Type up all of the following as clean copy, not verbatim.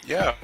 Yeah.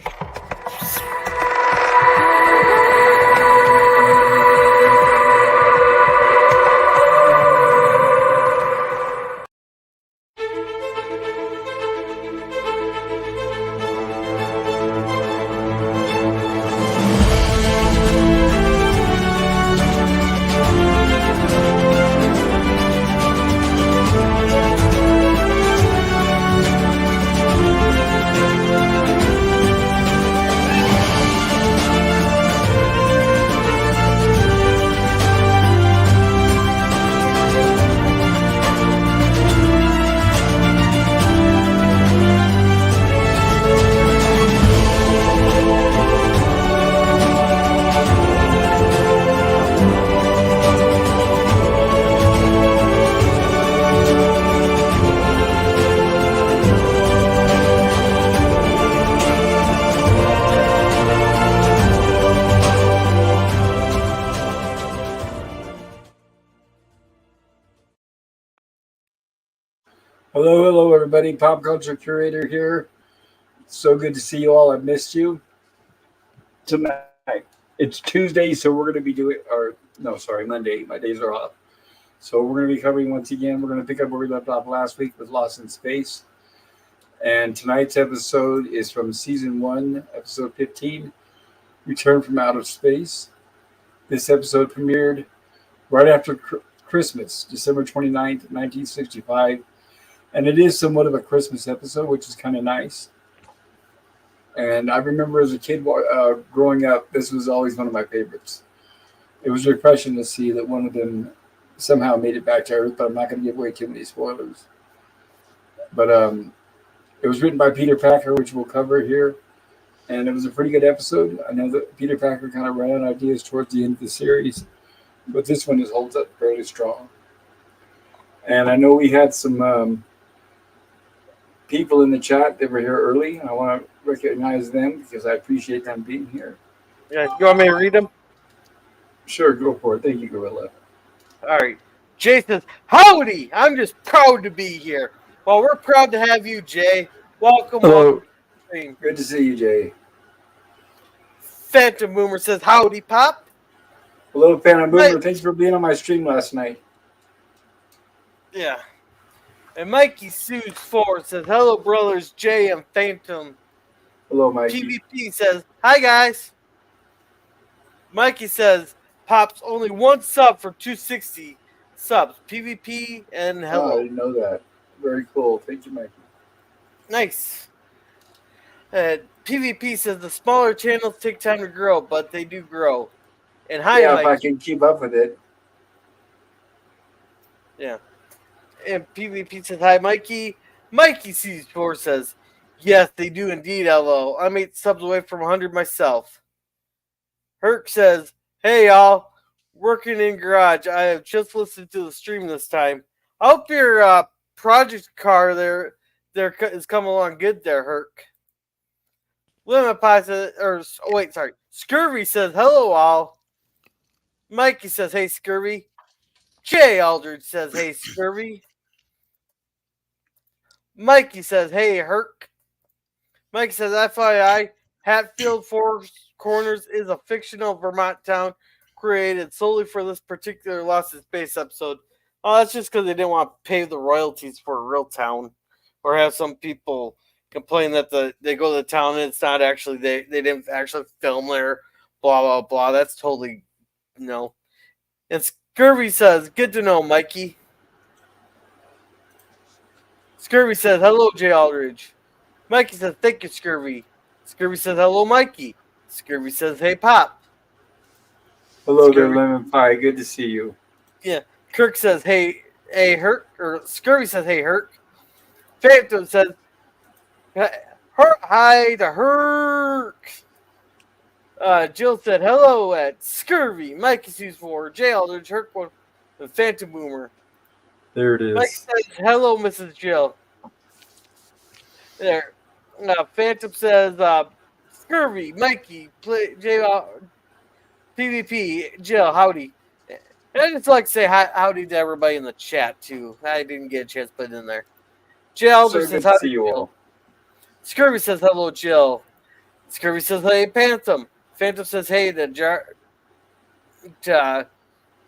Hello, everybody. Pop culture curator here. So good to see you all. I missed you tonight. It's Tuesday, so we're going to be doing, or no, sorry, Monday. My days are off. So we're going to be covering once again. We're going to pick up where we left off last week with Lost in Space. And tonight's episode is from season 1, episode 15, Return from Outer Space. This episode premiered right after Christmas, December 29th, 1965. And it is somewhat of a Christmas episode, which is kind of nice. And I remember as a kid growing up, this was always one of my favorites. It was refreshing to see that one of them somehow made it back to Earth, but I'm not going to give away too many spoilers. But it was written by Peter Packer, which we'll cover here. And it was a pretty good episode. I know that Peter Packer kind of ran out of ideas towards the end of the series, but this one holds up fairly strong. And I know we had some people in the chat that were here early. I want to recognize them because I appreciate them being here. Yeah, you want me to read them? Sure, go for it. Thank you, Gorilla. All right. Jay says, howdy! I'm just proud to be here. Well, we're proud to have you, Jay. Welcome. Hello. Welcome to the stream. Good to see you, Jay. Phantom Boomer says, howdy, Pop. Hello, Phantom Boomer. Right. Thanks for being on my stream last night. Yeah. And Mikey Sues 4 says, hello, brothers Jay and Phantom. Hello, Mikey. PvP says, hi, guys. Mikey says, Pop's only one sub for 260 subs. PvP and hello. Oh, I didn't know that. Very cool. Thank you, Mikey. Nice. PvP says, the smaller channels take time to grow, but they do grow. And hi, Yeah, Mikey. if I can keep up with it. Yeah. And PvP says, hi, Mikey. Mikey C4 says, yes, they do indeed, LO. I'm 8 subs away from 100 myself. Herc says, hey, y'all. Working in garage. I have just listened to the stream this time. I hope your project car there is coming along good there, Herc. Lemon Pie says, Scurvy says, hello, all. Mikey says, hey, Scurvy. Jay Aldridge says, hey, Scurvy. Mikey says, hey, Herc. Mikey says, FYI, Hatfield Four Corners is a fictional Vermont town created solely for this particular Lost in Space episode. Oh, that's just because they didn't want to pay the royalties for a real town. Or have some people complain that they go to the town and it's not actually, they didn't actually film there, blah, blah, blah. That's totally, no. And Scurvy says, good to know, Mikey. Scurvy says, hello, Jay Aldridge. Mikey says, thank you, Scurvy. Scurvy says, hello, Mikey. Scurvy says, hey, Pop. Hello Scurvy. there, Lemon Pie. Good to see you. Yeah. Kirk says, hey, Herc. Or Scurvy says, hey, Herc. Phantom says, hi to Herc. Jill said, hello at Scurvy. Mikey Sues 4, Jay Aldridge, Herc 1, and Phantom Boomer. There it is. Mike says, hello, Mrs. Jill. There. Phantom says, Scurvy, Mikey, PvP, Jill, howdy. And I just like to say howdy to everybody in the chat, too. I didn't get a chance to put it in there. Jill So says, good to howdy, see you Jill. all. Scurvy says, hello, Jill. Scurvy says, hey, Phantom. Phantom says, hey, to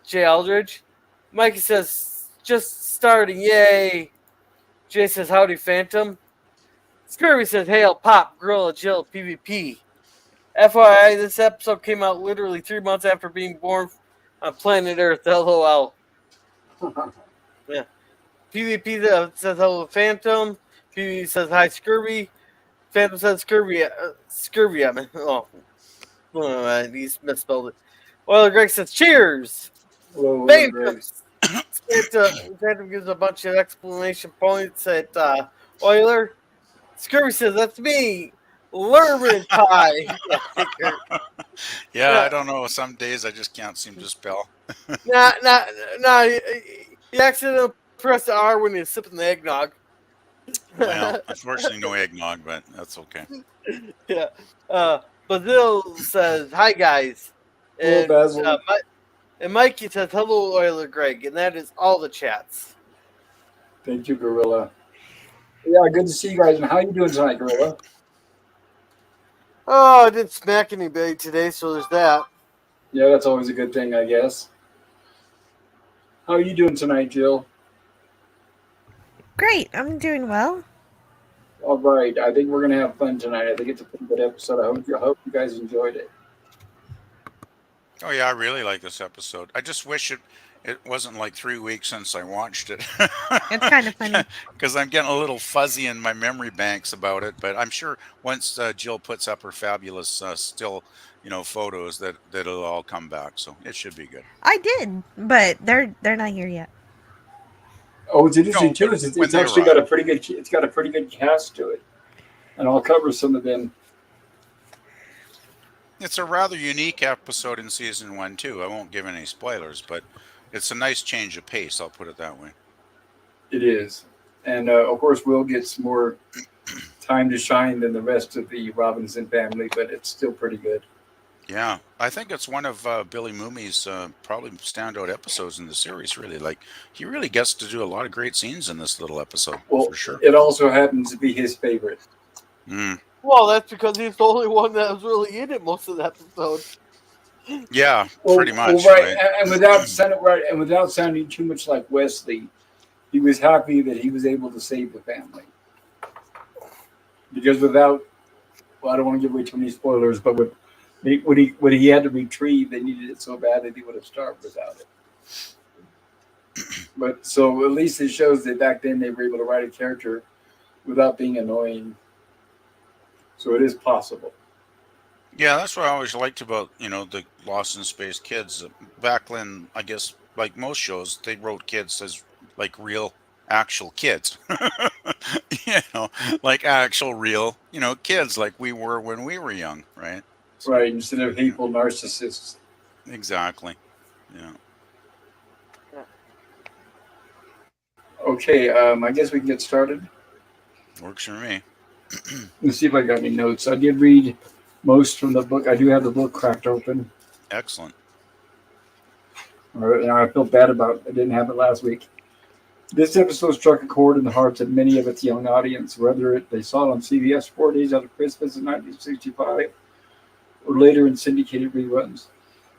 Jay Aldridge. Mikey says, just starting, yay. Jay says, howdy, Phantom. Scurvy says, hail, Pop, Gorilla, Jill, PvP. FYI, this episode came out literally 3 months after being born on planet Earth, LOL. Yeah. PvP says hello, Phantom. PvP says hi, Scurvy. Phantom says Scurvy. I mean, he's misspelled it. Well, Greg says cheers. Hello, Phantom. Greg. Phantom gives a bunch of exclamation points at Euler. Scurvy says that's me, Lerman Pie. Yeah, I don't know. Some days I just can't seem to spell. Nah. He accidentally pressed the R when he's sipping the eggnog. Well, unfortunately, no eggnog, but that's okay. Yeah. Bazil says, hi, guys. Hello, And, Basil. and Mikey says, hello, Euler Greg. And that is all the chats. Thank you, Gorilla. Yeah, good to see you guys. And how you doing tonight, Gorilla? Oh, I didn't smack anybody today, so there's that. Yeah, that's always a good thing, I guess. How are you doing tonight, Jill? Great, I'm doing well. All right. I think we're going to have fun tonight. I think it's a pretty good episode. I hope you guys enjoyed it. Oh yeah, I really like this episode. I just wish it wasn't like 3 weeks since I watched it. It's kind of funny. Because I'm getting a little fuzzy in my memory banks about it. But I'm sure once Jill puts up her fabulous still, photos that it'll all come back. So it should be good. I did, but they're not here yet. Oh, it's interesting No, too. but It's when they actually got arrive. a pretty good. It's got a pretty good cast to it, and I'll cover some of them. It's a rather unique episode in season 1 too. I won't give any spoilers, but it's a nice change of pace. I'll put it that way. It is, and of course, Will gets more time to shine than the rest of the Robinson family, but it's still pretty good. Yeah, I think it's one of Billy Mooney's probably standout episodes in the series. Really, like he really gets to do a lot of great scenes in this little episode Well, for sure. it also happens to be his favorite. Mm. Well, that's because he's the only one that was really in it most of the episode. Yeah, Well, pretty much. right, and without sounding too much like Wesley, he was happy that he was able to save the family. Because I don't want to give away too many spoilers, but when he had to retrieve, they needed it so bad that he would have starved without it. But so at least it shows that back then they were able to write a character without being annoying. So it is possible. Yeah, that's what I always liked about the Lost in Space kids. Back then, I guess like most shows, they wrote kids as like real, actual kids. Like actual real, kids like we were when we were young, right? So, Right, instead of hateful narcissists. exactly. Yeah. Okay, I guess we can get started. Works for me. Let's see if I got any notes. I did read most from the book. I do have the book cracked open. Excellent. All right, now I feel bad about I didn't have it last week. This episode struck a chord in the hearts of many of its young audience, whether they saw it on CBS 4 days after Christmas in 1965 or later in syndicated reruns.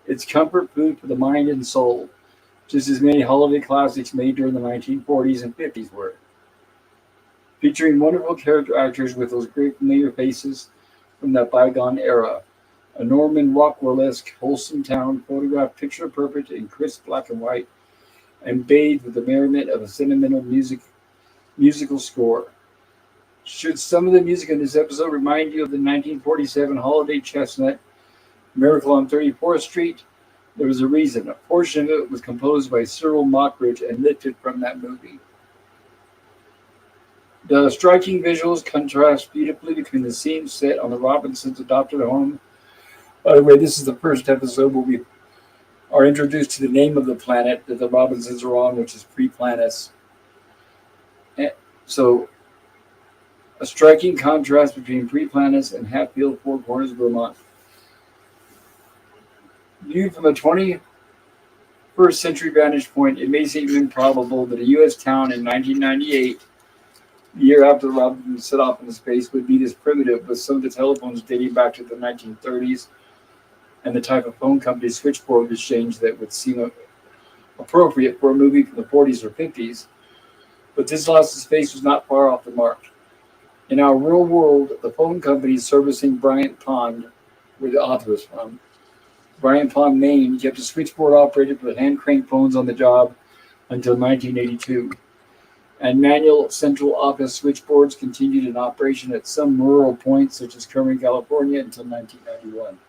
It's comfort food for the mind and soul, just as many holiday classics made during the 1940s and 50s were. Featuring wonderful character actors with those great familiar faces from that bygone era. A Norman Rockwell-esque wholesome town photographed picture perfect in crisp black and white and bathed with the merriment of a sentimental musical score. Should some of the music in this episode remind you of the 1947 holiday chestnut, Miracle on 34th Street? There was a reason. A portion of it was composed by Cyril Mockridge and lifted from that movie. The striking visuals contrast beautifully between the scenes set on the Robinsons' adopted home. By the way, this is the first episode where we are introduced to the name of the planet that the Robinsons are on, which is Pre-Planis. So, a striking contrast between Pre-Planis and Hatfield Four Corners, Vermont. Viewed from a 21st century vantage point, it may seem improbable that a U.S. town in 1998 The year after Robinson set off into space would be this primitive, with some of the telephones dating back to the 1930s and the type of phone company switchboard exchange that would seem appropriate for a movie from the 40s or 50s. But this lost in space was not far off the mark. In our real world, the phone company servicing Bryant Pond, where the author is from, Bryant Pond, Maine, kept a switchboard operated with hand crank phones on the job until 1982. And manual central office switchboards continued in operation at some rural points, such as Kermit, California, until 1991.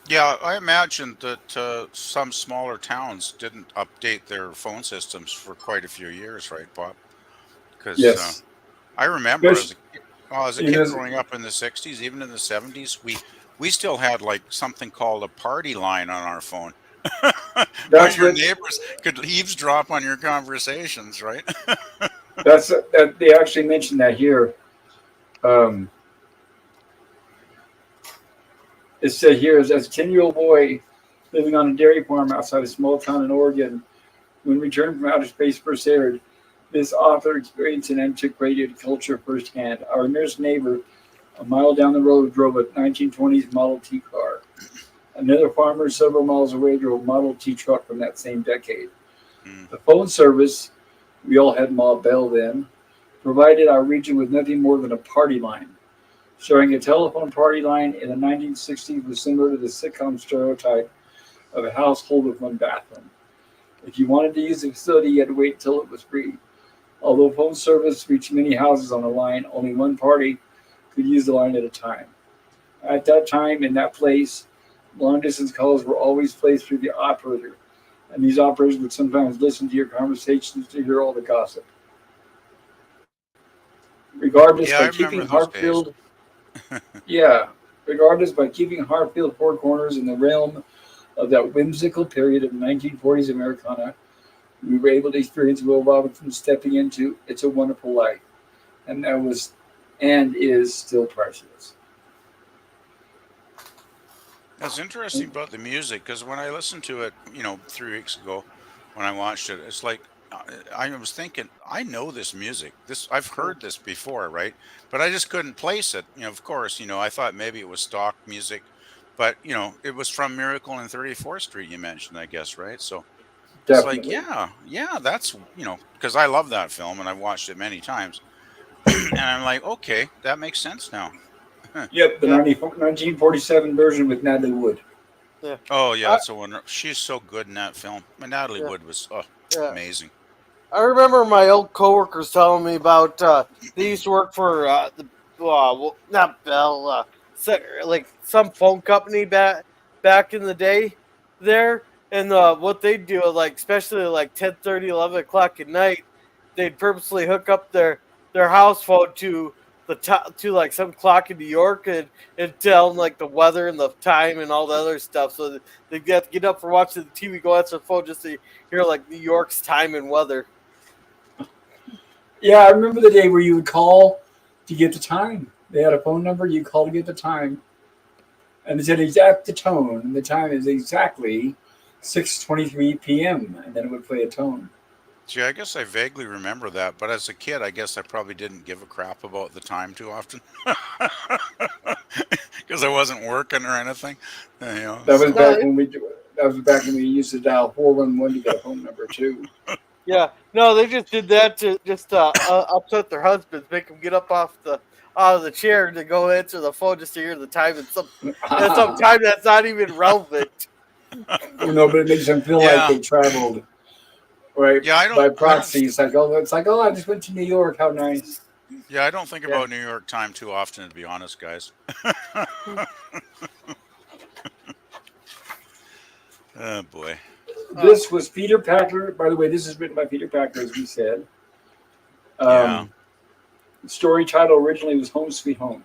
Yeah, I imagine that some smaller towns didn't update their phone systems for quite a few years, right, Bob? Because Yes. I remember Especially, as a you know, kid growing up in the 60s, even in the 70s, we still had like something called a party line on our phone. Where that's your what neighbors could eavesdrop on your conversations, right? that they actually mentioned that here. Um, it said here as a 10-year-old boy living on a dairy farm outside a small town in Oregon, when Return from Outer Space first aired, this author experienced an antiquated culture firsthand. Our nearest neighbor, a mile down the road, drove a 1920s Model T car. Another farmer several miles away drove a Model T truck from that same decade. Mm. The phone service, we all had Ma Bell then, provided our region with nothing more than a party line. Showing a telephone party line in the 1960s was similar to the sitcom stereotype of a household with one bathroom. If you wanted to use the facility, you had to wait until it was free. Although phone service reached many houses on the line, only one party could use the line at a time. At that time, in that place, long-distance calls were always placed through the operator, and these operators would sometimes listen to your conversations to hear all the gossip. Regardless, Yeah, I by remember keeping those days. Hartfield, yeah, regardless by keeping Hatfield Four Corners in the realm of that whimsical period of 1940s Americana, we were able to experience Will Robinson stepping into It's a Wonderful Life, and that was and is still priceless. That's interesting about the music because when I listened to it, 3 weeks ago, when I watched it, it's like I was thinking, I know this music. This I've heard this before, right? But I just couldn't place it. Of course, I thought maybe it was stock music, but it was from Miracle on 34th Street. You mentioned, I guess, right? So it's like, Definitely. yeah, yeah, that's because I love that film and I've watched it many times, and I'm like, okay, that makes sense now. Yep, the Yeah, 1947 version with Natalie Wood. yeah, Oh yeah, I, that's a wonder. She's so good in that film. And Natalie yeah, Wood was yeah. amazing. I remember my old coworkers telling me about they used to work for not Bell, like some phone company back in the day there, and what they'd do, like especially like 10:30, 11 o'clock at night, they'd purposely hook up their house phone to to like some clock in New York and tell them like the weather and the time and all the other stuff, so that they get to get up for watching the TV, go answer the phone just to hear like New York's time and weather. Yeah, I remember the day where you would call to get the time. They had a phone number, you call to get the time, and it said exact the tone, and the time is exactly 6:23 p.m. And then it would play a tone. See, I guess I vaguely remember that, but as a kid, I guess I probably didn't give a crap about the time too often because I wasn't working or anything. That was So No, back when we that was back when we used to dial 411 to get a phone number too. yeah, no, they just did that to just upset their husbands, make them get up off the out of the chair to go answer the phone just to hear the time and some time that's not even relevant. No, but it makes them feel like yeah, they traveled right yeah, by I don't, proxy. It's like, I just went to New York. How nice. yeah, I don't think Yeah, about New York time too often, to be honest, guys. Oh boy. uh, This was Peter Packer. By the way, this is written by Peter Packer, as we said. Yeah, Um, the story title originally was Home Sweet Home.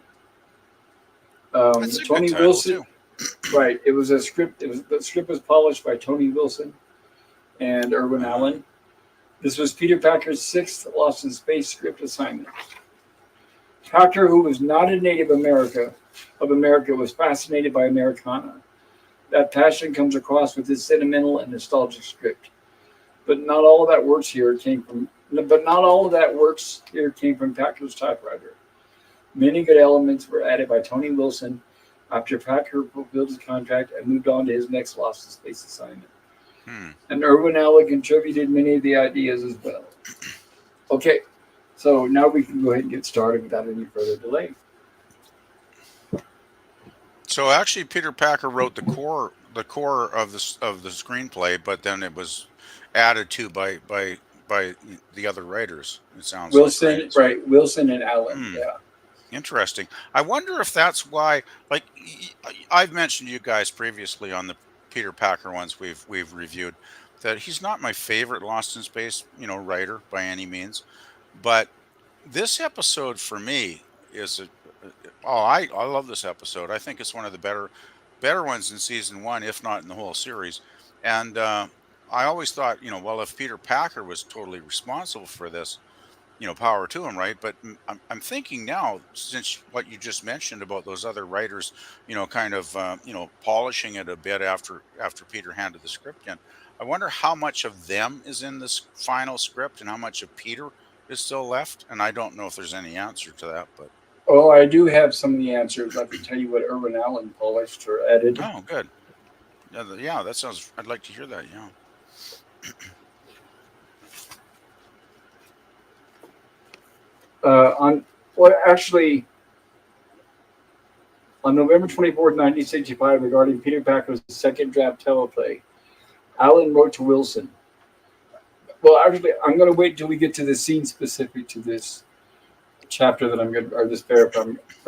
that's a good Tony title Wilson, too. right? It was a script. The script was polished by Tony Wilson and Irwin Uh, Allen. This was Peter Packer's sixth Lost in Space script assignment. Packer, who was not a native of America, was fascinated by Americana. That passion comes across with his sentimental and nostalgic script. But not all of that works here came from But not all of that works here came from Packer's typewriter. Many good elements were added by Tony Wilson after Packer fulfilled his contract and moved on to his next Lost in Space assignment. Hmm. And Irwin Allen contributed many of the ideas as well. Okay, so now we can go ahead and get started without any further delay. So actually, Peter Packer wrote the core of the screenplay, but then it was added to by the other writers. It sounds Wilson, like, right? right? Wilson and Allen, Hmm. yeah. Interesting. I wonder if that's why. Like I've mentioned to you guys previously on the Peter Packer ones we've reviewed, that he's not my favorite Lost in Space, writer by any means, but this episode for me is I love this episode. I think it's one of the better ones in season one, if not in the whole series. And I always thought, well, if Peter Packer was totally responsible for this, power to him, right? But I'm thinking now, since what you just mentioned about those other writers, kind of, polishing it a bit after Peter handed the script in. I wonder how much of them is in this final script and how much of Peter is still left. And I don't know if there's any answer to that, but. Oh, I do have some of the answers. I can tell you what Irwin Allen polished or added. Oh, good. Yeah, that sounds. I'd like to hear that. Yeah. Actually, on November 24th, 1965, regarding Peter Packer's second draft teleplay, Allen wrote to Wilson. Well, actually, I'm going to wait till we get to the scene specific to this chapter that I'm going to, or this paragraph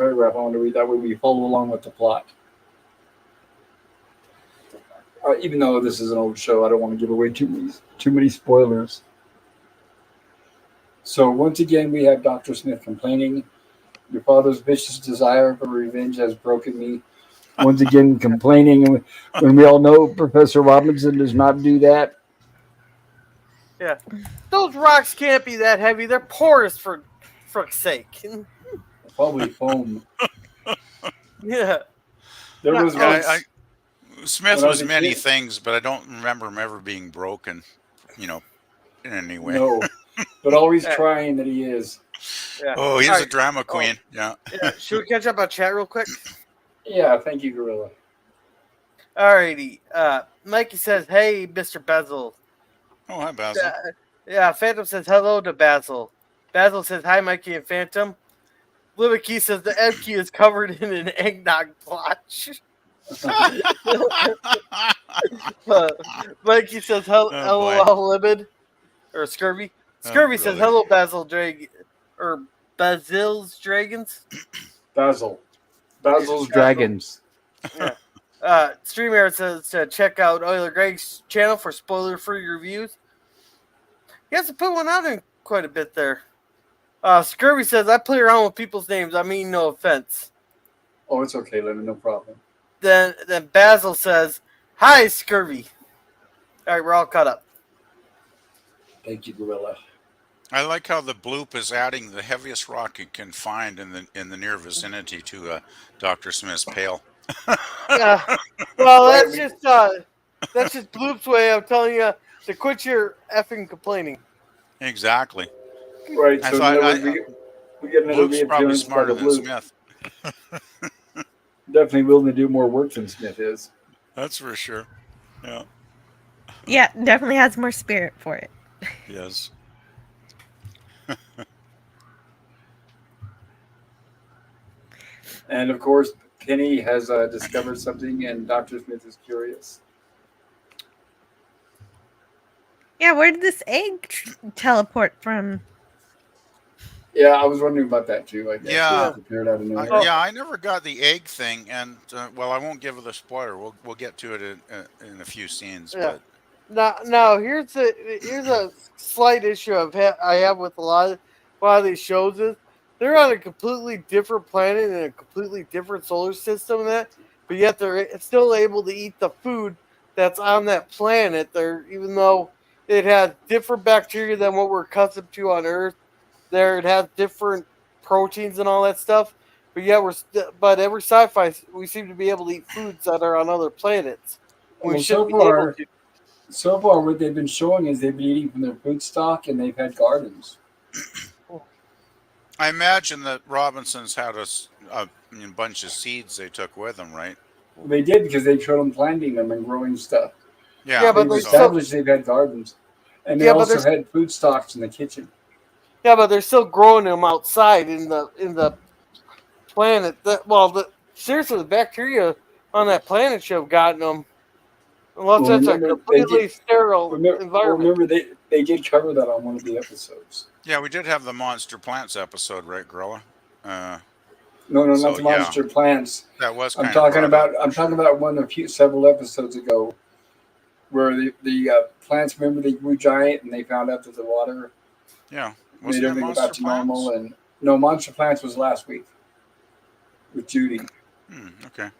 I want to read. That way we follow along with the plot. Even though this is an old show, I don't want to give away too many spoilers. So once again, we have Dr. Smith complaining. Your father's vicious desire for revenge has broken me. Once again, complaining when we all know Professor Robinson does not do that. Yeah. Those rocks can't be that heavy. They're porous for fuck's sake. Probably foam. Yeah. There was once, Smith when I was a many kid- things, but I don't remember him ever being broken, in any way. No, but always trying that he is. Yeah. Oh, he's All a right. drama queen. Yeah. Yeah. Should we catch up on chat real quick? Yeah, thank you, Gorilla. Alrighty. Mikey says, "Hey, Mr. Basil." Oh, hi, Basil. Yeah. Phantom says hello to Basil. Basil says hi, Mikey and Phantom. Libby says the M key is covered in an eggnog blotch. Mikey says hello, Libid or Scurvy. Scurvy says brother. hello, Basil Drag or Basil's Dragons. Basil's Dragons. StreamYard says to check out Euler Greg's channel for spoiler-free reviews. He hasn't put one out in quite a bit there. Scurvy says, I play around with people's names. I mean, no offense. Oh, it's okay, Lemon, no problem. Then Basil says, hi, Scurvy. All right, we're all caught up. Thank you, Gorilla. I like how the bloop is adding the heaviest rock it can find in the near vicinity to Dr. Smith's pail. Well, that's just Bloop's way of telling you to quit your effing complaining. Exactly. Right, I so thought we get another Bloop's probably reappearance by smarter the than Bloop. Smith. Definitely willing to do more work than Smith is. That's for sure. Yeah. Yeah, definitely has more spirit for it. Yes. And of course, Penny has discovered something, and Dr. Smith is curious. Yeah, where did this egg teleport from? Yeah, I was wondering about that too. I guess Yeah. it appeared out of nowhere. Yeah, I never got the egg thing, and well, I won't give it a spoiler. We'll get to it in a few scenes. Yeah. But Now here's a slight issue I have with a lot of these shows is they're on a completely different planet and a completely different solar system than that, but yet they're still able to eat the food that's on that planet. Even though it has different bacteria than what we're accustomed to on Earth. It has different proteins and all that stuff, but yet but every sci-fi we seem to be able to eat foods that are on other planets. We Well, shouldn't so be able far, to. So far, what they've been showing is they've been eating from their food stock and they've had gardens. I imagine that Robinsons had a bunch of seeds they took with them, right? Well, they did because they showed them planting them and growing stuff. Yeah, but They've they're So still established they've had gardens. And they yeah, but they're also had food stocks in the kitchen. yeah, but they're still growing them outside in the planet. Seriously, the bacteria on that planet should have gotten them. Unless Well, that's a remember, they did. completely sterile environment. Remember, they did cover that on one of the episodes. yeah, we did have the monster plants episode, right, Gorilla? Uh, No, not so the yeah, monster plants. that was I'm kind of talking brought up. about. I'm talking about one several episodes ago, where the plants. Remember, they grew giant, and they found out that the water Yeah, made wasn't there everything monster back to normal. plants? And no, monster plants was last week with Judy. Okay,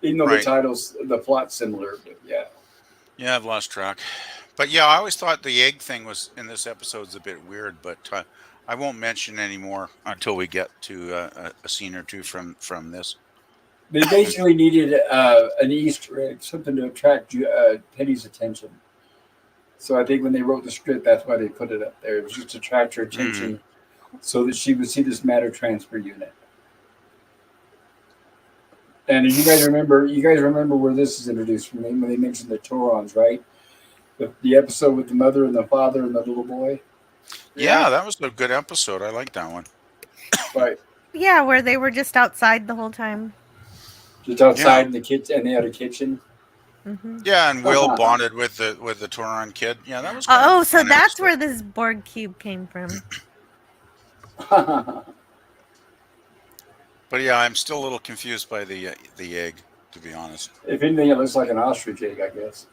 Even though the right. titles, the plot's similar, but yeah. Yeah, I've lost track. But yeah, I always thought the egg thing was in this episode's a bit weird, but I won't mention any more until we get to a scene or two from this. They basically needed an Easter egg, something to attract Penny's attention. So I think when they wrote the script, that's why they put it up there. It was just to attract her attention, so that she would see this matter transfer unit. And you guys remember where this is introduced from when they mentioned the Taurons, right? The episode with the mother and the father and the little boy, Yeah, that was a good episode. I like that one. right? Yeah, where they were just outside the whole time. Just outside Yeah, in the kitchen, and they had a kitchen. Hmm. yeah, and Will bonded with the Tauron kid. Yeah, that was kind of a Oh, so fun that's episode. where this Borg cube came from. But yeah, I'm still a little confused by the egg, to be honest. If anything, it looks like an ostrich egg, I guess.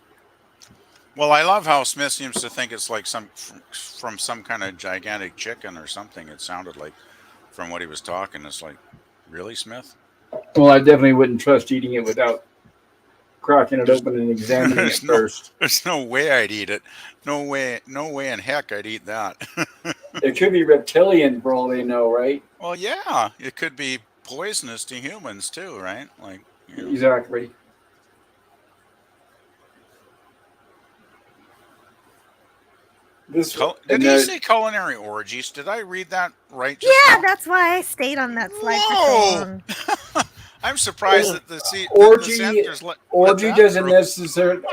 Well, I love how Smith seems to think it's like from some kind of gigantic chicken or something. It sounded like from what he was talking. It's like, really, Smith? Well, I definitely wouldn't trust eating it without cracking it There's open and examining it there's no first. there's no way I'd eat it. No way in heck I'd eat that. It could be reptilian for all they know, right? Well, yeah, it could be poisonous to humans too, right? Like, Exactly. This Did and he say culinary orgies? Did I read that right just Yeah, now? that's why I stayed on that slide for so Whoa! long. I'm surprised that the orgy censors let that through.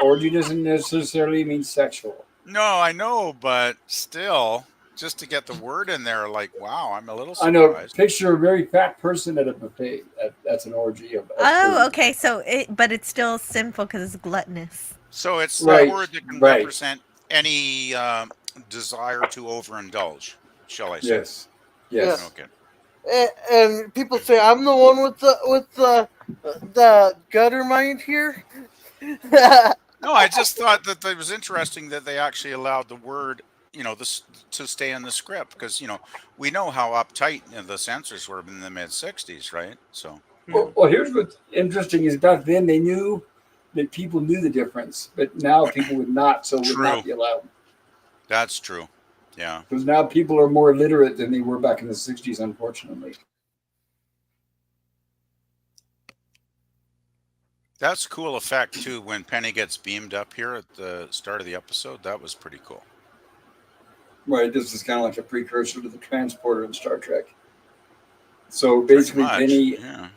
orgy doesn't necessarily mean sexual. No, I know, but still, just to get the word in there, like, wow, I'm a little I know. surprised. Picture a very fat person at a buffet. That's an orgy of Oh, food. okay. So but it's still sinful because it's gluttonous. So it's a Right, word that can right. represent any desire to overindulge, shall I say? Yes, yes. Okay. And people say I'm the one with the gutter mind here. No, I just thought that it was interesting that they actually allowed the word, this to stay in the script because we know how uptight the censors were in the mid '60s, right? So Well, here's what's interesting is back then they knew that people knew the difference, but now people would not, so would not be allowed. that's true. Yeah. Because now people are more literate than they were back in the 60s, unfortunately. That's a cool effect too when Penny gets beamed up here at the start of the episode. That was pretty cool. Right, this is kind of like a precursor to the transporter in Star Trek. So basically, Pretty much, Penny, yeah.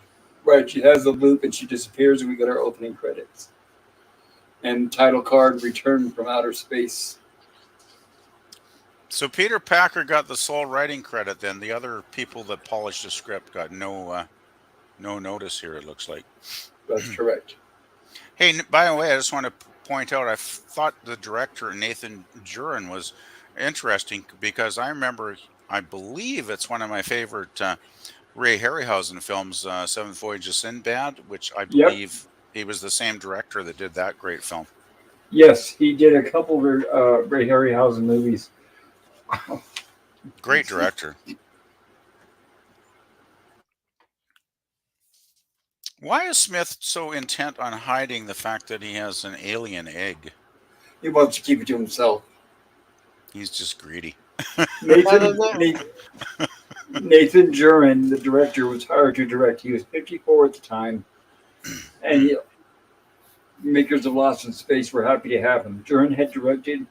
right, she has the loop and she disappears, and we get our opening credits. And title card, Return from Outer Space. So Peter Packer got the sole writing credit then. The other people that polished the script got no notice here, it looks like. That's correct. Hey, by the way, I just want to point out, I thought the director, Nathan Jurin, was interesting because I believe it's one of my favorite Ray Harryhausen films, Seventh Voyage of Sinbad, which I believe he was the same director that did that great film. Yes, he did a couple of Ray Harryhausen movies. Great director. Why is Smith so intent on hiding the fact that he has an alien egg? He wants to keep it to himself. He's just greedy. Nathan Jurin, the director, was hired to direct. He was 54 at the time, and makers of Lost in Space were happy to have him. Jern had directed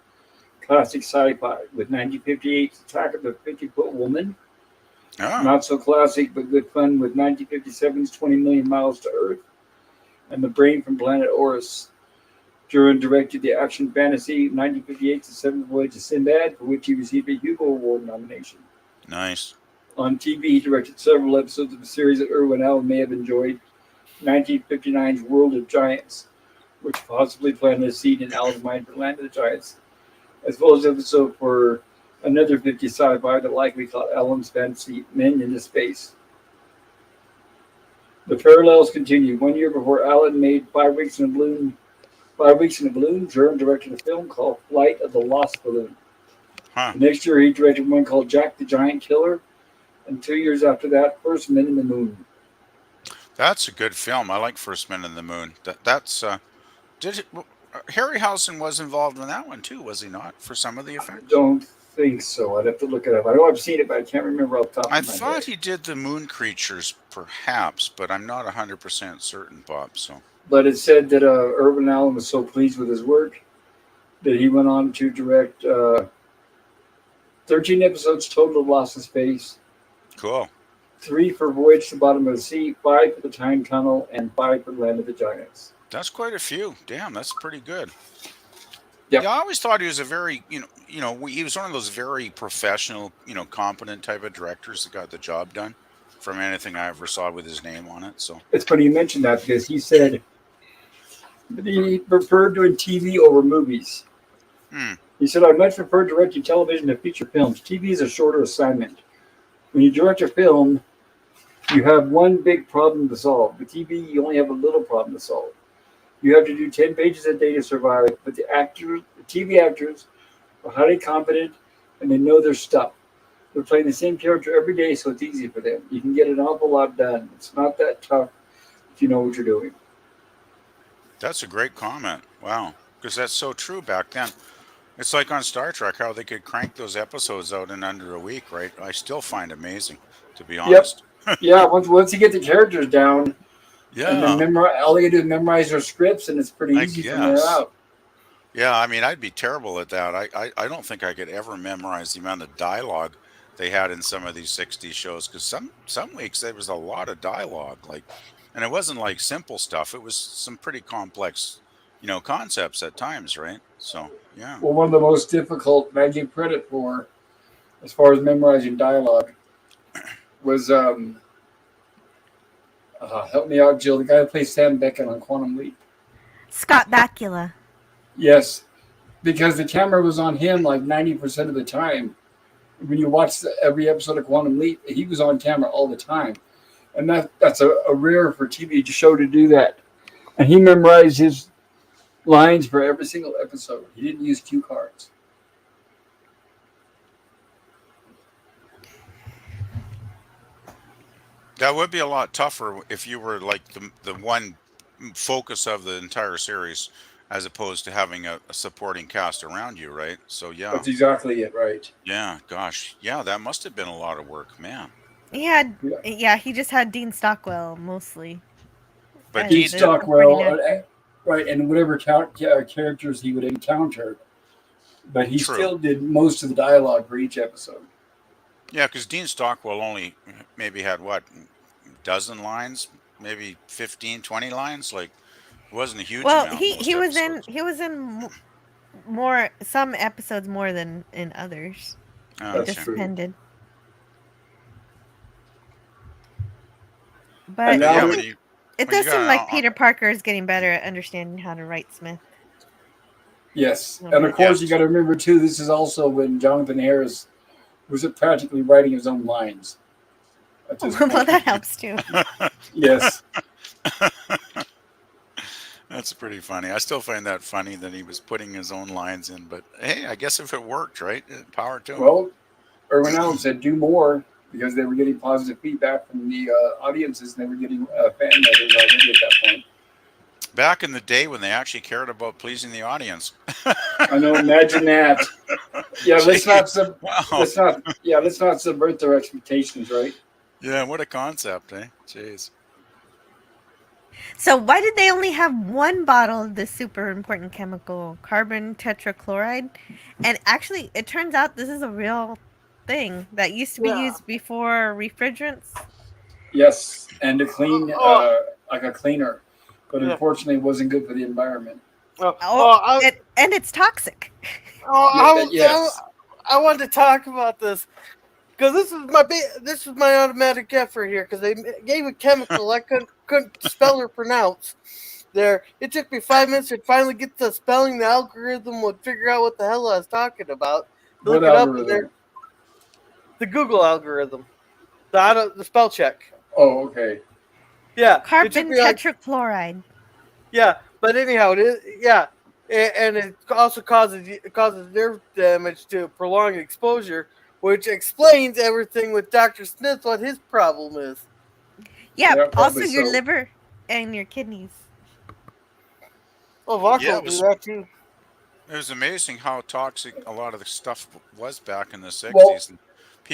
classic sci-fi with 1958's Attack of the 50-Foot Woman. Oh, Not so classic, but good fun with 1957's 20 Million Miles to Earth and The Brain from Planet Oris. Jern directed the action fantasy 1958's The Seventh Voyage of Sinbad, for which he received a Hugo Award nomination. nice. On TV, he directed several episodes of a series that Irwin Allen may have enjoyed, 1959's World of Giants, which possibly planted a seed in Allen's mind for Land of the Giants, as well as episode for another 50 sci-fi that likely caught Allen's fancy, Men into Space. The parallels continue. 1 year before Allen made 5 Weeks in a Balloon, Jern directed a film called Flight of the Lost Balloon. Huh. The next year, he directed one called Jack the Giant Killer, and 2 years after that, First Men in the Moon. That's a good film. I like First Men in the Moon. That's Harryhausen was involved in that one too, was he not? For some of the I effects. don't think so. I'd have to look it up. I know I've seen it, but I can't remember off the top I of my thought head. he did the moon creatures, perhaps, but I'm not 100% certain, Bob. So, But it said that Irwin Allen was so pleased with his work that he went on to direct 13 episodes total of Lost in Space, cool. 3 for Voyage to the Bottom of the Sea, 5 for the Time Tunnel, and 5 for Land of the Giants. That's quite a few. Damn, that's pretty good. Yep. Yeah, I always thought he was a very, he was one of those very professional, competent type of directors that got the job done from anything I ever saw with his name on it. So, It's funny you mentioned that because he said that he preferred doing TV over movies. hmm, He said, I much prefer directing television to feature films. TV is a shorter assignment. When you direct a film, you have one big problem to solve. With TV, you only have a little problem to solve. You have to do 10 pages a day to survive, but the TV actors are highly competent and they know their stuff. They're playing the same character every day, so it's easy for them. You can get an awful lot done. It's not that tough if you know what you're doing. that's a great comment. Wow, because that's so true back then. It's like on Star Trek how they could crank those episodes out in under a week, right? I still find amazing, to be Yep. honest. Yeah, once you get the characters down, and then Yeah, all you do is memorize their scripts, and it's pretty I easy from there guess. out. Yeah, I mean, I'd be terrible at that. I don't think I could ever memorize the amount of dialogue they had in some of these 60s shows because some weeks there was a lot of dialogue, like, and it wasn't like simple stuff. It was some pretty complex, concepts at times, right? So, yeah. Well, one of the most difficult, and I give credit for, as far as memorizing dialogue, was help me out, Jill. The guy who plays Sam Beckett on Quantum Leap. Scott Bakula. Yes, because the camera was on him like 90% of the time. When you watch every episode of Quantum Leap, he was on camera all the time, and that's a rare for TV show to do that. And he memorized his lines for every single episode. He didn't use cue cards. That would be a lot tougher if you were like the one focus of the entire series as opposed to having a supporting cast around you, right? So, yeah. That's exactly it, right? Yeah, gosh. Yeah, that must have been a lot of work, man. Yeah, he just had Dean Stockwell mostly. But And Dean Dean the did, Stockwell, supporting actor. right, and whatever characters he would encounter, but he true. still did most of the dialogue for each episode. Yeah, because Dean Stockwell only maybe had what, dozen lines, maybe 15, 20 lines. Like it wasn't a huge Well, amount he most he was in episodes. he was in more some episodes more than in others. Oh, It That's just okay. true. depended. And But But yeah, now, it when you does seem like got Peter Parker is getting better at understanding how to write Smith. yes, A and little of bit. course you yes, got to remember too. This is also when Jonathan Harris was practically writing his own lines at this Well, point. that helps too. Yes, that's pretty funny. I still find that funny that he was putting his own lines in. But hey, I guess if it worked, right? Power to him. well, Irwin Allen said do more because they were getting positive feedback from the audiences, and they were getting fan letters already at that point. Back in the day when they actually cared about pleasing the audience. I know. Imagine that. Yeah, Jeez. Wow. let's not subvert their expectations, right? Yeah, what a concept, eh? Jeez. So why did they only have one bottle of this super important chemical, carbon tetrachloride? And actually, it turns out this is a real thing that used to be Yeah. used before refrigerants. Yes, and to clean, Oh, like a cleaner, but yeah. unfortunately, it wasn't good for the environment. Oh, Oh, oh, I, and it's toxic. Yes. I wanted to talk about this because this was my automatic guess right here because they gave a chemical I couldn't spell or pronounce. There, it took me 5 minutes to finally get the spelling. The algorithm would figure out what the hell I was talking about. To What look it up, and algorithm? the Google algorithm, the spell check. Oh, okay. Yeah, it took Carbon me like tetrachloride. yeah, but anyhow, it is yeah, and it also causes nerve damage to prolonged exposure, which explains everything with Doctor Smith what his problem is. Yeah, Yeah, also probably your so. liver and your kidneys. Oh, vodka Yeah, will do that too. it was amazing how toxic a lot of the stuff was back in the Well, 60s, and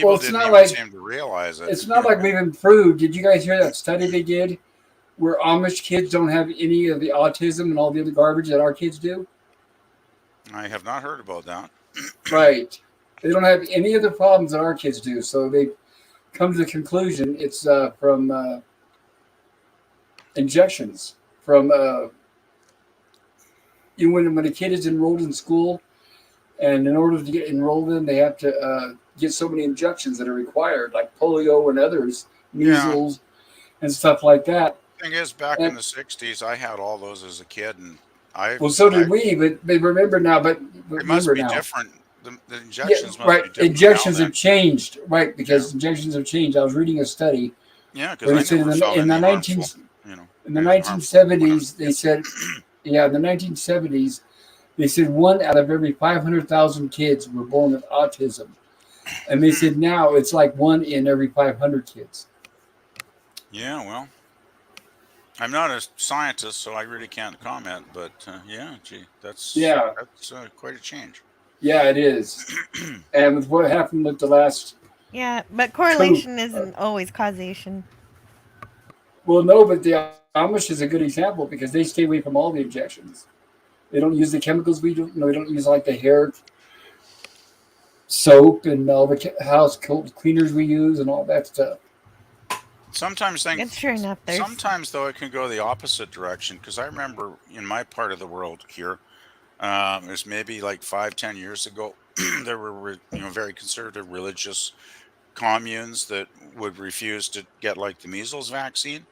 well, people it's didn't not even like seem to realize it. we've improved. Did you guys hear that study they did where Amish kids don't have any of the autism and all the other garbage that our kids do? I have not heard about that. Right. They don't have any of the problems that our kids do. So they come to the conclusion it's from injections. From when a kid is enrolled in school, and in order to get enrolled in, they have to get so many injections that are required, like polio and others, Yeah, measles and stuff like that. thing is, back in And the 60s, I had all those as a kid, and well, so I did we, but remember now. But they must remember be now. different. The Yeah, injections must right. be different now Injections have then. changed, right? Yeah, Because injections have changed. I was reading a study yeah, because where they I said never felt in the any harmful, harmful when I was 1970s a they kid. said yeah in the 1970s they said one out of every 500,000 kids were born with autism, and they Hmm. said now it's like one in every 500 kids. Yeah, well, I'm not a scientist, so I really can't comment. But yeah, gee, Yeah, that's quite a change. yeah, it is. And with what happened with the last Yeah, but coup, correlation isn't always causation. well, no, but the Amish is a good example because they stay away from all the injections. They don't use the chemicals we do. No, they don't use like the hair soap and all the house cleaners we use and all that stuff. Sometimes It's things, sure enough. sometimes though, it can go the opposite direction. Because I remember in my part of the world here, it was maybe like 5, 10 years ago. There were very conservative religious communes that would refuse to get like the measles vaccine,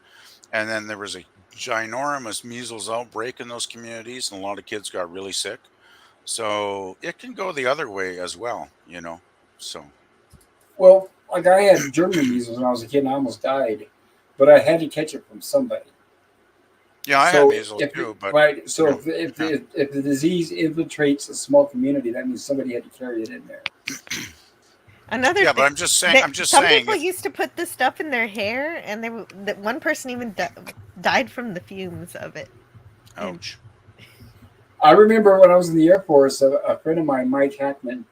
and then there was a ginormous measles outbreak in those communities, and a lot of kids got really sick. So it can go the other way as well. So Well, like I had German measles when I was a kid and I almost died, but I had to catch it from somebody. yeah, I had So measles too, but right, you so know, yeah. if the disease infiltrates a small community, that means somebody had to carry it in there. Another Yeah, but thing I'm just saying. that I'm just some saying people if used to put this stuff in their hair, and that one person even died from the fumes of it. And ouch. I remember when I was in the Air Force, a friend of mine, Mike Hackman,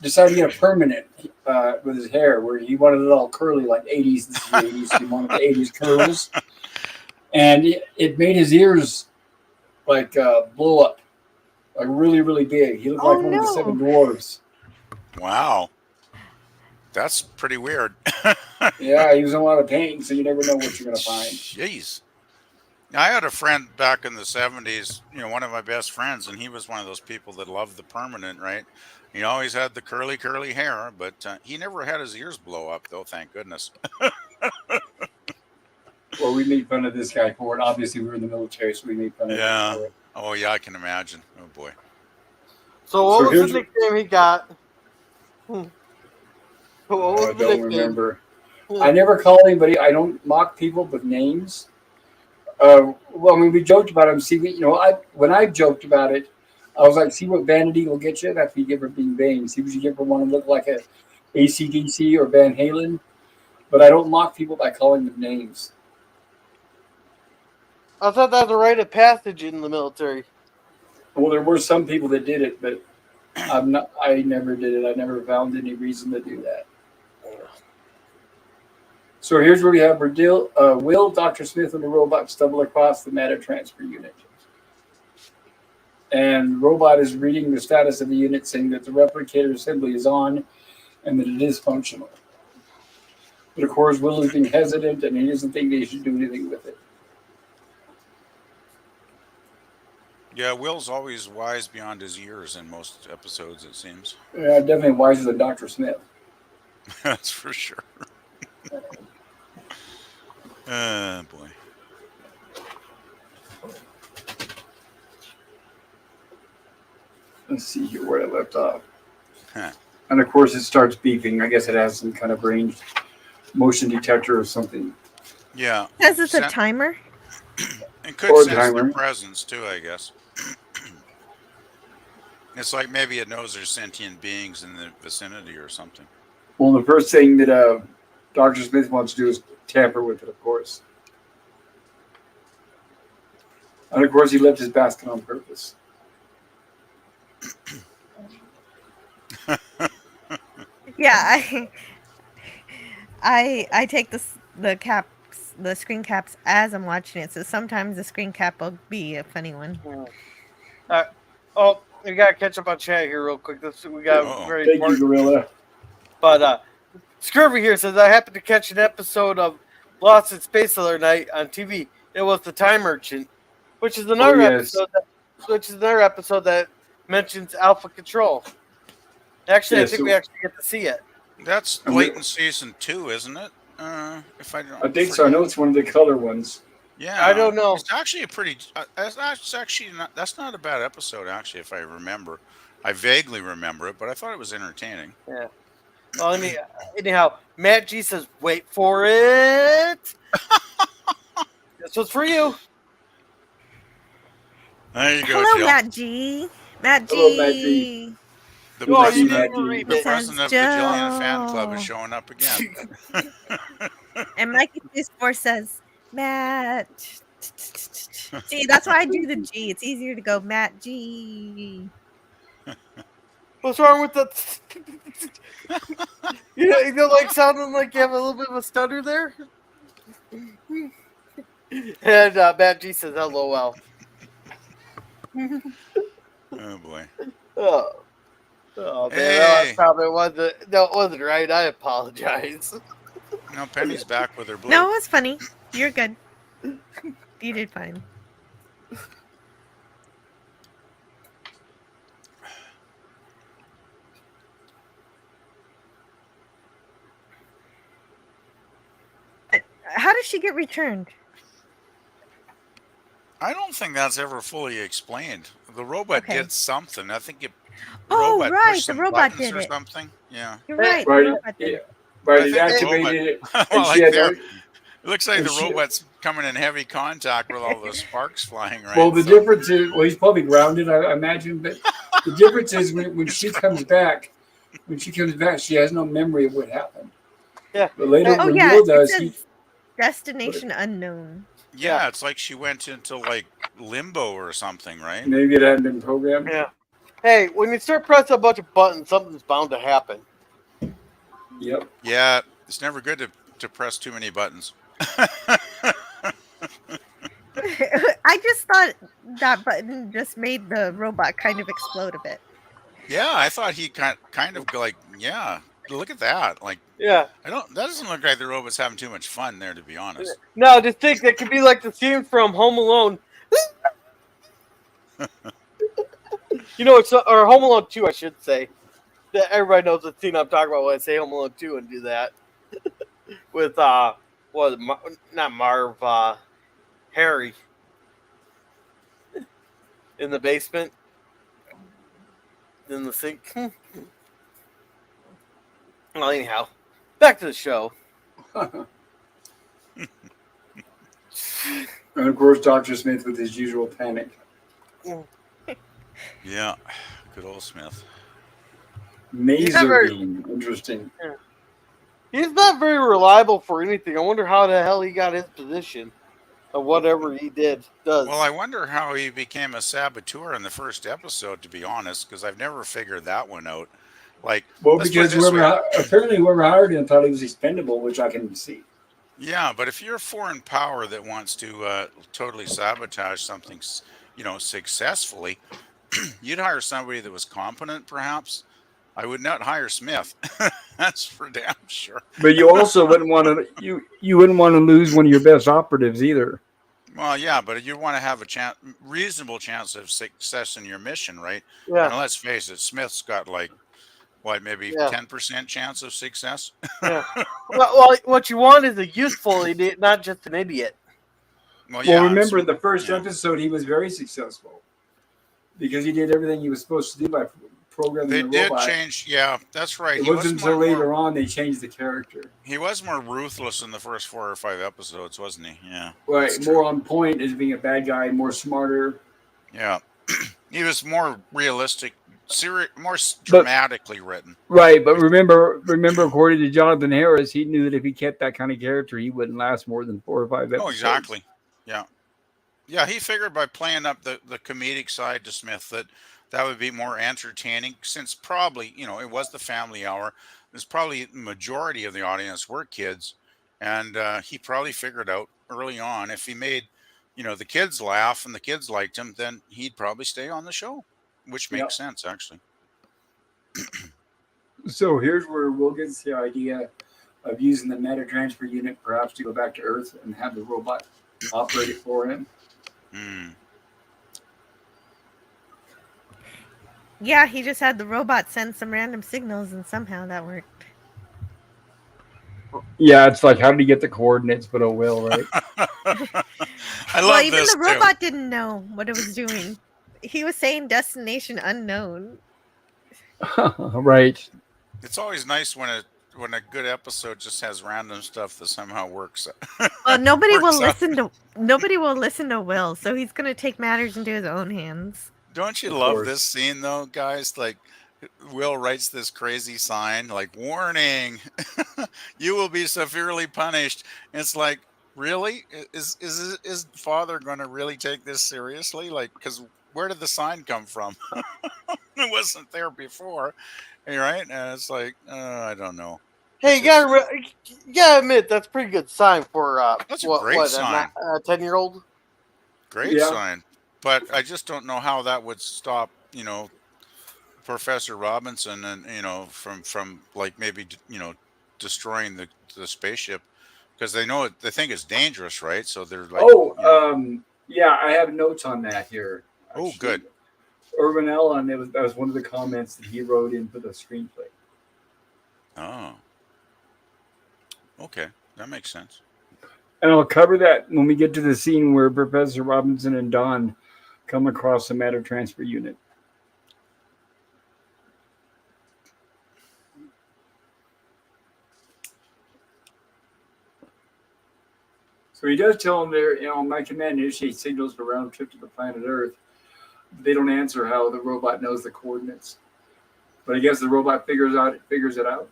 decided to get a permanent with his hair, where he wanted it all curly like '80s. This is the '80s. He wanted the '80s curls, and it made his ears like blow up, like really, really big. He looked oh like one of the seven no! dwarves. Wow, that's pretty weird. Yeah, he was in a lot of pain, so you never know what you're gonna find. Jeez. I had a friend back in the 70s, one of my best friends, and he was one of those people that loved the permanent, right? He always had the curly hair, but he never had his ears blow up, though, thank goodness. Well, we made fun of this guy for it. Obviously, we were in the military, so we made fun of him Yeah. for it. Oh, yeah, I can imagine. Oh, boy. So what So was the here's nickname he got? Hmm. What I was the don't nickname? remember. Hmm. I never call anybody. I don't mock people with names. Well, I mean, we joked about him. See, when I joked about it, I was like, "See what vanity will get you? That's what you get for being vain. See what you get for wanting to look like a ACDC or Van Halen." But I don't mock people by calling them names. I thought that was a rite of passage in the military. Well, there were some people that did it, but I'm not. I never did it. I never found any reason to do that. So here's where we have Will, Dr. Smith, and the robot stumble across the matter transfer unit. And the robot is reading the status of the unit, saying that the replicator assembly is on and that it is functional. But of course, Will is being hesitant and he doesn't think they should do anything with it. Yeah, Will's always wise beyond his years in most episodes, it seems. Definitely wiser than Dr. Smith. That's for sure. Boy. Let's see here where I left off. Huh. And of course, it starts beeping. I guess it has some kind of ranged motion detector or something. Yeah. Says it's a timer. It could Or sense timer. their presence too, I guess. It's like maybe it knows there's sentient beings in the vicinity or something. Well, the first thing that Dr. Smith wants to do is tamper with it, of course. And of course, he left his basket on purpose. Yeah, I take the screen caps as I'm watching it. So sometimes the screen cap will be a funny one. Oh, we gotta catch up on chat here real quick. We got very Thank you, important. Gorilla. But Scurvy here says I happened to catch an episode of Lost in Space the other night on TV. It was The Time Merchant, which is another episode that mentions Alpha Control. Actually, Yeah, I think we actually get to see it. That's late in season 2, isn't it? If I don't. I think so. I know it's one of the color ones. Yeah, I don't know. It's actually a pretty. That's actually not. That's not a bad episode, actually. If I remember, I vaguely remember it, but I thought it was entertaining. Yeah. Well, anyhow, Matt G says, "Wait for it." This was for you. There you go, Hello, Jill. Matt G. Matt G. Hello, Matt G. The Oh, president, you didn't read the it. president of the Jillian fan club is showing up again. And Mikey 4 says, Matt. See, that's why I do the G. It's easier to go Matt G. What's wrong with the? you know, like sounding like you have a little bit of a stutter there. And Matt G says, "LOL." Oh boy. Oh man, Hey. that probably wasn't. No, it wasn't right. I apologize. No, Penny's back with her blue. No, it was funny. You're good. You did fine. How did she get returned? I don't think that's ever fully explained. The robot Okay. did something. I think it. Oh, robot right, pushed the some robot buttons did or it. something. Yeah. You're right. the Right, robot did yeah. it. Right, I it think the activated it. well, And like she had there, no- it looks like and the she- robot's coming in heavy contact with all the sparks flying, right? Well, the So- difference is, he's probably grounded, I imagine, but the difference is when she comes back, she has no memory of what happened. Yeah. But later, Oh, when yeah. Will It does, says destination unknown. Yeah, it's like she went into like limbo or something, right? maybe it hadn't been programmed. Yeah. Hey, when you start pressing a bunch of buttons, something's bound to happen. Yep. Yeah, it's never good to press too many buttons. I just thought that button just made the robot kind of explode a bit. Yeah, I thought he kind of like, yeah, look at that. Like, Yeah. that doesn't look like the robot's having too much fun there, to be honest. No, just think that could be like the scene from Home Alone. You know, or Home Alone 2, I should say. That everybody knows the scene I'm talking about when I say Home Alone 2 and do that. With, not Marv, Harry. In the basement. In the sink. Well, anyhow. Back to the show. And of course, Dr. Smith with his usual panic. Yeah, good old Smith. Maser very- beam. Interesting. He's not very reliable for anything. I wonder how the hell he got his position of whatever he does. Well, I wonder how he became a saboteur in the first episode, to be honest, because I've never figured that one out. Like, Well, let's put it because this way. apparently whoever hired him thought he was expendable, which I can see. Yeah, but if you're a foreign power that wants to totally sabotage something, successfully, you'd hire somebody that was competent, perhaps. I would not hire Smith. That's for damn sure. But you also wouldn't want to you wouldn't want to lose one of your best operatives either. Well, yeah, but you want to have a reasonable chance of success in your mission, right? Yeah, And let's face it, Smith's got like what, maybe yeah, 10% chance of success. yeah. Well, what you want is a useful idiot, not just an idiot. Well, Well, yeah, remember in the first yeah. episode he was very successful because he did everything he was supposed to do by programming They the did robot. change. Yeah, that's right. It wasn't until later on they changed the character. He was more ruthless in the first 4 or 5 episodes, wasn't he? Yeah, that's Right, true. more on point as being a bad guy, more smarter. Yeah, he was more realistic, more But dramatically written. right, but remember, according to Jonathan Harris, he knew that if he kept that kind of character, he wouldn't last more than 4 or 5 Oh, episodes. exactly. Yeah, yeah. He figured by playing up the comedic side to Smith that would be more entertaining, since probably it was the family hour. There's probably the majority of the audience were kids, and he probably figured out early on if he made the kids laugh and the kids liked him, then he'd probably stay on the show, which Yep. makes sense actually. So here's where Will gets the idea of using the matter transfer unit perhaps to go back to Earth and have the robot operate it for him. Hmm. Yeah, he just had the robot send some random signals, and somehow that worked. Yeah, it's like how did he get the coordinates? But oh well, right? I Well, love even this the too. robot didn't know what it was doing. He was saying destination unknown. Right. It's always nice when a good episode just has random stuff that somehow works Well, nobody will works out. listen to Will, so he's gonna take matters into his own hands. Don't you Of love course. this scene though, guys? Like Will writes this crazy sign like warning, you will be severely punished. And it's like, really? Is father going to really take this seriously? Like, cuz where did the sign come from? It wasn't there before. Right? And it's like, I don't know. Hey, It's just you gotta admit that's a pretty good sign for that's a great sign. a 10-year-old. Great Yeah. sign. But I just don't know how that would stop, Professor Robinson and from like maybe destroying the spaceship, because they think it's dangerous, right? So they're like, Yeah, I have notes on that here. oh, good. Urban Allen, that was one of the comments that he wrote in for the screenplay. Oh, okay, that makes sense. And I'll cover that when we get to the scene where Professor Robinson and Don come across the matter transfer unit. So he does tell them there, my command initiates signals for round trip to the planet Earth. They don't answer how the robot knows the coordinates. But I guess the robot figures it out.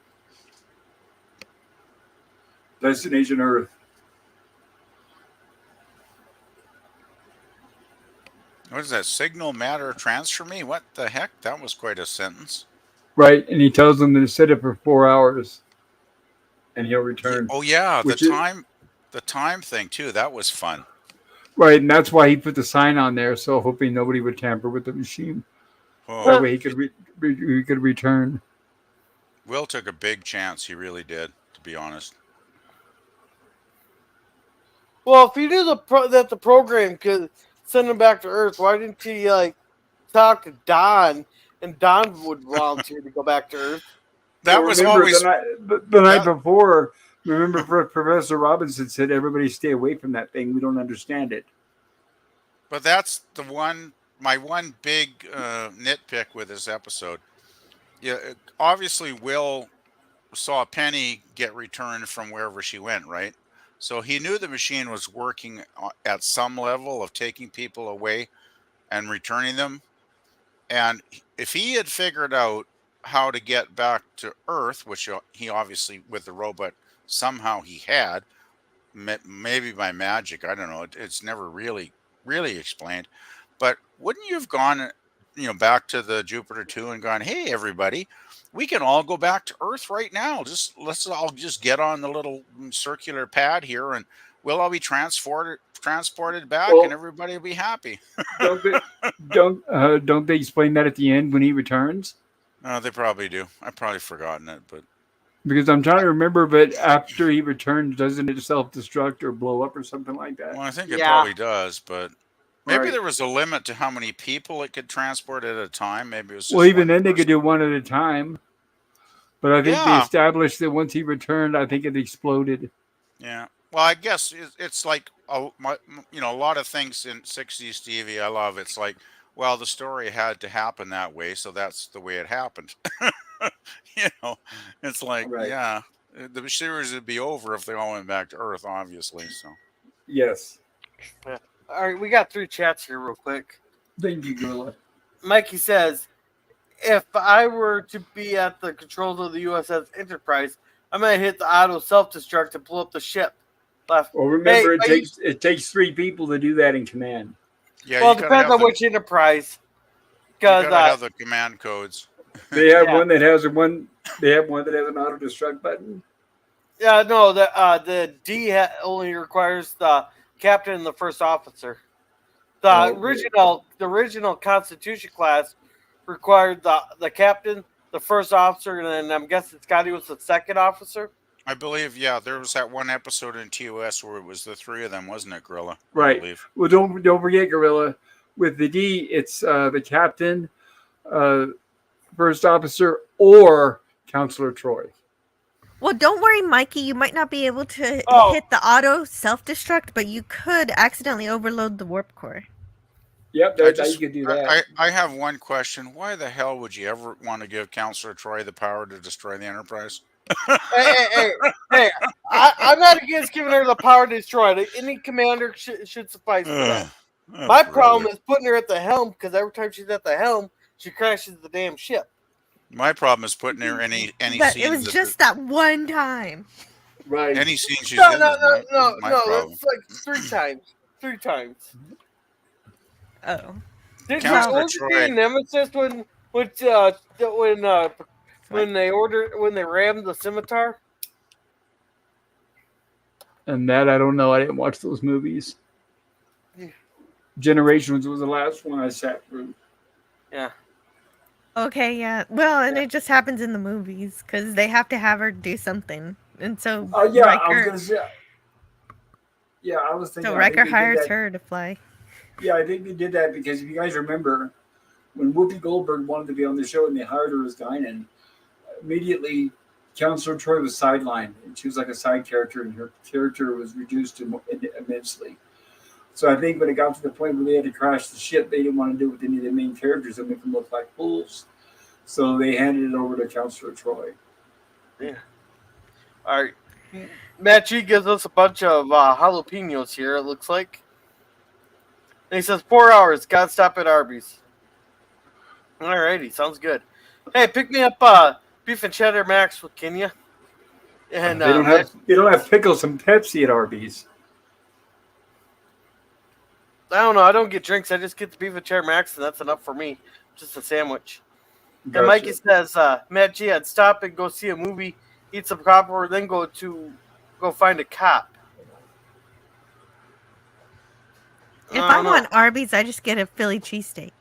Destination Earth. What is that? Signal matter transfer me? What the heck? That was quite a sentence. Right, and he tells them to set it for 4 hours, and he'll return. Oh yeah, Which the time thing too. That was fun. Right, and that's why he put the sign on there, so hoping nobody would tamper with the machine. Oh, That way he could he could return. Will took a big chance. He really did, to be honest. Well, if he knew that the program could send him back to Earth, why didn't he talk to Don, and Don would volunteer to go back to Earth? That Well, was remember, always the night that- before. Remember, Professor Robinson said, "Everybody stay away from that thing. We don't understand it." But that's my one big nitpick with this episode. Yeah, obviously Will saw Penny get returned from wherever she went, right? So he knew the machine was working at some level of taking people away and returning them. And if he had figured out how to get back to Earth, which he obviously with the robot somehow he had, maybe by magic, I don't know. It's never really explained. But wouldn't you have gone, back to the Jupiter 2 and gone, "Hey, everybody, we can all go back to Earth right now. Let's all just get on the little circular pad here, and we'll all be transported back, and Well, everybody will be happy. don't they, don't they explain that at the end when he returns? They probably do. I've probably forgotten it, but Because I'm trying to remember, but after he returns, doesn't it self-destruct or blow up or something like that? well, I think it Yeah. probably does. But maybe Right. there was a limit to how many people it could transport at a time. Maybe it was Well, just even one then they could person. do one at a time. But I think they Yeah, established that once he returned, I think it exploded. yeah. Well, I guess it's like a lot of things in '60s TV. I love it's like, well, the story had to happen that way, so that's the way it happened. you know, it's like, Right. yeah, the series would be over if they all went back to Earth, obviously. So, Yes. Yeah. All right, we got 3 chats here real quick. Thank you, Gorilla. Mikey says, if I were to be at the controls of the USS Enterprise, I might hit the auto self-destruct and pull up the ship. Left. Well, remember, Hey, it takes 3 people to do that in command. yeah, well, you it gotta depends have on the which Enterprise. you Because gotta have the command codes. They have Yeah. one that has one. They have one that has an auto destruct button. no, the D only requires the captain and the first officer. Oh, The original Constitution class required the captain, the first officer, and then I'm guessing Scotty was the second officer. I believe, yeah, there was that one episode in TOS where it was the 3 of them, wasn't it, Gorilla? I Right. believe. Well, don't forget, Gorilla. With the D, it's the captain, first officer, or Counselor Troy. Well, don't worry, Mikey. You might not be able to Oh. hit the auto self-destruct, but you could accidentally overload the warp core. Yep, you could do that. I have one question. Why the hell would you ever want to give Counselor Troy the power to destroy the Enterprise? Hey! I'm not against giving her the power to destroy. Any commander should suffice for that. Oh, My problem brother. is putting her at the helm because every time she's at the helm, she crashes the damn ship. My problem is putting her any But scene it was that just that one time. Right. any scene she's No, in no, is no, my no. problem. It's like 3 times. 3 times. Oh. Did Counselor was it Troy. the Nemesis when they rammed the scimitar? And that I don't know. I didn't watch those movies. Generations was the last one I sat through. Yeah. Okay, yeah. Well, and it just happens in the movies because they have to have her do something, and so Yeah, I was Riker, gonna say. Yeah, I was thinking. so I think Riker they did hires that- her to fly. Yeah, I think they did that because if you guys remember, when Whoopi Goldberg wanted to be on the show and they hired her as Guinan, immediately Counselor Troy was sidelined, and she was like a side character, and her character was reduced immensely. So I think when it got to the point where they had to crash the ship, they didn't want to do it with any of the main characters and make them look like fools. So they handed it over to Counselor Troy. Yeah. All right. Matt G gives us a bunch of jalapenos here, it looks like. And he says 4 hours. Gotta stop at Arby's. Alrighty, sounds good. Hey, pick me up beef and cheddar max with Kenya. And They don't have pickles and Pepsi at Arby's. I don't know. I don't get drinks. I just get the beef and cheddar max, and that's enough for me. Just a sandwich. Gotcha. And Mikey says, Matt G, I'd stop and go see a movie, eat some popcorn, then go find a cop. If I want Arby's, I just get a Philly cheesesteak.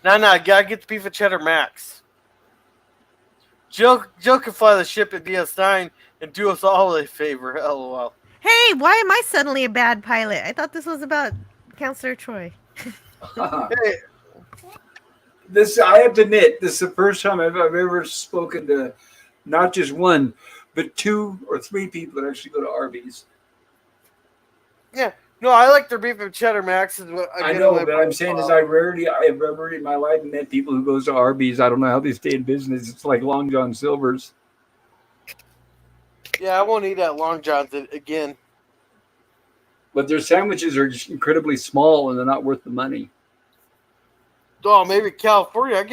No, gotta get the beef and cheddar max. Jill can fly the ship at DS9 and do us all a favor. LOL. Hey, why am I suddenly a bad pilot? I thought this was about Counselor Troy. Hey, I have to admit, this is the first time I've ever spoken to not just one, but 2 or 3 people that actually go to Arby's. yeah. No, I like their beef and cheddar max. I know, but I'm saying is I have ever in my life met people who goes to Arby's. I don't know how they stay in business. It's like Long John Silver's. Yeah, I won't eat at Long John's again. But their sandwiches are just incredibly small and they're not worth the money. Oh, maybe California. I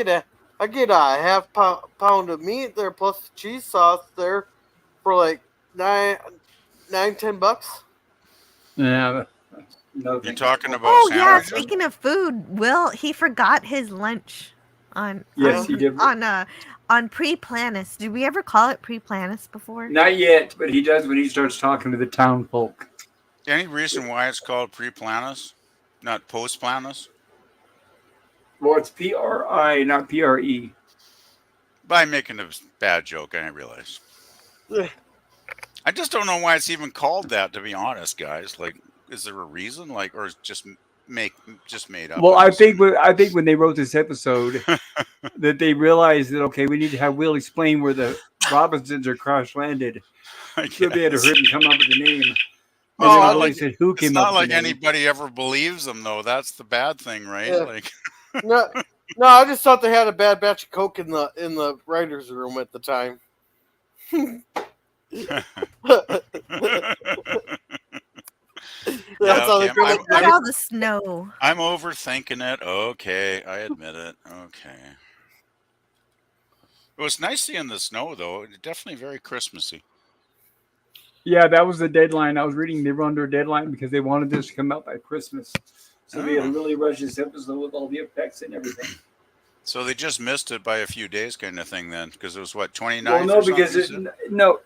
get a half pound of meat there plus cheese sauce there for like $10. Yeah. No, You're talking about Oh yeah, sandwiches? speaking of food, Will he forgot his lunch on Yes, he did. on on Pre-Planus. Did we ever call it Pre-Planus before? Not yet, but he does when he starts talking to the town folk. Any reason why it's called pre-planus, not post-planus? Well, it's PRI, not PRE. By making a bad joke, I realize. I just don't know why it's even called that, to be honest, guys. Like, is there a reason? Like, or is it just made up? Well, I think when they wrote this episode, that they realized that okay, we need to have Will explain where the Robinsons are crash landed. So they had to hurry and come up with the name. And Oh, then Willie said, "Who came it's up not with like the name?" anybody ever believes them, though. That's the bad thing, right? Yeah. Like, No, I just thought they had a bad batch of coke in the writers' room at the time. That's how they okay, go. Look at all the snow. I'm overthinking it. Okay, I admit it. Okay. It was nice seeing the snow, though. Definitely very Christmassy. Yeah, that was the deadline. I was reading they were under a deadline because they wanted this to come out by Christmas. So they had to really rush this episode with all the effects and everything. So they just missed it by a few days, kind of thing, then, because it was what 29th. Well, no, because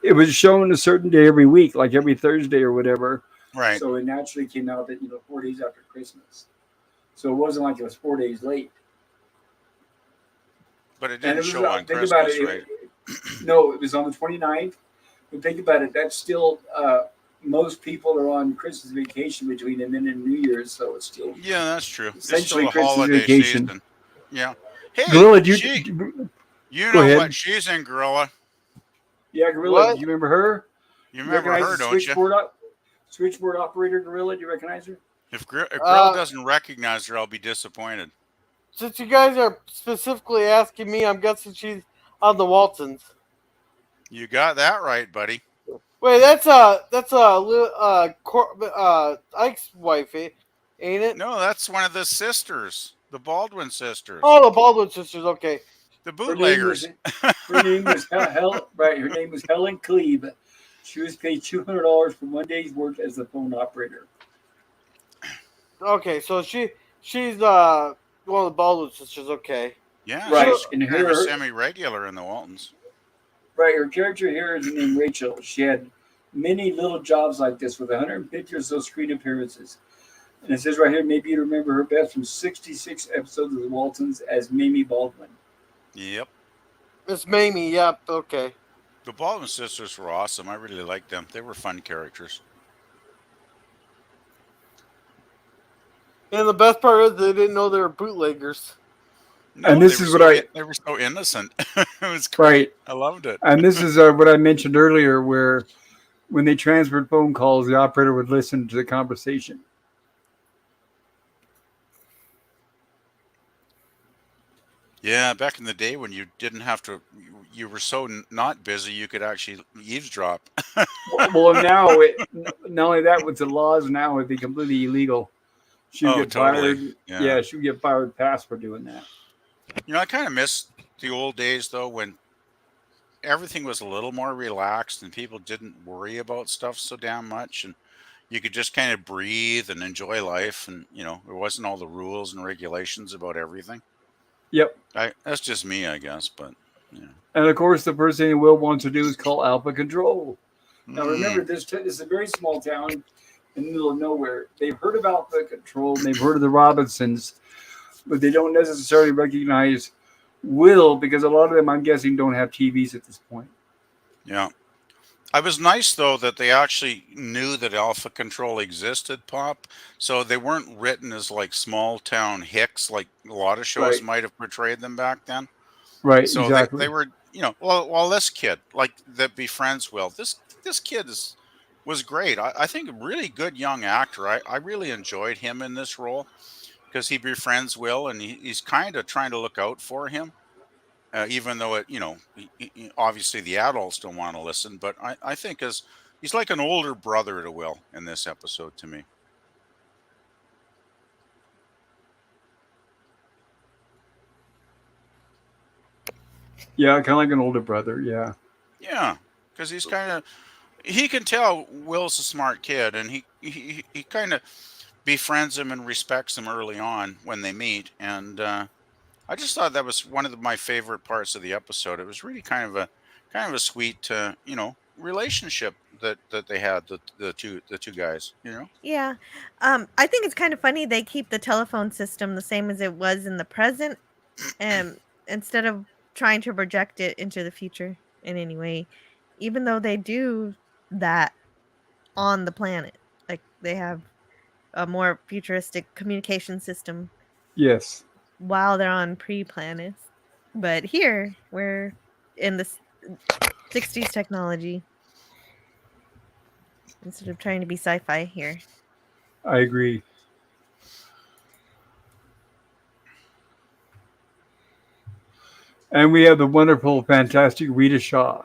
it was shown a certain day every week, like every Thursday or whatever. Right. So it naturally came out that 4 days after Christmas. So it wasn't like it was 4 days late. But it didn't show on think Christmas, about it, right? No, it was on the 29th. But think about it, that's still most people are on Christmas vacation between then and New Year's, so it's still Yeah, that's true. It's essentially still a Christmas holiday vacation. season. Yeah. Hey, Gorilla, you go know ahead. what? She's in, Gorilla. Yeah, Gorilla, What? do you remember her? You remember recognize her, the don't you? Switchboard operator Gorilla, do you recognize her? If Gorilla doesn't recognize her, I'll be disappointed. Since you guys are specifically asking me, I'm guessing she's on the Waltons. You got that right, buddy. Wait, that's Ike's wife, ain't it? No, that's one of the sisters, the Baldwin sisters, Oh, the Baldwin sisters. Okay. the bootleggers. Her name was Her name was Helen Cleve. She was paid $200 for 1 day's work as the phone operator. Okay, so she's one of the Baldwin sisters. Okay. Yeah, Right, she's and kind of a her- semi-regular in the Waltons. Right, her character here is named Rachel. She had many little jobs like this with 150 or so screen appearances. And it says right here, maybe you remember her best from 66 episodes of The Waltons as Mamie Baldwin. Yep. Miss Mamie. Yep. Okay. The Baldwin sisters were awesome. I really liked them. They were fun characters. And the best part is they didn't know they were bootleggers. No, And this they is were what they were so innocent. It was great. Right. I loved it. And this is what I mentioned earlier, where when they transferred phone calls, the operator would listen to the conversation. Yeah, back in the day when you didn't have to, you were so not busy, you could actually eavesdrop. Well, now, not only that, with the laws now, it'd be completely illegal. She would get totally. fired. Yeah, she would get fired fast for doing that. You know, I kind of miss the old days though, when everything was a little more relaxed and people didn't worry about stuff so damn much, and you could just kind of breathe and enjoy life, and there wasn't all the rules and regulations about everything. Yep. That's just me, I guess, but yeah. And of course, the first thing Will wants to do is call Alpha Control. Now, remember, this is a very small town in the middle of nowhere. They've heard of Alpha Control, and they've heard of the Robinsons, but they don't necessarily recognize Will because a lot of them, I'm guessing, don't have TVs at this point. Yeah. I was nice, though, that they actually knew that Alpha Control existed, Pop. So they weren't written as like small town hicks like a lot of shows Right. might have portrayed them back then. Right, So exactly. they were, well, this kid, like that befriends Will, this kid was great. I think a really good young actor. I really enjoyed him in this role because he befriends Will and he's kind of trying to look out for him. Even though obviously the adults don't want to listen, but I think he's like an older brother to Will in this episode to me. Yeah, kind of like an older brother. Yeah. Yeah, because he can tell Will's a smart kid, and he kind of befriends him and respects him early on when they meet, and I just thought that was one of my favorite parts of the episode. It was really kind of a sweet, relationship that they had, the two guys. Yeah. I think it's kind of funny they keep the telephone system the same as it was in the present, um, instead of trying to project it into the future in any way, even though they do that on the planet. Like they have a more futuristic communication system Yes, while they're on pre-planets. But here we're in the 60s technology instead of trying to be sci-fi here. I agree. And we have the wonderful, fantastic Rita Shaw.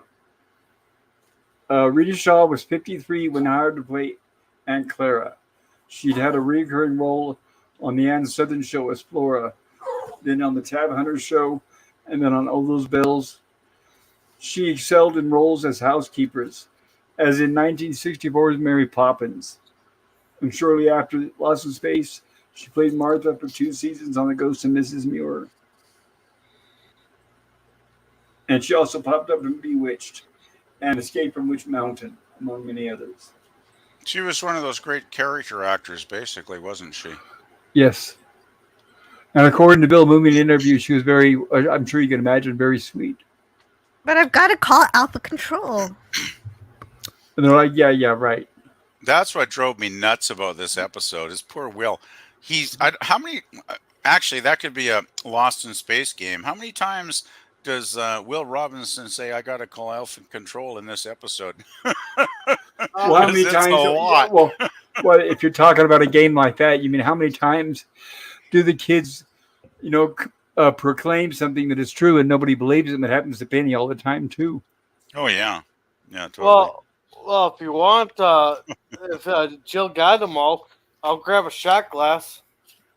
Rita Shaw was 53 when hired to play Aunt Clara. She'd had a recurring role on the Ann Southern show as Flora, then on the Tab Hunter show, and then on All Those Bells. She excelled in roles as housekeepers, as in 1964's Mary Poppins. And shortly after Lost in Space, she played Martha for 2 seasons on The Ghost of Mrs. Muir. And she also popped up in Bewitched and Escape from Witch Mountain, among many others. She was one of those great character actors, basically, wasn't she? Yes. And according to Bill Mooney in an interview, she was very, I'm sure you can imagine, very sweet. But I've got to call Alpha Control. And they're like, yeah, right. That's what drove me nuts about this episode. Is poor Will. How many? Actually, that could be a Lost in Space game. How many times does Will Robinson say, "I got to call Alpha Control" in this episode? Well, how many It's times? a lot. Well, if you're talking about a game like that, you mean how many times do the kids, proclaim something that is true and nobody believes them? It happens to Penny all the time too. Oh yeah, totally. Well, if you want, if Jill got them all, I'll grab a shot glass.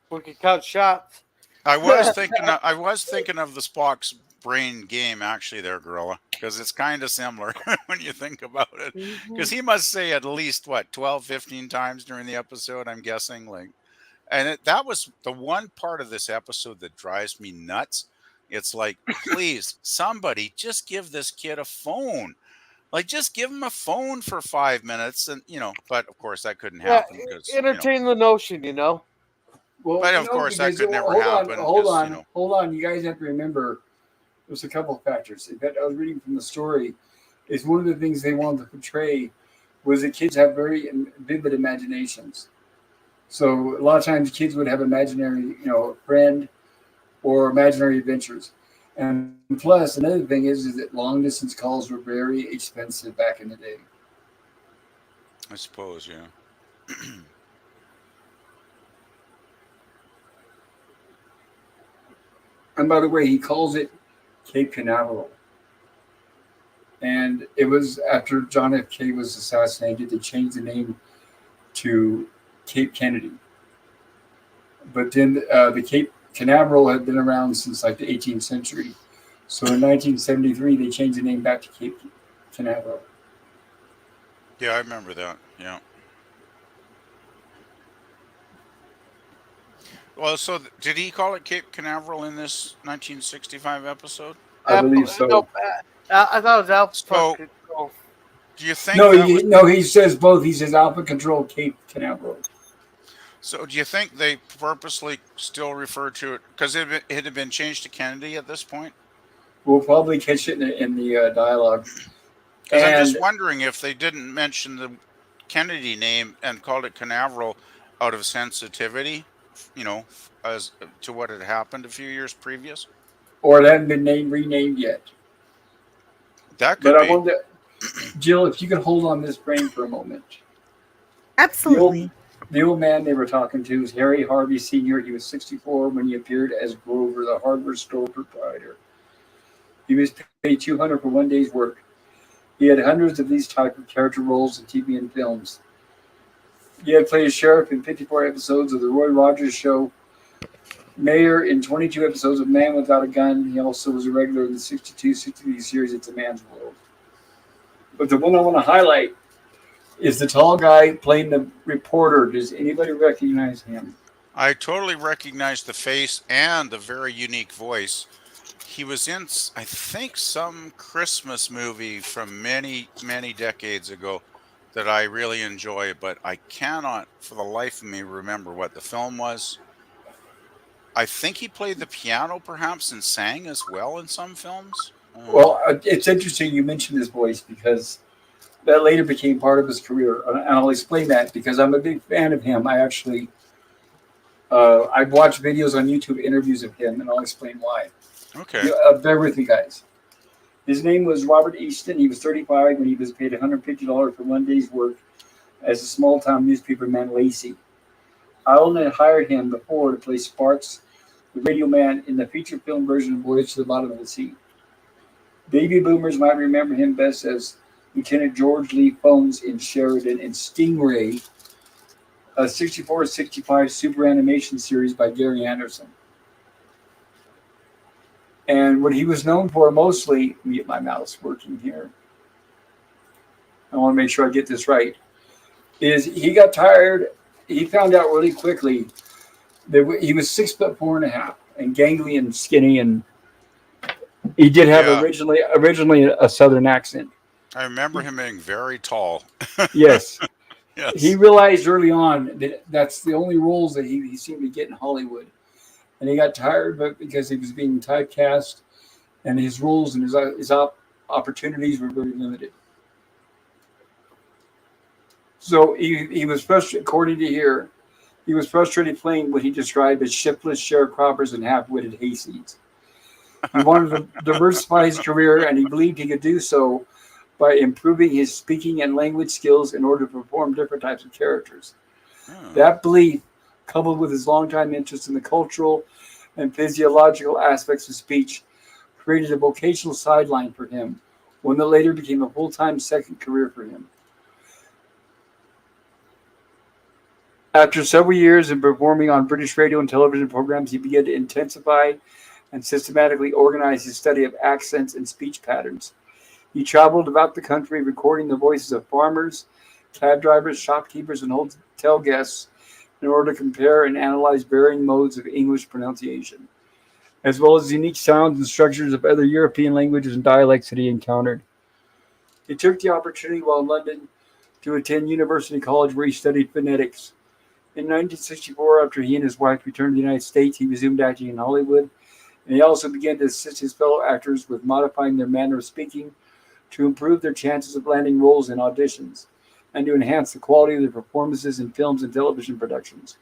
We can count shots. I was thinking of the Spock's brain game, actually, there, Gorilla, because it's kind of similar when you think about it. Because he must say at least 12, 15 times during the episode, I'm guessing. That was the one part of this episode that drives me nuts. It's like, please, somebody just give this kid a phone. Like, just give him a phone for 5 minutes, and But of course, that couldn't happen because entertain the notion, Well, But of course, that could never happen. Hold on. You guys have to remember, there's a couple of factors. In fact, I was reading from the story. Is one of the things they wanted to portray was that kids have very vivid imaginations. So a lot of times, kids would have imaginary, friend or imaginary adventures. And plus, another thing is that long distance calls were very expensive back in the day. I suppose, yeah. And by the way, he calls it Cape Canaveral. And it was after John F. K. was assassinated, they changed the name to Cape Kennedy. But then the Cape Canaveral had been around since like the 18th century. So in 1973, they changed the name back to Cape Canaveral. Yeah, I remember that. Yeah. Well, so did he call it Cape Canaveral in this 1965 episode? I believe so. No, I thought it was Alpha So- Control. Do you think He says both. He says Alpha Control Cape Canaveral. So do you think they purposely still refer to it because it had been changed to Kennedy at this point? We'll probably catch it in the dialogue. Because I'm And just wondering if they didn't mention the Kennedy name and called it Canaveral out of sensitivity, as to what had happened a few years previous. or it hadn't been renamed yet. That could But be. I wonder, Jill, if you could hold on this brain for a moment. Absolutely. The old man they were talking to is Harry Harvey Sr. He was 64 when he appeared as Grover, the hardware store proprietor. He was paid $200 for one day's work. He had hundreds of these type of character roles in TV and films. He had played a sheriff in 54 episodes of The Roy Rogers Show, mayor in 22 episodes of Man Without a Gun. He also was a regular in the 62-63 series It's a Man's World. But the one I want to highlight is the tall guy playing the reporter. Does anybody recognize him? I totally recognized the face and the very unique voice. He was in, I think, some Christmas movie from many, many decades ago that I really enjoy, but I cannot for the life of me remember what the film was. I think he played the piano perhaps and sang as well in some films. Well, it's interesting you mentioned his voice because that later became part of his career, and I'll explain that because I'm a big fan of him. I've watched videos on YouTube, interviews of him, and I'll explain why. Okay. Bear with me, guys. His name was Robert Easton. He was 35 when he was paid $150 for one day's work as a small-town newspaperman, Lacey. Ireland had hired him before to play Sparks, the radio man, in the feature film version of Voyage to the Bottom of the Sea. Baby boomers might remember him best as Lieutenant George Lee Phones in Sheridan and Stingray, a 64-65 super animation series by Gary Anderson. And what he was known for mostly, let me get my mouse working here. I want to make sure I get this right. Is he got tired? He found out really quickly that he was 6'4.5" and gangly and skinny, and he did have Yeah. originally a Southern accent. I remember him being very tall. Yes. Yes. He realized early on that that's the only roles that he seemed to get in Hollywood. And he got tired of it because he was being typecast, and his roles and his opportunities were very limited. So he was frustrated, according to here, he was frustrated playing what he described as shiftless sharecroppers and half-witted hayseeds. He wanted to diversify his career, and he believed he could do so by improving his speaking and language skills in order to perform different types of characters. Oh. That belief, coupled with his longtime interest in the cultural and physiological aspects of speech, created a vocational sideline for him, one that later became a full-time second career for him. After several years of performing on British radio and television programs, he began to intensify and systematically organize his study of accents and speech patterns. He traveled about the country recording the voices of farmers, cab drivers, shopkeepers, and hotel guests in order to compare and analyze varying modes of English pronunciation, as well as unique sounds and structures of other European languages and dialects that he encountered. He took the opportunity while in London to attend University College, where he studied phonetics. In 1964, after he and his wife returned to the United States, he resumed acting in Hollywood, and he also began to assist his fellow actors with modifying their manner of speaking to improve their chances of landing roles in auditions and to enhance the quality of their performances in films and television productions.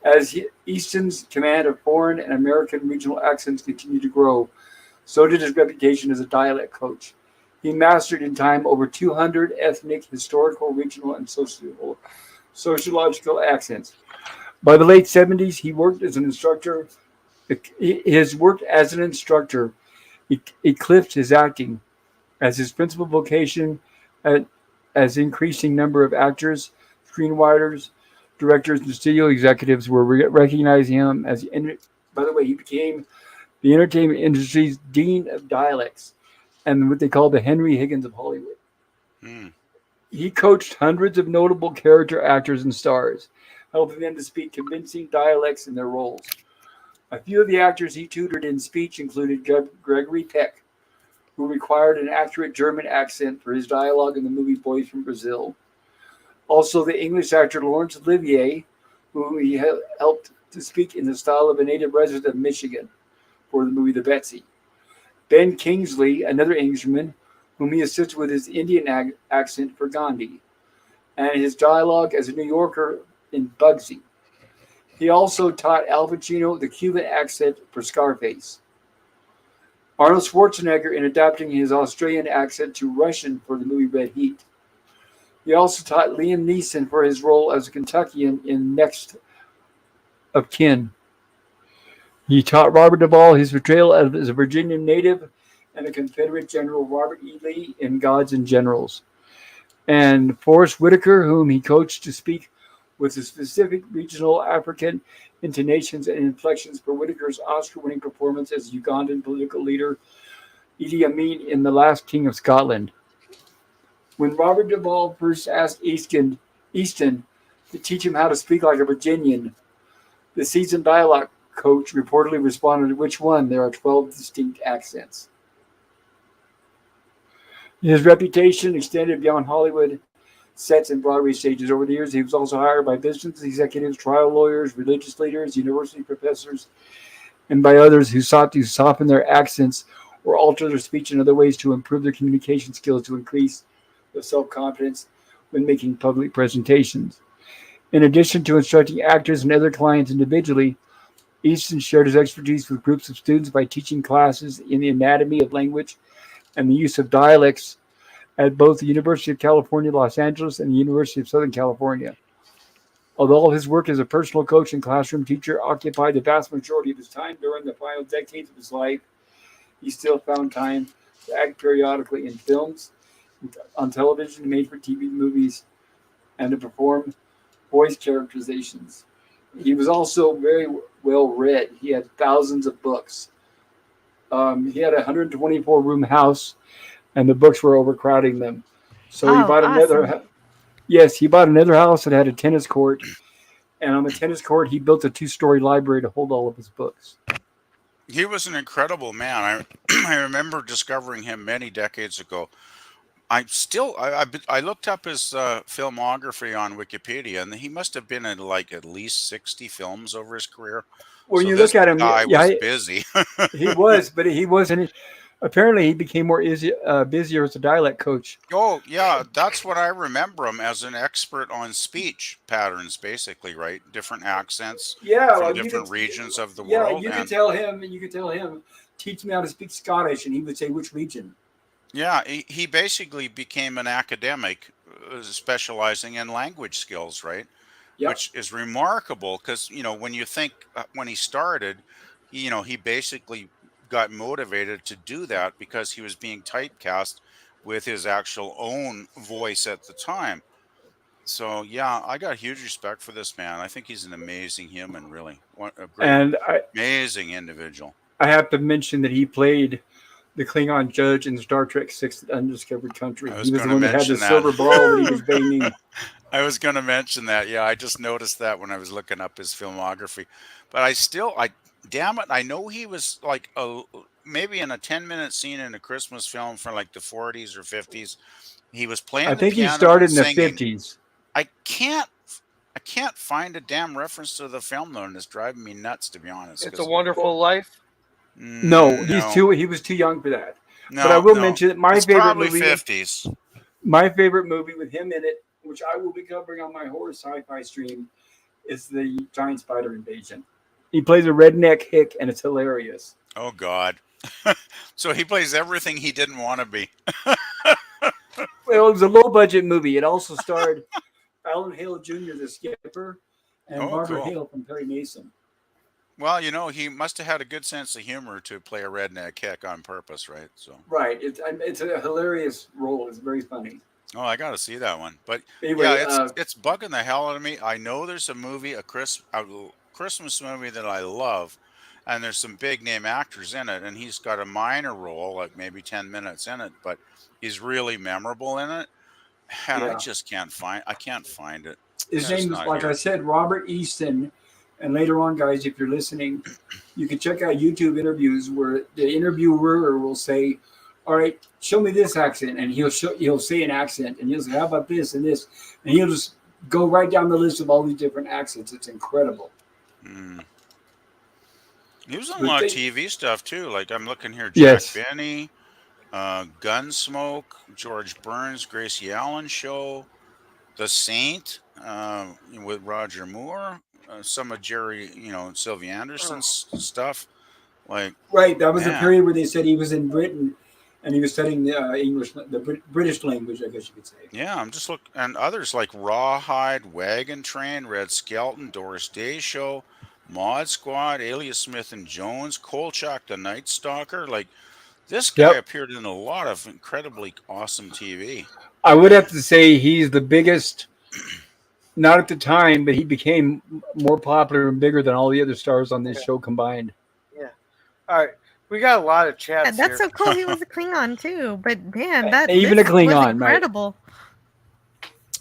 As Easton's command of foreign and American regional accents continued to grow, so did his reputation as a dialect coach. He mastered in time over 200 ethnic, historical, regional, and sociological accents. By the late 70s, he worked as an instructor. His work as an instructor eclipsed his acting, as his principal vocation as increasing number of actors, screenwriters, directors, and studio executives were recognizing him as, by the way, he became the entertainment industry's dean of dialects and what they call the Henry Higgins of Hollywood. Mm. He coached hundreds of notable character actors and stars, helping them to speak convincing dialects in their roles. A few of the actors he tutored in speech included Gregory Peck, who required an accurate German accent for his dialogue in the movie Boys from Brazil. Also, the English actor Laurence Olivier, who he helped to speak in the style of a native resident of Michigan for the movie The Betsy. Ben Kingsley, another Englishman, whom he assisted with his Indian accent for Gandhi, and his dialogue as a New Yorker in Bugsy. He also taught Al Pacino the Cuban accent for Scarface. Arnold Schwarzenegger in adapting his Australian accent to Russian for the movie Red Heat. He also taught Liam Neeson for his role as a Kentuckian in Next of Kin. He taught Robert Duvall his portrayal as a Virginia native and the Confederate General Robert E. Lee in Gods and Generals. And Forrest Whitaker, whom he coached to speak with the specific regional African intonations and inflections for Whitaker's Oscar-winning performance as Ugandan political leader Idi Amin in The Last King of Scotland. When Robert Duvall first asked Easton to teach him how to speak like a Virginian, The seasoned dialogue coach reportedly responded, "Which one? There are 12 distinct accents." His reputation extended beyond Hollywood sets and Broadway stages. Over the years, he was also hired by business executives, trial lawyers, religious leaders, university professors, and by others who sought to soften their accents or alter their speech in other ways to improve their communication skills to increase their self-confidence when making public presentations. In addition to instructing actors and other clients individually, Easton shared his expertise with groups of students by teaching classes in the anatomy of language and the use of dialects at both the University of California, Los Angeles, and the University of Southern California. Although his work as a personal coach and classroom teacher occupied the vast majority of his time during the final decades of his life, he still found time to act periodically in films, on television, made-for-TV movies, and to perform voice characterizations. He was also very well read. He had thousands of books. He had a 124-room house, and the books were overcrowding them. So he bought another. Yes, he bought another house that had a tennis court, and on the tennis court, he built a 2-story library to hold all of his books. He was an incredible man. I remember discovering him many decades ago. I looked up his filmography on Wikipedia, and he must have been in like at least 60 films over his career. When So you this look at him, guy yeah, was busy. he was, but he wasn't. Apparently, he became more busier as a dialect coach. Oh, yeah, that's what I remember him as, an expert on speech patterns, basically, right? Different accents Yeah, from well, different regions of the yeah, world. you could And tell him, teach me how to speak Scottish, and he would say which region. yeah, he basically became an academic specializing in language skills, right? Yep. Which is remarkable because, when you think when he started, he basically got motivated to do that because he was being typecast with his actual own voice at the time. So yeah, I got huge respect for this man. I think he's an amazing human, really. A great, And amazing individual. I have to mention that he played the Klingon judge in Star Trek Six: Undiscovered Country. I He was was going the to one that had the mention that. silver ball that he was banging. I was going to mention that. Yeah, I just noticed that when I was looking up his filmography. But damn it, I know he was like maybe in a 10-minute scene in a Christmas film from like the 40s or 50s. He was I playing the think he piano started and in the singing. 50s. I can't I can't find a damn reference to the film though, and it's driving me nuts, to be honest. It's a 'Cause Wonderful Life. No, no, he was too young for that. But I no, will no, mention that it's probably 50s. my favorite movie with him in it, which I will be covering on my horror sci-fi stream, is the Giant Spider Invasion. He plays a redneck hick, and it's hilarious. Oh God. So he plays everything he didn't want to be. Well, it was a low-budget movie. It also starred Alan Hale Jr., the skipper, and Oh, Barbara cool. Hale from Perry Mason. Well, he must have had a good sense of humor to play a redneck hick on purpose, right? So, Right. It's a hilarious role. It's very funny. oh, I got to see that one. But Anyway, yeah, it's bugging the hell out of me. I know there's a movie, a Christmas movie that I love, and there's some big name actors in it, and he's got a minor role, like maybe 10 minutes in it, but he's really memorable in it, and I yeah. just can't find. I can't find it. His It's name is, not like I here. said, Robert Easton. And later on, guys, if you're listening, you can check out YouTube interviews where the interviewer will say, "All right, show me this accent," and he'll say an accent, and he'll say, "How about this and this?" And he'll just go right down the list of all these different accents. It's incredible. Hmm. He was on a But lot of they- TV stuff too. Like I'm looking here, Jack Yes. Benny, Gunsmoke, George Burns, Gracie Allen Show, The Saint, with Roger Moore, some of Jerry, Sylvia Anderson's stuff. Like, Right, that was the man, period where they said he was in Britain, and he was studying the British language, I guess you could say. yeah, I'm just looking, and others like Rawhide, Wagon Train, Red Skelton, Doris Day Show, Mod Squad, Alias Smith and Jones, Kolchak the Night Stalker. Like, this guy Yep. appeared in a lot of incredibly awesome TV. I would have to say he's the biggest, not at the time, but he became more popular and bigger than all the other stars on this show combined. Yeah. All right. We got a lot of chats Yeah, that's here. so cool. He was a Klingon too, but man, Even a this Klingon, was right. incredible.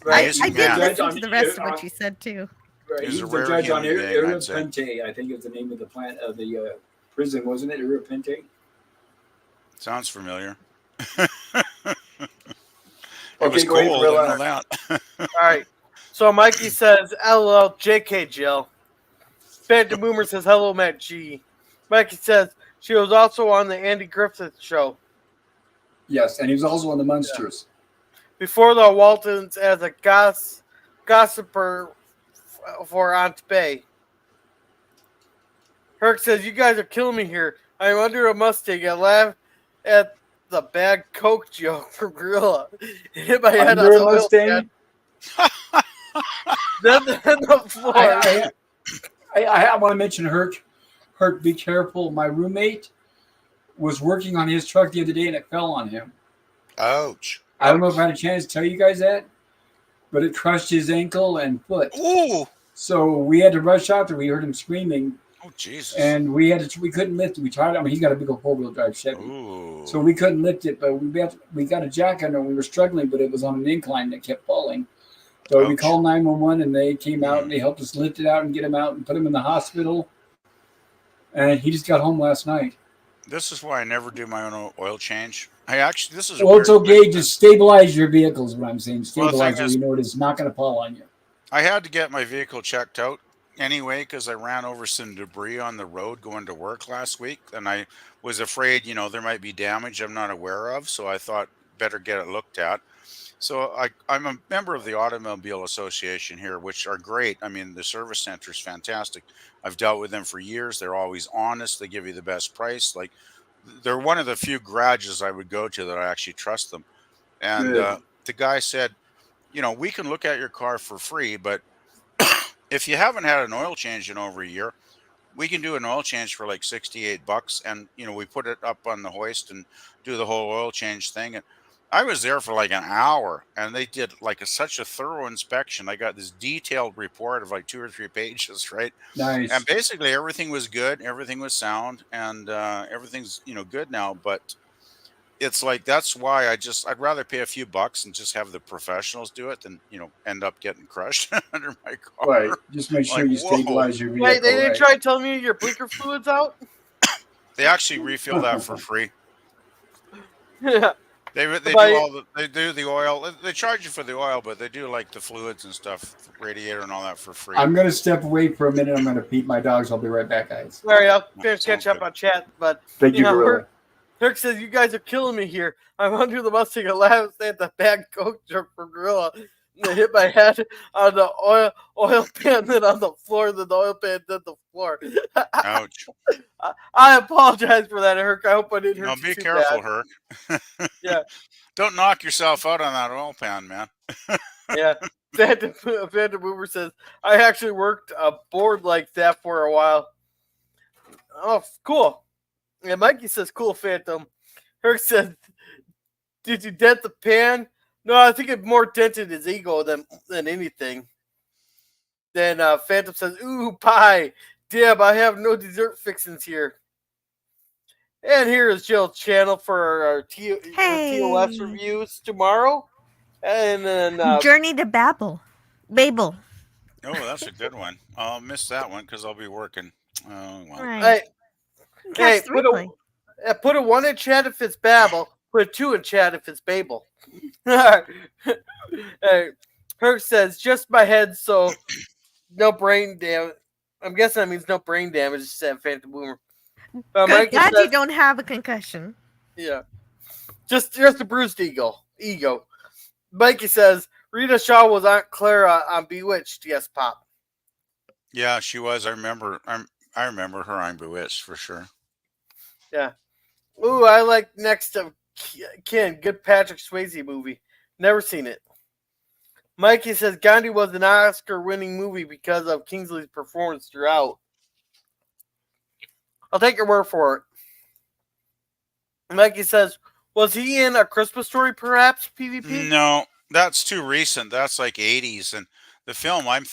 Right. Amazing I did man. listen to the rest of what you said too. Right. He's He's a the rare judge on human being, I'd say. Irrepente, I think is the name of the plant of the prison, wasn't it? Irrepente. Sounds familiar. It was Okay, go ahead, cold, I know Gorilla. that. All right. So Mikey says, "LOL, JK Jill." Phantom Boomer says, "Hello, Matt G." Mikey says she was also on the Andy Griffith show Yes, and he was also on the Munsters. before the Waltons as a gossiper for Aunt Bay. Herc says, "You guys are killing me here. I'm under a Mustang. I laugh at the bad Coke joke from Gorilla. Hit my head on Under a the oil can. Mustang. Then the floor." I want to mention Herc. Herc, be careful. My roommate was working on his truck the other day and it fell on him. Ouch. I don't know if I had a chance to tell you guys that, but it crushed his ankle and foot. Ooh. So we had to rush out there. We heard him screaming, Oh, Jesus. and we couldn't lift it. We tried. I mean, he's got a big old 4-wheel drive Chevy, Ooh. so we couldn't lift it. But we got a jack under. And we were struggling, but it was on an incline that kept falling. So we Ouch. called 911, and they came out and they helped us lift it out and get him out and put him in the hospital. And he just got home last night. This is why I never do my own oil change. This is Well, it's weird okay. thing. Just stabilize your vehicle is what I'm saying. Well, the thing Stabilize it. is- You know it is not going to fall on you. I had to get my vehicle checked out anyway because I ran over some debris on the road going to work last week, and I was afraid, there might be damage I'm not aware of, so I thought better get it looked at. So I'm a member of the Automobile Association here, which are great. I mean, the service center is fantastic. I've dealt with them for years. They're always honest. They give you the best price. Like, they're one of the few garages I would go to that I actually trust them. And Good. the guy said, we can look at your car for free, but if you haven't had an oil change in over a year, we can do an oil change for like $68. And, we put it up on the hoist and do the whole oil change thing. And I was there for like an hour and they did like such a thorough inspection. I got this detailed report of like 2 or 3 pages, right? Nice. And basically everything was good. Everything was sound and everything's, good now. But it's like, that's why I'd rather pay a few bucks and just have the professionals do it than, end up getting crushed under my car. Right. Just make sure Like, you whoa. stabilize your vehicle. Wait, they didn't right. try telling you your blinker fluid's out? They actually refill that for free. Yeah. They But- do the oil. They charge you for the oil, but they do like the fluids and stuff, radiator and all that for free. I'm going to step away for a minute. I'm going to feed my dogs. I'll be right back, guys. Sorry, I'll Sounds catch up good. on chat, but Thank you, know, Gorilla. Herc says, "You guys are killing me here. I'm under the Mustang and laughs at the bad Coke joke from Gorilla. And I hit my head on the oil pan, then on the floor, then the oil pan, then the floor." Ouch. I apologize for that, Herc. I hope I didn't hurt No, you be too careful, bad. Herc. Yeah. Don't knock yourself out on that oil pan, man. Yeah. Phantom Boomer says, "I actually worked a board like that for a while." Oh, cool. And Mikey says, "Cool, Phantom." Herc says, "Did you dent the pan?" No, I think it more dented his ego than anything. Then Phantom says, "Ooh, pie. Damn, I have no dessert fixins here." And here is Jill's channel for our TOS reviews tomorrow. And then Journey to Babel. Oh, that's a good one. I'll miss that one because I'll be working. Oh, well. Right. Hey, Catch the replay. put a 1 in chat if it's Babel. Put a 2 in chat if it's Babel. Hey, Herc says, "Just my head, so no brain damage." I'm guessing that means no brain damage, said Phantom Boomer. Good. Mikey Glad says, you don't have a concussion. yeah. Just a bruised ego. Mikey says, "Rita Shaw was Aunt Clara on Bewitched." Yes, Pop. Yeah, she was. I remember her on Bewitched for sure. Yeah. Ooh, I like Next of Kin. Good Patrick Swayze movie. Never seen it. Mikey says Gandhi was an Oscar-winning movie because of Kingsley's performance throughout. I'll take your word for it. Mikey says, "Was he in A Christmas Story, perhaps, PvP?" No, that's too recent. That's like 80s. And the film I'm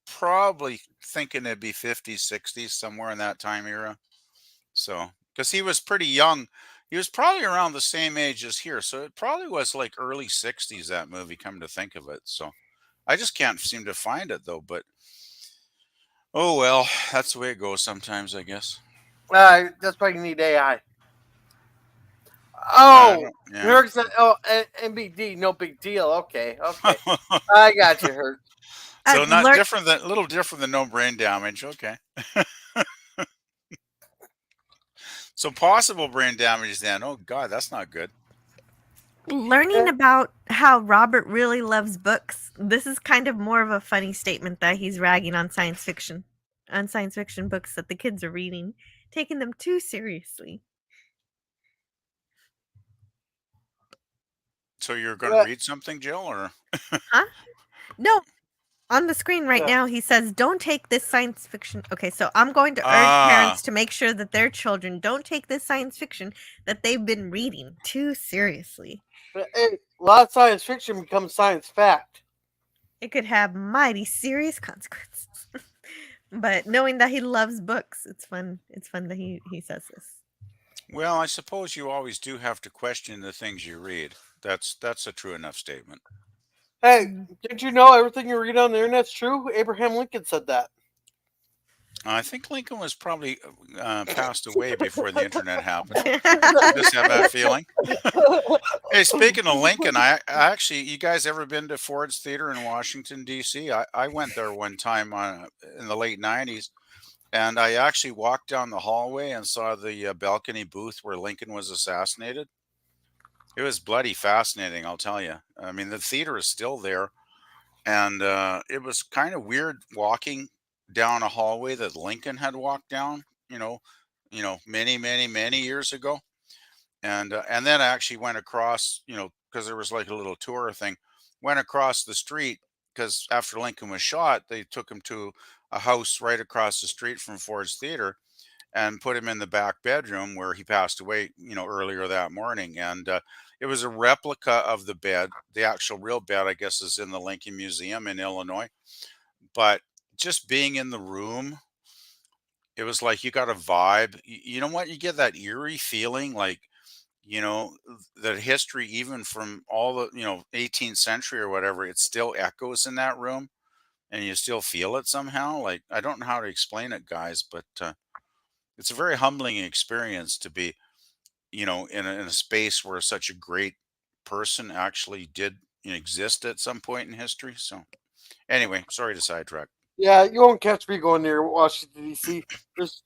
probably thinking it'd be 50s, 60s, somewhere in that time era. So, because he was pretty young. He was probably around the same age as here. So it probably was like early 60s, that movie, come to think of it. So I just can't seem to find it though. But oh well, that's the way it goes sometimes, I guess. That's why you need AI. I Oh, don't. Yeah. Herc said, "Oh, MBD, no big deal." Okay, I got you, Herc. So not learn different than a little different than no brain damage. Okay. So possible brain damage then. Oh God, that's not good. learning about how Robert really loves books. This is kind of more of a funny statement that he's ragging on science fiction books that the kids are reading, taking them too seriously. So you're going to read something, Jill, or Huh? No, on the screen right Yeah. now he says, "Don't take this science fiction." Okay, so I'm going to urge parents to make sure that their children don't take this science fiction that they've been reading too seriously. Hey, a lot of science fiction becomes science fact. It could have mighty serious consequences. But knowing that he loves books, it's fun. It's fun that he says this. well, I suppose you always do have to question the things you read. That's a true enough statement. Hey, did you know everything you read on the internet's true? Abraham Lincoln said that. I think Lincoln was probably passed away before the internet happened. I just have that feeling. Hey, speaking of Lincoln, I actually, you guys ever been to Ford's Theater in Washington D.C.? I went there one time in the late '90s, and I actually walked down the hallway and saw the balcony booth where Lincoln was assassinated. It was bloody fascinating, I'll tell you. I mean, the theater is still there, and it was kind of weird walking down a hallway that Lincoln had walked down. Many years ago, and then I actually went across, because there was like a little tour thing. Went across the street because after Lincoln was shot, they took him to a house right across the street from Ford's Theater and put him in the back bedroom where he passed away, earlier that morning. And it was a replica of the bed. The actual real bed, I guess, is in the Lincoln Museum in Illinois. But just being in the room, it was like you got a vibe. You know what? You get that eerie feeling, like, you know, that history, even from all the, 18th century or whatever, it still echoes in that room and you still feel it somehow. Like, I don't know how to explain it, guys, but it's a very humbling experience to be, in a space where such a great person actually did exist at some point in history. So anyway, sorry to sidetrack. Yeah, you won't catch me going near Washington D.C. There's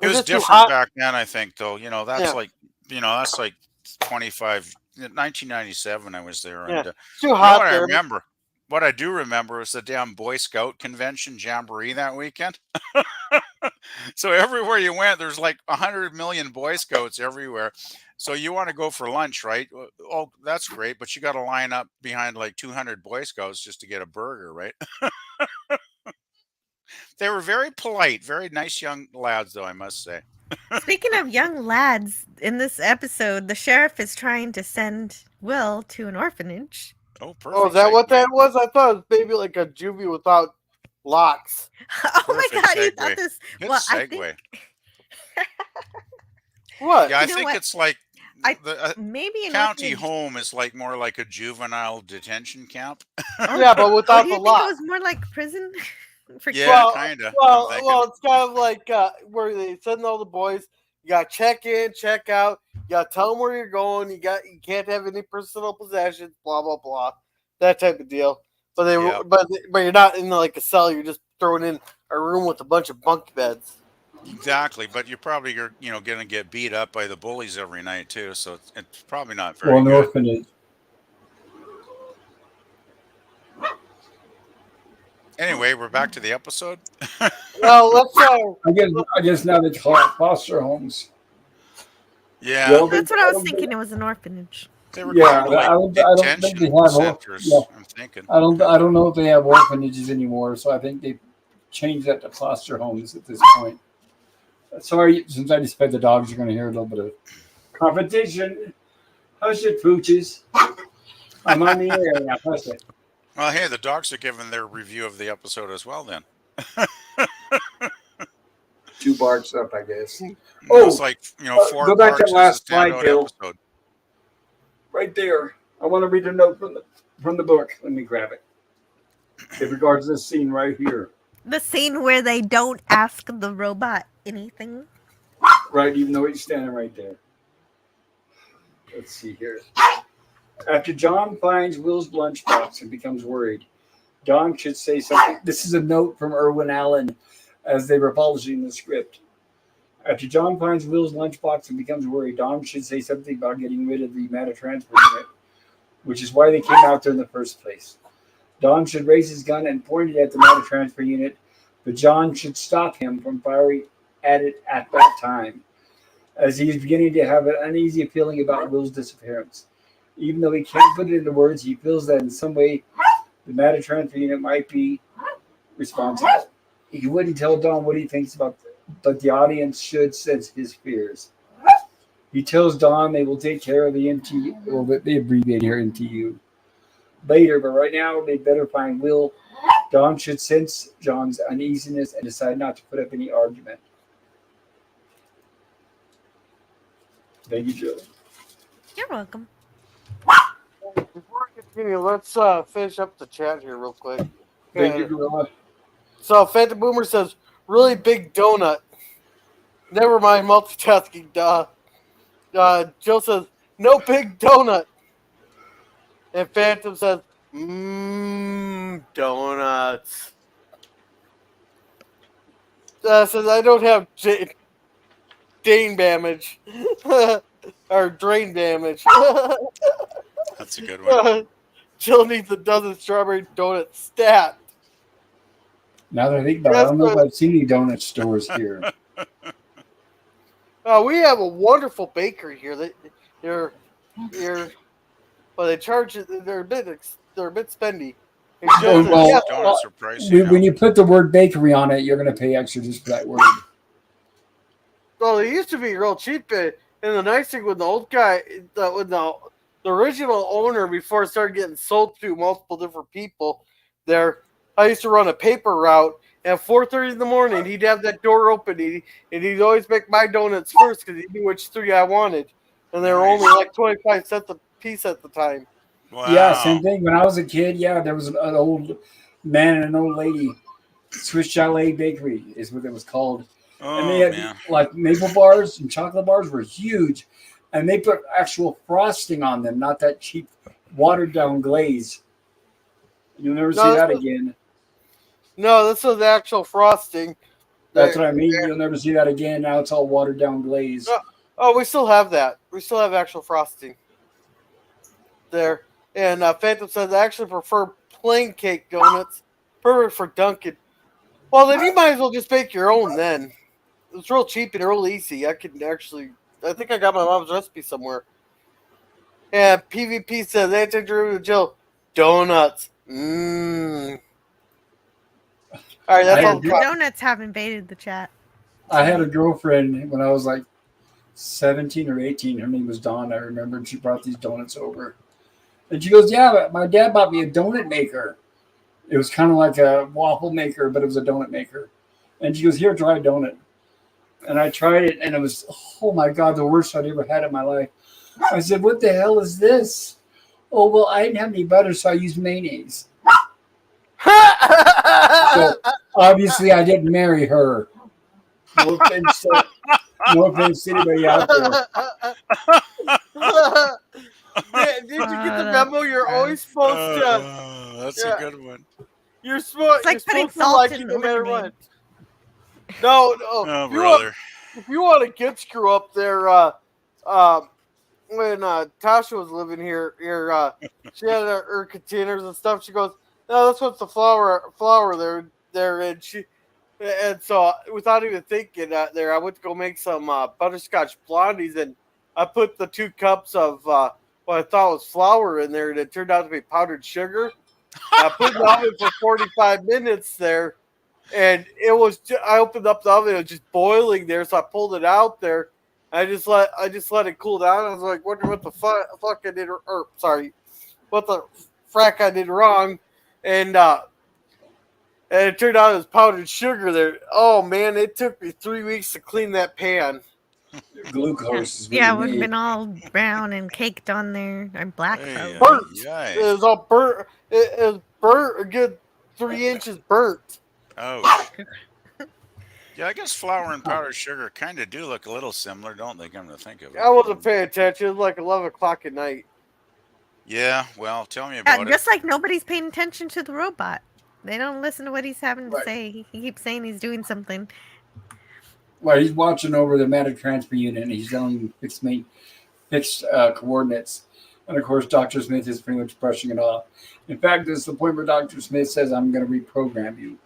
It was just too different hot. back then, I think, though. That's Yeah. like 1997 I was there. Yeah, And it's too hot what I there. remember? What I do remember was the damn Boy Scout convention jamboree that weekend. So everywhere you went, there's like 100 million Boy Scouts everywhere. So you want to go for lunch, right? Oh, that's great, but you got to line up behind like 200 Boy Scouts just to get a burger, right? They were very polite, very nice young lads, though, I must say. Speaking of young lads, in this episode, the sheriff is trying to send Will to an orphanage. Oh, perfect. Oh, is that what segue. that was? I thought it was maybe like a juvie without locks. Oh my Perfect god, you segue. thought this. Good Well, segue. I think What? Yeah, I You know think what? it's like the maybe an county orphanage. home is like more like a juvenile detention camp. Yeah, but Oh, without do the you think lock. it was more like prison? For Yeah, Well, kind of. well, I'm thinking. well, it's kind of like where they send all the boys. You got to check in, check out. You got to tell them where you're going. You can't have any personal possessions. Blah blah blah. That type of deal. But Yep. but you're not in like a cell. You're just thrown in a room with a bunch of bunk beds. Exactly, but you're probably going to get beat up by the bullies every night too, so it's probably not Well, very an good. orphanage. Anyway, we're back to the episode. Well, let's I guess now they call it foster homes. Yeah, Well, That's what I was thinking. It was an orphanage. they were Yeah, kind of like I don't think detention they have. centers. Yeah, I'm thinking. I don't know if they have orphanages anymore. So I think they changed that to foster homes at this point. Sorry, since I just fed the dogs, you're going to hear a little bit of competition. Hush it, pooches. I'm on the air now. Hush it. Well, hey, the dogs are giving their review of the episode as well. Then 2 barks up, I guess. it's like 4 go back to parts last as a slide, standout Bill. episode. Right there. I want to read a note from the book. Let me grab it. in regards to this scene right here. The scene where they don't ask the robot anything. Right, even though he's standing right there. Let's see here. After John finds Will's lunchbox and becomes worried, Don should say something. This is a note from Irwin Allen as they were polishing the script. After John finds Will's lunchbox and becomes worried, Don should say something about getting rid of the matter transfer unit, which is why they came out there in the first place. Don should raise his gun and point it at the matter transfer unit, but John should stop him from firing at it at that time, as he is beginning to have an uneasy feeling about Will's disappearance. Even though he can't put it into words, he feels that in some way the matter transfer unit might be responsible. He wouldn't tell Don what he thinks about it, but the audience should sense his fears. He tells Don they will take care of the NTU, well, they abbreviate here NTU, later, but right now they better find Will. Don should sense John's uneasiness and decide not to put up any argument. Thank you, Jill. You're welcome. Before we continue, let's finish up the chat here real quick. Thank you, Gorilla. So Phantom Boomer says, really big donut. Never mind multitasking, Jill says, no big donut. And Phantom says, donuts. Says, I don't have Dane damage. Or drain damage. That's a good one. Jill needs a dozen strawberry donut stat. Now that I think about it, I don't know if I've seen any donut stores here. We have a wonderful bakery here. They're well, they charge. They're a bit spendy. Donuts are pricey now. When you put the word bakery on it, you're going to pay extra just for that word. Well, they used to be real cheap, and the nice thing with the old guy, with the original owner, before it started getting sold to multiple different people, I used to run a paper route. At 4:30 in the morning, he'd have that door open, and he'd always make my donuts first because he knew which 3 I wanted, and they were only like 25 cents a piece at the time. Wow. Yeah, same thing. When I was a kid, there was an old man and an old lady. Swiss Chalet Bakery is what it was called. And they had like maple bars and chocolate bars were huge, and they put actual frosting on them, not that cheap watered down glaze. You'll never see that again. No, this was actual frosting. That's what I mean. You'll never see that again. Now it's all watered down glaze. Oh, we still have that. We still have actual frosting there. And Phantom says, I actually prefer plain cake donuts. Perfect for Dunkin'. Well, then you might as well just bake your own then. It's real cheap and real easy. I think I got my mom's recipe somewhere. And PvP says, Antiderivative Jill, donuts. All right, that's all. The donuts have invaded the chat. I had a girlfriend when I was like 17 or 18. Her name was Dawn, I remember, and she brought these donuts over. And she goes, yeah, but my dad bought me a donut maker. It was kind of like a waffle maker, but it was a donut maker. And she goes, here, try a donut. And I tried it, and it was, oh my God, the worst I'd ever had in my life. I said, what the hell is this? Oh, well, I didn't have any butter, so I used mayonnaise. So obviously, I didn't marry her. No offense to anybody out there. Did you get the memo? You're always supposed to. That's a good one. You're supposed. It's like you're putting supposed to salt like in you no matter lemonade. what. No. Oh, brother. If you want to get screw up there, when Tasha was living here, she had her containers and stuff. She goes, "No, that's what's the flour there," and so without even thinking there, I went to go make some butterscotch blondies, and I put the 2 cups of what I thought was flour in there, and it turned out to be powdered sugar. I put it in the oven for 45 minutes there, and it was. I opened up the oven; it was just boiling there, so I pulled it out there. I just let it cool down. I was like, wondering what the fuck I did, or sorry, what the frack I did wrong, and it turned out it was powdered sugar there. Oh man, it took me 3 weeks to clean that pan. Glucose is Yeah, it would have been all brown and caked on there. And black. Hey, Burnt. yikes. It was all burnt. It was burnt. A good 3 inches burnt. Oh. Yeah, I guess flour and powdered sugar kind of do look a little similar, don't they? Come to think of it. I wasn't paying attention. It was like 11 o'clock at night. Yeah, well, tell me Yeah, about it. just like nobody's paying attention to the robot. They don't listen to what he's having to Right. say. He keeps saying he's doing something. Well, he's watching over the matter transfer unit, and he's telling him fixed coordinates. And of course, Dr. Smith is pretty much brushing it off. In fact, this is the point where Dr. Smith says, I'm going to reprogram you.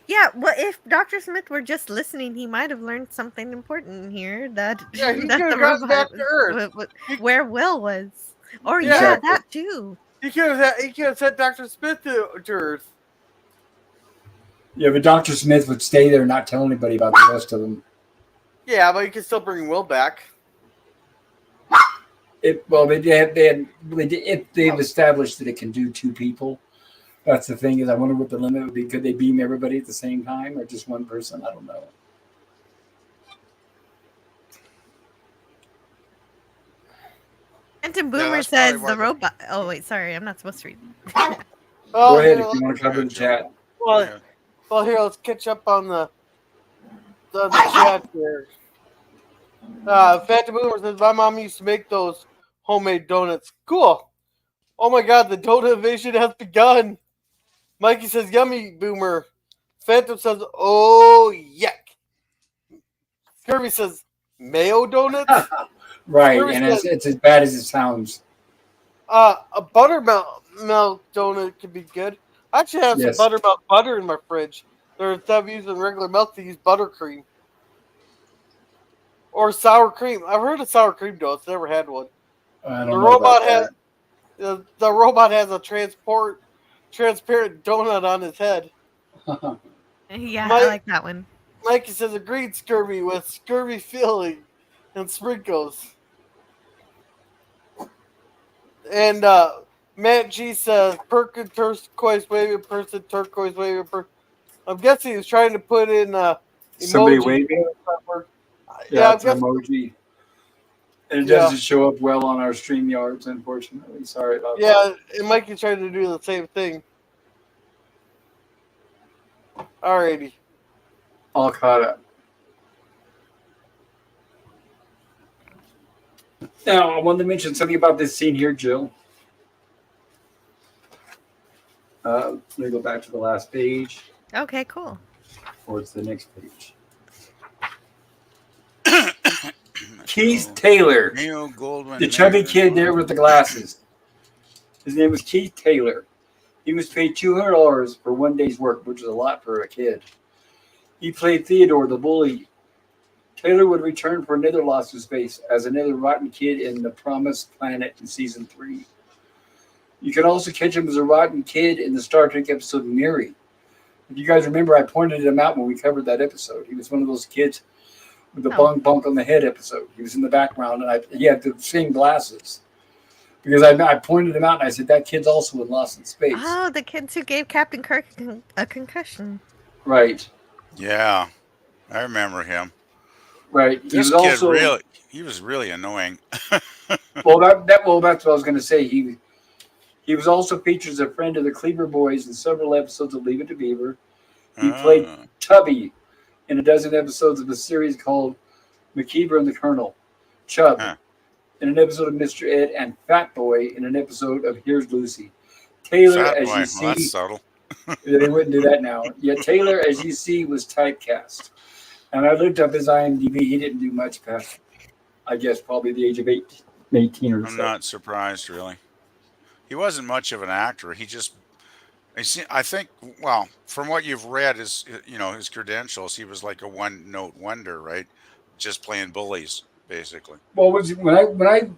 Yeah, well, if Dr. Smith were just listening, he might have learned something important here. That Yeah, he that could the have gone robot back to Earth. where Will was. Or Yeah. yeah, Exactly. that too. He could have sent Dr. Smith to Earth. Yeah, but Dr. Smith would stay there and not tell anybody about the rest of them. Yeah, but he could still bring Will back. If they've established that it can do 2 people, that's the thing. Is I wonder what the limit would be. Could they beam everybody at the same time, or just one person? I don't know. Phantom Boomer that's probably says why the the- robot. Oh wait, sorry, I'm not supposed to read. Oh, Go ahead here, if you want to cover the chat. well, Yeah. well, here, let's catch up on the chat here. Phantom Boomer says, my mom used to make those homemade donuts. Cool. Oh my god, the donut invasion has begun. Mikey says, yummy, Boomer. Phantom says, oh, yuck. Kirby says, mayo donuts? Right, Where is and that? it's as bad as it sounds. A buttermilk donut could be good. I actually have Yes. some buttermilk butter in my fridge. Instead of using regular milk, to use buttercream. Or sour cream. I've heard of sour cream donuts. Never had one. I don't The know robot about the robot has a transparent donut on his head. that. Yeah, My- I like that one. Mikey says, agreed, Scurvy, with scurvy filling and sprinkles. And Matt G says, Perkin turquoise waving person, turquoise waving person. I'm guessing he was trying to put in Somebody emoji. waving? Yeah, I'm it's an guessing. emoji. And it Yeah. doesn't show up well on our StreamYards, unfortunately. Sorry about that. Yeah, and Mikey's trying to do the same thing. Alrighty. All caught up. Now, I wanted to mention something about this scene here, Jill. Let me go back to the last page, Okay, cool. or it's the next page. Keith Taylor, Neil Goldwyn. the chubby kid there with the glasses. His name was Keith Taylor. He was paid $200 for one day's work, which is a lot for a kid. He played Theodore, the bully. Taylor would return for another Lost in Space as another rotten kid in The Promised Planet in Season 3. You can also catch him as a rotten kid in the Star Trek episode Miri. If you guys remember, I pointed him out when we covered that episode. He was one of those kids with the Oh. bunk on the head episode. He was in the background, and he had the same glasses. Because I pointed him out, and I said, that kid's also in Lost in Space. Oh, the kids who gave Captain Kirk a concussion. Right. Yeah, I remember him. Right. He This was kid also he was really annoying. that's what I was going to say. He was also featured as a friend of the Cleaver Boys in several episodes of Leave It to Beaver. He played Ah. Tubby in a dozen episodes of a series called McKeever and the Colonel. Chubb Huh. in an episode of Mr. Ed, and Fat Boy in an episode of Here's Lucy. Taylor, Fat as boy. you Well, see, that's subtle. they wouldn't do that now. Yet Taylor, as you see, was typecast. And I looked up his IMDb. He didn't do much past, I guess, probably the age of 18 or I'm so. not surprised, really. He wasn't much of an actor. I think, well, from what you've read, his credentials, he was like a one-note wonder, right? Just playing bullies, basically. Well, when I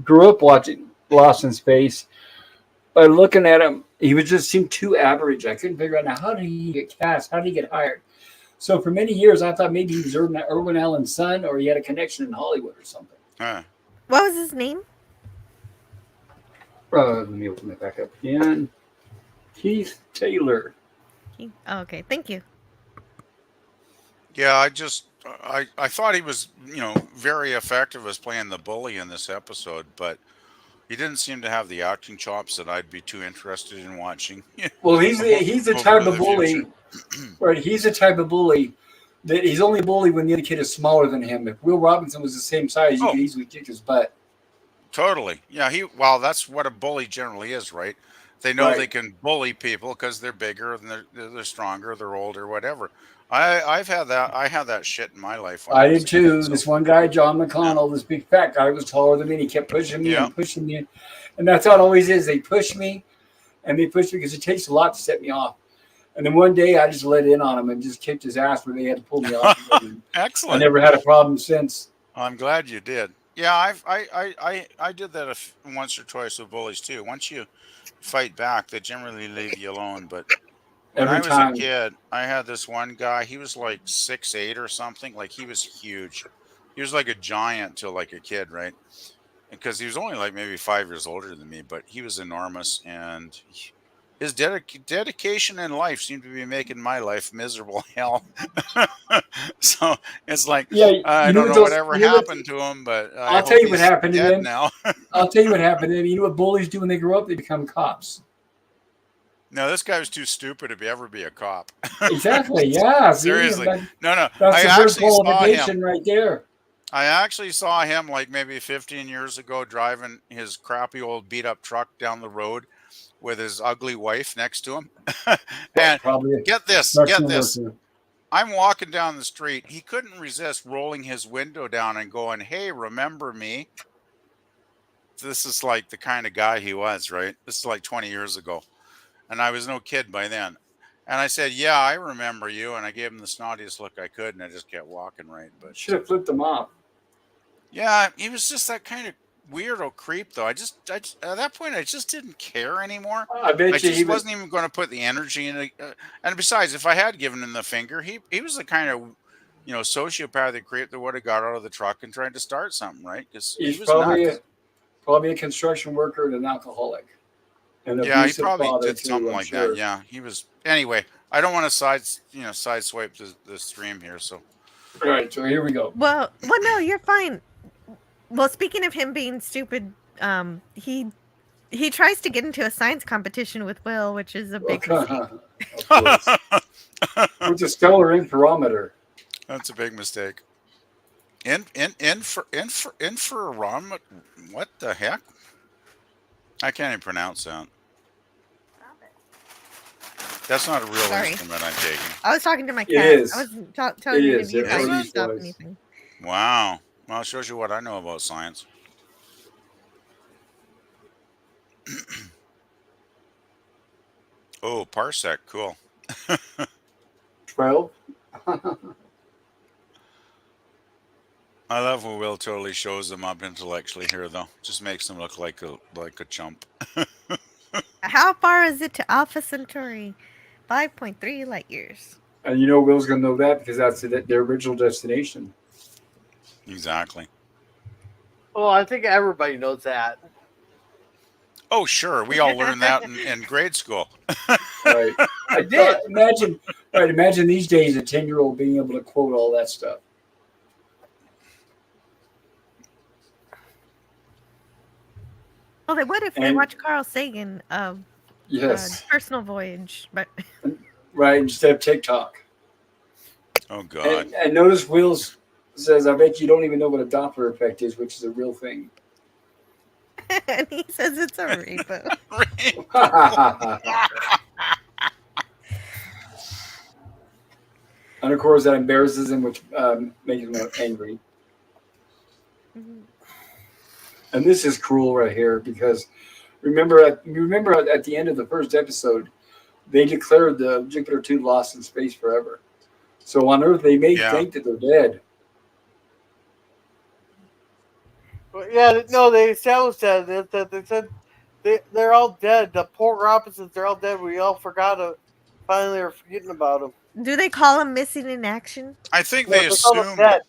grew up watching Lost in Space, by looking at him, he just seemed too average. I couldn't figure out now, how did he get cast? How did he get hired? So for many years, I thought maybe he was Irwin Allen's son, or he had a connection in Hollywood or something. Huh. What was his name? Let me open it back up again. Keith Taylor. Oh, okay, thank you. Yeah, I thought he was, very effective as playing the bully in this episode, but He didn't seem to have the acting chops that I'd be too interested in watching. Well, he's the Over type to of the future. bully, right? He's the type of bully that he's only a bully when the other kid is smaller than him. If Will Robinson was the same size, you Oh, could easily kick his butt. totally. Yeah, well, that's what a bully generally is, right? They know they Right. can bully people because they're bigger and they're stronger, they're older, whatever. I've had that. I had that shit in my life when I I was did a kid. too. So This one guy, John yeah, McConnell, this big fat guy, was taller than me. And he kept pushing me yeah. and pushing me, and that's how it always is. They push me, and they push me because it takes a lot to set me off. And then one day, I just let in on him and just kicked his ass where they had to pull me off again. I Excellent. never had a problem since. I'm glad you did. Yeah, I did that once or twice with bullies too. Once you fight back, they generally leave you alone. But when I Every was a time. kid, I had this one guy. He was like 6'8" or something. Like he was huge. He was like a giant till like a kid, right? Because he was only like maybe 5 years older than me, but he was enormous, and his dedication in life seemed to be making my life miserable hell. So it's like Yeah, I you know don't what know those. whatever You know what? happened to him, but I I'll tell hope you what he's happened to dead them. now. I'll tell you what happened to them. You know what bullies do when they grow up? They become cops. No, this guy was too stupid to ever be a cop. Exactly. Yeah. See, Seriously, no. that's I the first actually saw him. qualification right there. I actually saw him like maybe 15 years ago driving his crappy old beat up truck down the road with his ugly wife next to him. And Probably a get construction this. worker. I'm walking down the street. He couldn't resist rolling his window down and going, "Hey, remember me?" This is like the kind of guy he was, right? This is like 20 years ago. And I was no kid by then. And I said, "Yeah, I remember you." And I gave him the snottiest look I could, and I just kept walking, right? But Should have flipped them off. yeah, he was just that kind of weirdo creep, though. I just at that point, I just didn't care anymore. I I bet you he just was. wasn't even going to put the energy in it. And besides, if I had given him the finger, he was the kind of sociopathic creep that would have got out of the truck and tried to start something, right? Because he He's was nuts. probably a construction worker and an alcoholic, an Yeah, he abusive probably father did too. something I'm like that. sure. Yeah, he was. Anyway, I don't want to sideswipe the stream here. So All right. So here we go. Well, no, you're fine. Well, speaking of him being stupid, he tries to get into a science competition with Will, which is a big mistake. Of course. With the stellar interferometer. that's a big mistake. What the heck? I can't even pronounce that. That's not a real Sorry. instrument I'm taking. I was talking to my It cat. is. I wasn't telling It you is. to It mute. I really didn't stop was. anything. Wow. Well, it shows you what I know about science. Oh, parsec, cool. 12. I love when Will totally shows them up intellectually here, though. Just makes them look like a chump. How far is it to Alpha Centauri? 5.3 light years. And you know Will's going to know that because that's their original destination. Exactly. Well, I think everybody knows that. Oh, sure. We all learned that in grade school. Right. I did. Imagine these days a 10-year-old being able to quote all that stuff. Well, they would if they And- watch Carl Sagan of Yes. Personal Voyage, but Right. Instead of TikTok. Oh, God. And notice Will's says, I bet you don't even know what a Doppler effect is, which is a real thing. and he says it's a rainbow. And of course, that embarrasses him, which makes him angry. And this is cruel right here because remember at the end of the first episode, they declared the Jupiter 2 lost in space forever. So on Earth, they may think that they're dead. But yeah, no, they established that they said they're all dead. The poor Robinsons, they're all dead. We all finally are forgetting about them. Do they call him missing in action? I think Yeah, they call them assume dead.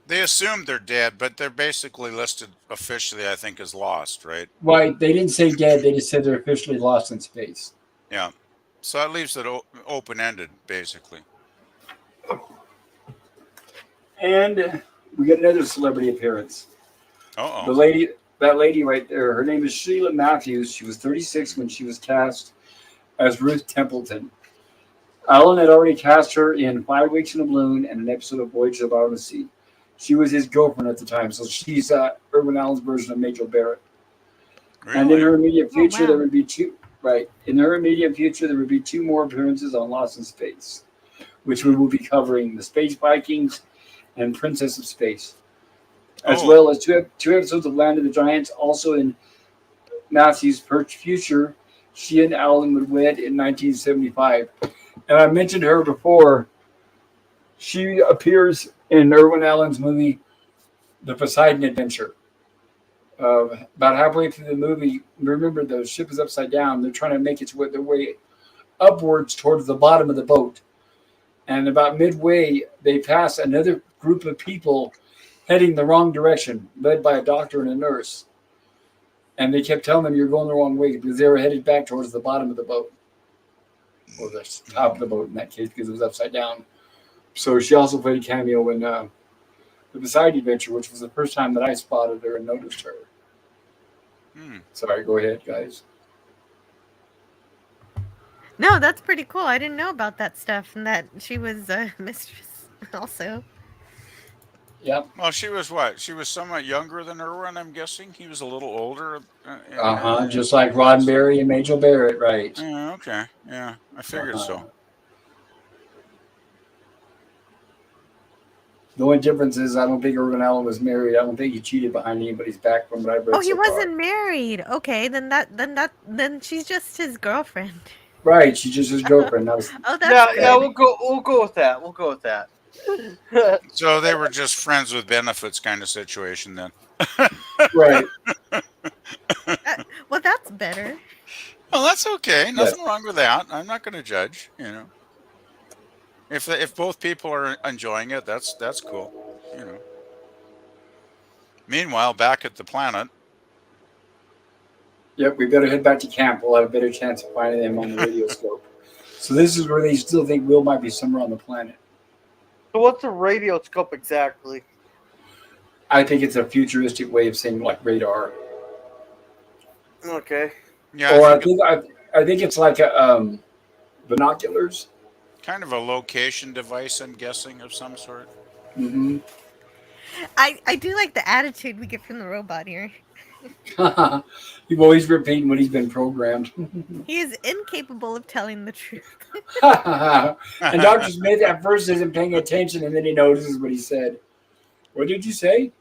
they assume they're dead, but they're basically listed officially, I think, as lost, right? Right. They didn't say dead. They just said they're officially lost in space. Yeah. So that leaves it open-ended, basically. And we get another celebrity appearance. Uh-oh. The that lady right there, her name is Sheila Matthews. She was 36 when she was cast as Ruth Templeton. Alan had already cast her in 5 Weeks in a Balloon and an episode of Voyage of Odyssey. She was his girlfriend at the time, so she's Irwin Allen's version of Major Barrett. And in Really? her immediate future, wow. there would be two. Right. In her immediate future, there would be 2 more appearances on Lost in Space, which we will be covering: the Space Vikings and Princess of Space, as Oh. well as two episodes of Land of the Giants. Also in Matthew's future, she and Alan would wed in 1975. And I mentioned her before. She appears in Irwin Allen's movie, The Poseidon Adventure. About halfway through the movie, remember the ship is upside down. They're trying to make their way upwards towards the bottom of the boat. And about midway, they pass another group of people heading the wrong direction, led by a doctor and a nurse. And they kept telling them, you're going the wrong way, because they were headed back towards the bottom of the boat. Or the top of the boat in that case, because it was upside down. So she also played a cameo in The Poseidon Adventure, which was the first time that I spotted her and noticed her. Sorry, go ahead, guys. No, that's pretty cool. I didn't know about that stuff, and that she was a mistress also. Yep. Well, she was what? She was somewhat younger than Irwin, I'm guessing. He was a little older. Just like Roddenberry and Major Barrett, right? Okay. Yeah, I figured so. The only difference is I don't think Irwin Allen was married. I don't think he cheated behind anybody's back from what I've read. Oh, he so far. wasn't married. Okay, then she's just his girlfriend. Right, she's just his girlfriend. That was, Oh, that's good. Yeah, we'll go with that. We'll go with that. So they were just friends with benefits kind of situation then. right. Well, that's better. Well, that's okay. Nothing wrong with that. I'm not going to judge. You know, if both people are enjoying it, that's cool. You know. Meanwhile, back at the planet. Yep, we better head back to camp. We'll have a better chance of finding them on the radio scope. So this is where they still think Will might be somewhere on the planet. So what's a radio scope exactly? I think it's a futuristic way of saying like radar. Okay. Yeah, Or I think it's like a binoculars. kind of a location device, I'm guessing, of some sort. Mm-hmm. I do like the attitude we get from the robot here. He's always repeating what he's been programmed. He is incapable of telling the truth. And Dr. Smith at first isn't paying attention, and then he notices what he said. What did you say?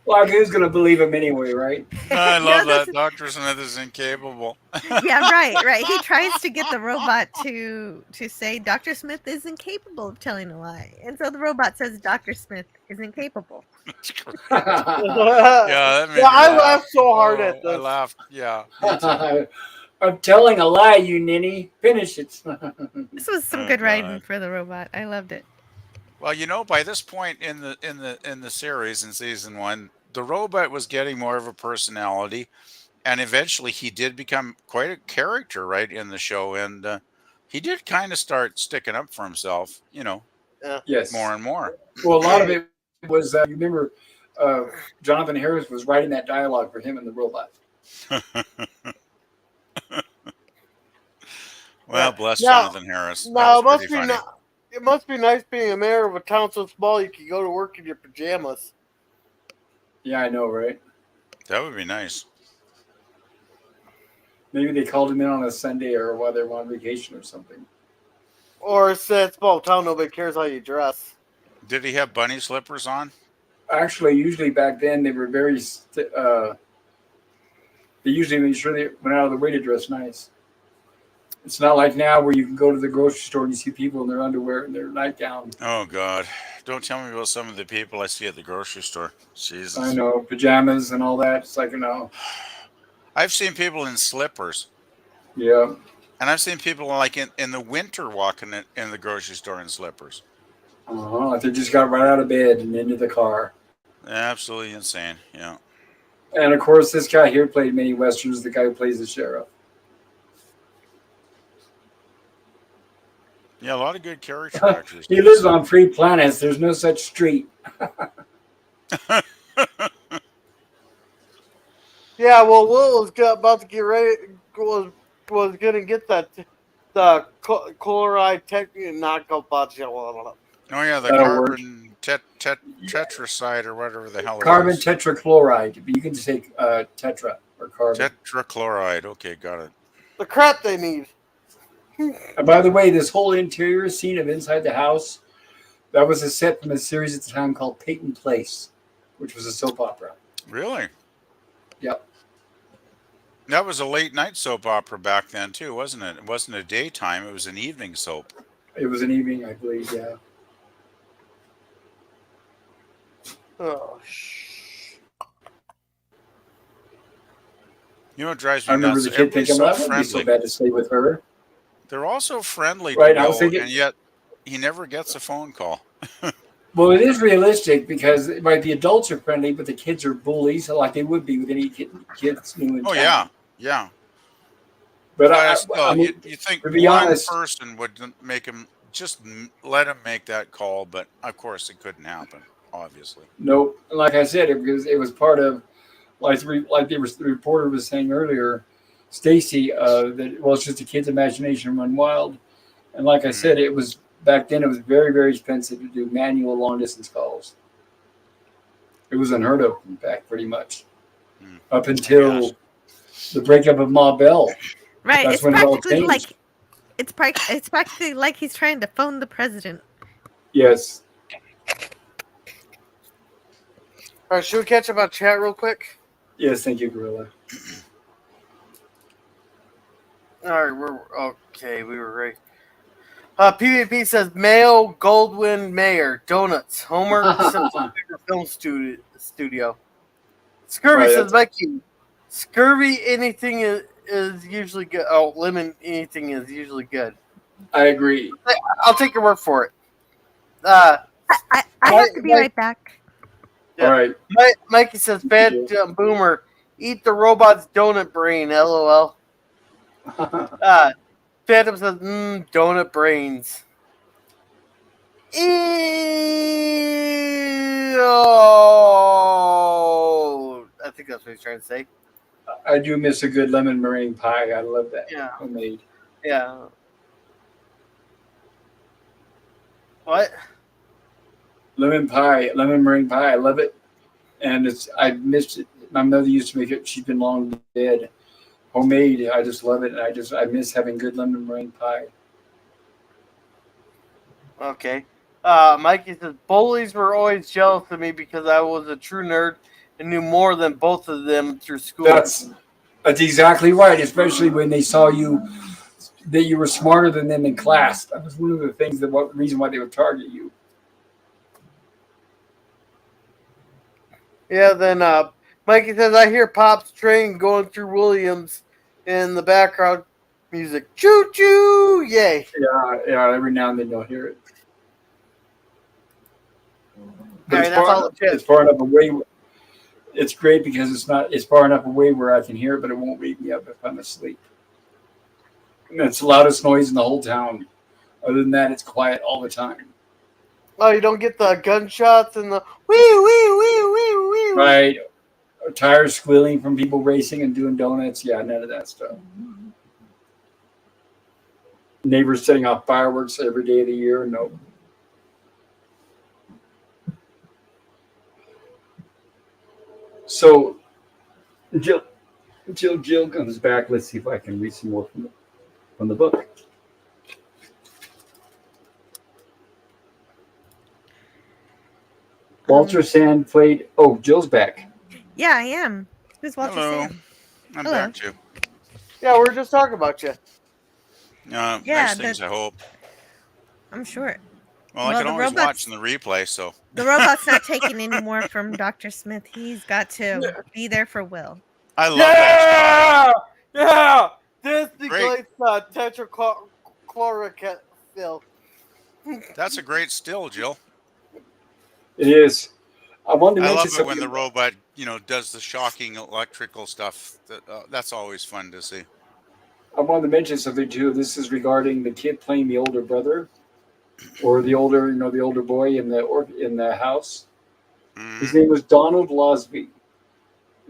Like, who's going to believe him anyway, right? I love that. Dr. Smith is incapable. Yeah, right. He tries to get the robot to say Dr. Smith is incapable of telling a lie. And so the robot says Dr. Smith is incapable. That's great. Yeah, that made me I laugh. laughed so hard at I this. laughed. Yeah. I'm telling a lie, you ninny. Finish it. This was some Oh, good writing God. for the robot. I loved it. Well, you know, by this point in the series in season 1, the robot was getting more of a personality, and eventually he did become quite a character, right, in the show, and he did kind of start sticking up for himself, you know, Yes. more and more. Well, a lot of it was, you remember, Jonathan Harris was writing that dialogue for him and the robot. Well, bless Now- Jonathan Harris. That Now was pretty funny. it must be nice being a mayor of a town so small you can go to work in your pajamas. Yeah, I know, right? That would be nice. Maybe they called him in on a Sunday or while they were on vacation or something. Or it's a small town, nobody cares how you dress. Did he have bunny slippers on? Actually, usually back then they were very. They usually made sure they went out of the way to dress nice. It's not like now where you can go to the grocery store and you see people in their underwear and their nightgown. Oh, God. Don't tell me about some of the people I see at the grocery store. Jesus. I know, pajamas and all that. It's like, I've seen people in slippers. yeah. And I've seen people like in the winter walking in the grocery store in slippers. They just got right out of bed and into the car. Absolutely insane. Yeah. And of course, this guy here played many westerns. The guy who plays the sheriff. Yeah, a lot of good character actors. He lives on free planets. There's no such street. Yeah, well, Will was about to get ready. Was gonna get the chloride not go Oh yeah, the That'll work. carbon tetracide or whatever the hell it Carbon is. tetrachloride. But you can just say tetra or carbon. Tetrachloride. Okay, got it. the crap they need. And by the way, this whole interior scene of inside the house, that was a set from a series at the time called Peyton Place, which was a soap opera. Really? Yep. That was a late night soap opera back then too, wasn't it? It wasn't a daytime; it was an evening soap. It was an evening, I believe. Yeah. Oh, You know what drives I me remember nuts? the kid thinking, Everybody's well, so that would be so friendly. bad to stay with her. They're all so friendly to Right, I was Will, thinking- and yet he never gets a phone call. Well, it is realistic because the adults are friendly, but the kids are bullies, like they would be with any kids new in Oh town. yeah. But Still, mean, you think to be one honest- person would make him just let him make that call, but of course it couldn't happen. Obviously. no, like I said, it was part of the reporter was saying earlier, Stacy, that it's just a kid's imagination run wild, and like I said, it was back then. It was very, very expensive to do manual long distance calls. It was unheard of, in fact, pretty much up until the breakup of Ma Bell. Right. That's It's when it all practically like changed. it's practically like he's trying to phone the president. Yes. all right, should we catch up on chat real quick? Yes, thank you, Gorilla. All right, we're okay. We were right. PvP says Mayo Goldwyn Mayer Donuts Homer Simpson Film Studio. Scurvy Right, says Mikey. Scurvy anything is usually good. Oh, lemon anything is usually good. I agree. I'll take your word for it. I have to be right back. Yeah. All right. Mikey says Bad Boomer eat the robot's donut brain. LOL. Phantom says donut brains. Oh, I think that's what he's trying to say. I do miss a good lemon meringue pie. I love that. Yeah. Homemade. Yeah. What? Lemon meringue pie. I love it. And I missed it. My mother used to make it. She's been long dead. Homemade. I just love it. And I miss having good lemon meringue pie. Okay. Mikey says bullies were always jealous of me because I was a true nerd and knew more than both of them through school. That's exactly right. Especially when they saw that you were smarter than them in class. That was one of the things reason why they would target you. Yeah, then Mikey says, I hear Pop's train going through Williams in the background music. Choo choo! Yay. Yeah. Every now and then you'll hear it. But Alright, that's all the it's far enough away. It's great because it's far enough away where I can hear it, but it won't wake me up if I'm asleep. And it's the loudest noise in the whole town. Other than that, it's quiet all the time. Oh, you don't get the gunshots and the wee wee wee wee wee. Right. Tires squealing from people racing and doing donuts. Yeah, none of that stuff. Neighbors setting off fireworks every day of the year. No. So, Jill comes back. Let's see if I can read some more from the book. Walter Sand played. Oh, Jill's back. Yeah, I am. Who's Walter Hello. Sam? I'm Hello. back too. Yeah, we were just talking about you. Yeah, Nice things, I hope. I'm sure. Well, I Well, can the always robots- watch in the replay, so. The robot's not taking any more from Dr. Smith. He's got to be there for Will. I love that. Yeah! This Great. neglects tetrachlorophyll. That's a great still, Jill. It is. I wanted to I mention love it something. when the robot, does the shocking electrical stuff. That's always fun to see. I wanted to mention something too. This is regarding the kid playing the older brother. or the older boy in the house. His Hmm. name was Donald Losby.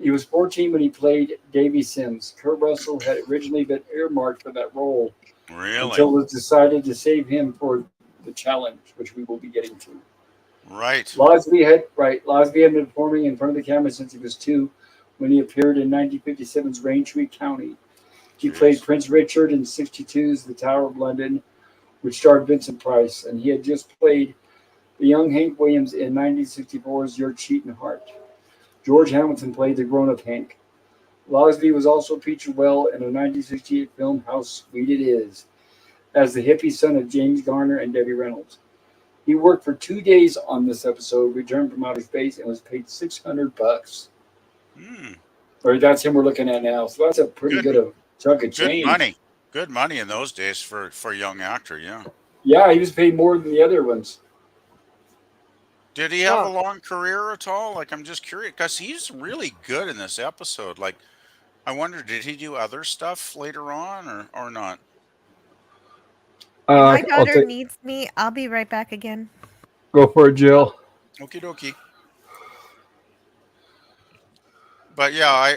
He was 14 when he played Davy Sims. Kurt Russell had originally been earmarked for that role Really? until it was decided to save him for the challenge, which we will be getting to. Right. Losby had been performing in front of the camera since he was 2 when he appeared in 1957's Raintree County. He played Jeez. Prince Richard in '62's The Tower of London, which starred Vincent Price, and he had just played the young Hank Williams in 1964's Your Cheatin' Heart. George Hamilton played the grown-up Hank. Losby was also featured well in a 1968 film How Sweet It Is as the hippie son of James Garner and Debbie Reynolds. He worked for 2 days on this episode, returned from outer space, and was paid $600. Hmm. Or that's him we're looking at now. So that's a pretty Good. good chunk of Good change. money. Good money in those days for a young actor. Yeah. Yeah, he was paid more than the other ones. Did he have a Huh. long career at all? Like, I'm just curious because he's really good in this episode. Like, I wonder, did he do other stuff later on or not? My I'll daughter take needs me. I'll be right back again. go for it, Jill. Okie dokie. But yeah,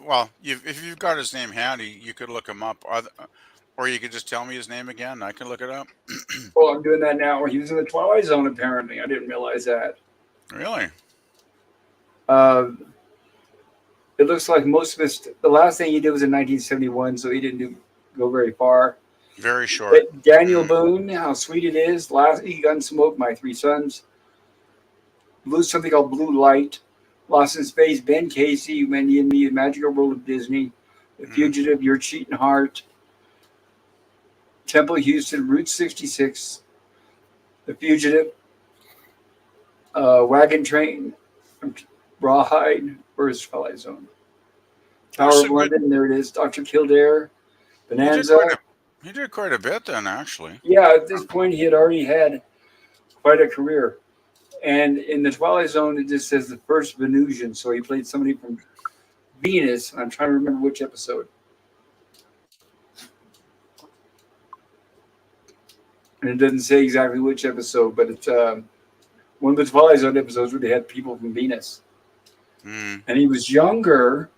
well, if you've got his name handy, you could look him up, or you could just tell me his name again. I can look it up. Well, I'm doing that now. He was in the Twilight Zone, apparently. I didn't realize that. Really? Uh, it looks like most of his. The last thing he did was in 1971, so he didn't go very far. Very short. But Daniel Mm, Boone, How Sweet It Is. Last he Gunsmoke, My Three Sons. Something called Blue Light. Lost in Space, Ben Casey, Wendy and Me, The Magical World of Disney. The mm. Fugitive, Your Cheating Heart. Temple Houston, Route 66. The Fugitive, Wagon Train, Rawhide, where's Twilight Zone? There's Tower of a good. London, there it is. Dr. Kildare, He did quite Bonanza. a. He did quite a bit then, actually. Yeah, at this point, he had already had quite a career. And in the Twilight Zone, it just says the first Venusian. So he played somebody from Venus. I'm trying to remember which episode. And it doesn't say exactly which episode, but it's one of the Twilight Zone episodes where they had people from Venus. Mm. And he was younger,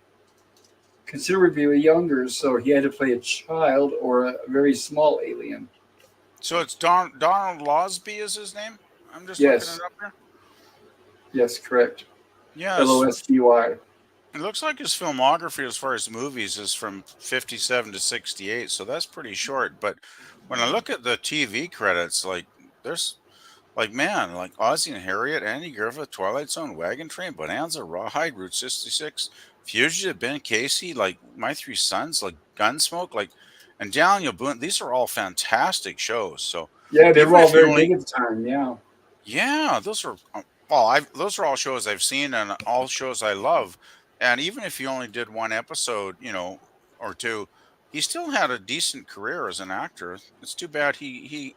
considerably younger, so he had to play a child or a very small alien. So it's Donald Losby is his name. I'm just looking it Yes, up here. yes, correct. Yes, Losby. it looks like his filmography as far as movies is from 57 to 68, so that's pretty short. But when I look at the TV credits, like there's like man, like Ozzie and Harriet, Andy Griffith, Twilight Zone, Wagon Train, Bonanza, Rawhide, Route 66, Fugitive, Ben Casey, like My Three Sons, like Gunsmoke, like and Daniel Boone. These are all fantastic shows. So Yeah, they were even all if you very only big at the time. Yeah. yeah, those are well, I those are all shows I've seen and all shows I love. And even if he only did one episode, or two, he still had a decent career as an actor. It's too bad he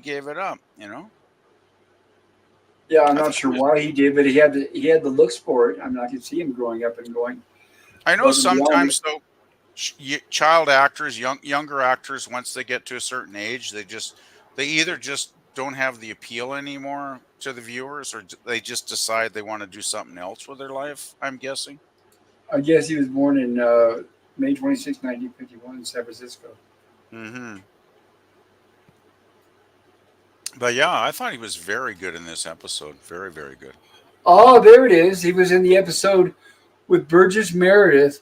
gave it up. Yeah, I'm I not thought he sure was why he did, but he had the looks for it. I mean, I could see him growing up and going I know above and beyond it. sometimes though child actors, younger actors once they get to a certain age, they either just don't have the appeal anymore to the viewers or they just decide they want to do something else with their life, I'm guessing. I guess he was born in May 26, 1951, in San Francisco. Mhm. But yeah, I thought he was very good in this episode. Very, very good. Oh, there it is. He was in the episode with Burgess Meredith,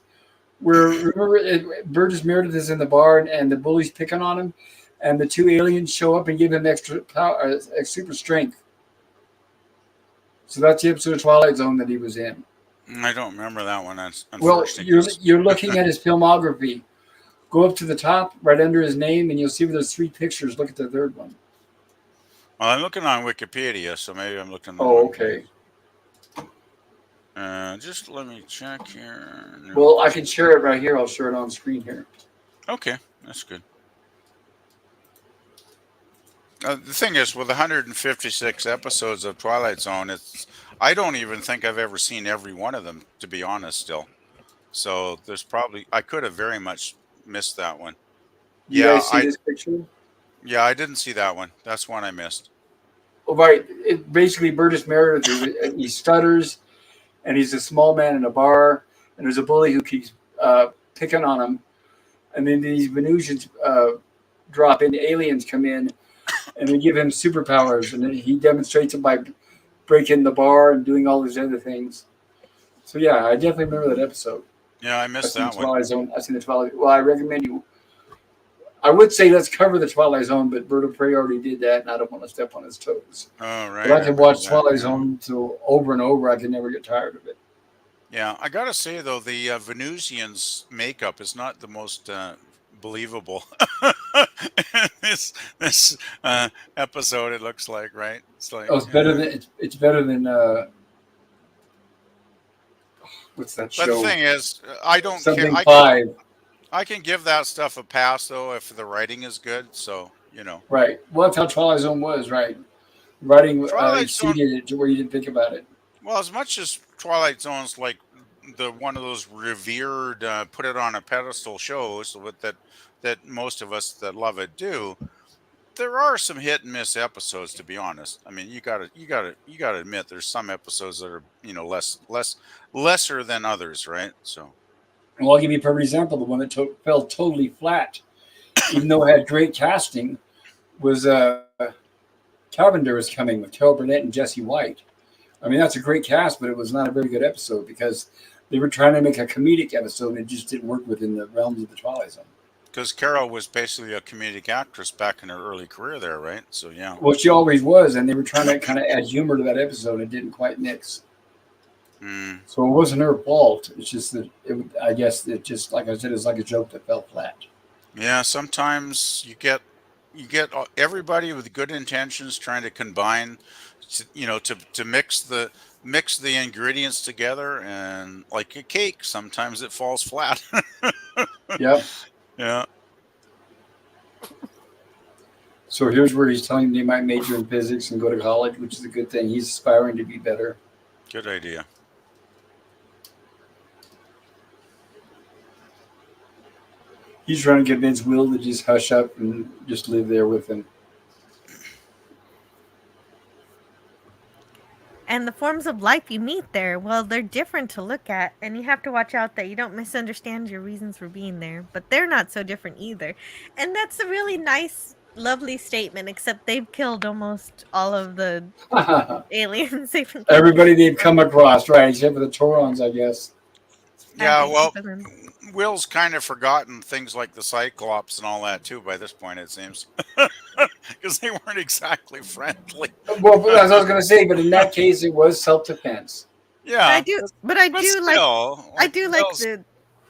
where remember Burgess Meredith is in the bar and the bully's picking on him, and the two aliens show up and give him extra power, super strength. So that's the episode of Twilight Zone that he was in. I don't remember that one, Well, unfortunately. you're looking at his filmography. Go up to the top, right under his name, and you'll see where there's 3 pictures. Look at the third one. Well, I'm looking on Wikipedia, so maybe I'm looking in the Oh, wrong place. okay. Just let me check here. Well, I can share it right here. I'll share it on screen here. Okay, that's good. The thing is, with 156 episodes of Twilight Zone, I don't even think I've ever seen every one of them, to be honest, still. So I could have very much missed that one. You Yeah, guys see this picture? Yeah, I didn't see that one. That's one I missed. Oh, right. Basically, Burgess Meredith he stutters, and he's a small man in a bar, and there's a bully who keeps picking on him, and then these Venusians drop in, aliens come in, and they give him superpowers, and then he demonstrates it by breaking the bar and doing all these other things. So yeah, I definitely remember that episode. Yeah, I I've missed seen the that one. Twilight Zone. I've seen the Twilight. Well, I recommend you. I would say let's cover the Twilight Zone, but Bird of Prey already did that, and I don't want to step on his toes. Oh, right. But I I can remember watch that. Twilight Yeah. Zone so over and over. I can never get tired of it. Yeah, I gotta say though, the Venusians' makeup is not the most believable. This episode, it looks like, right? It's like, Oh, it's better than what's that but the show? thing is, I don't care. Something Five. I can give that stuff a pass though if the writing is good. So Right. Well, that's how Twilight Zone was, right? Writing Twilight Zone. exceeded it to where you didn't think about it. Well, as much as Twilight Zone's like the one of those revered, put it on a pedestal shows that most of us that love it do. There are some hit and miss episodes, to be honest. I mean, you gotta admit there's some episodes that are lesser than others, right? So Well, I'll give you a perfect example. The one that fell totally flat, even though it had great casting, was Cavender is Coming with Carol Burnett and Jesse White. I mean, that's a great cast, but it was not a very good episode because they were trying to make a comedic episode and it just didn't work within the realms of the Twilight Zone. because Carol was basically a comedic actress back in her early career there, right? So yeah. Well, she always was, and they were trying to kind of add humor to that episode. It didn't quite mix. Mm. So it wasn't her fault. It's just that I guess it just, like I said, it's like a joke that fell flat. Yeah, sometimes you get everybody with good intentions trying to combine, to mix the ingredients together, and like a cake, sometimes it falls flat. Yep. Yeah. So here's where he's telling them they might major in physics and go to college, which is a good thing. He's aspiring to be better. Good idea. He's trying to convince Will to just hush up and just live there with him. And the forms of life you meet there, well, they're different to look at, and you have to watch out that you don't misunderstand your reasons for being there. But they're not so different either. And that's a really nice, lovely statement, except they've killed almost all of the aliens. Everybody they've come across, right? Except for the Taurons, I guess. Yeah, well, Will's kind of forgotten things like the Cyclops and all that too by this point, it seems, because they weren't exactly friendly. Well, as I was going to say, but in that case, it was self-defense. Yeah, I do like Will's-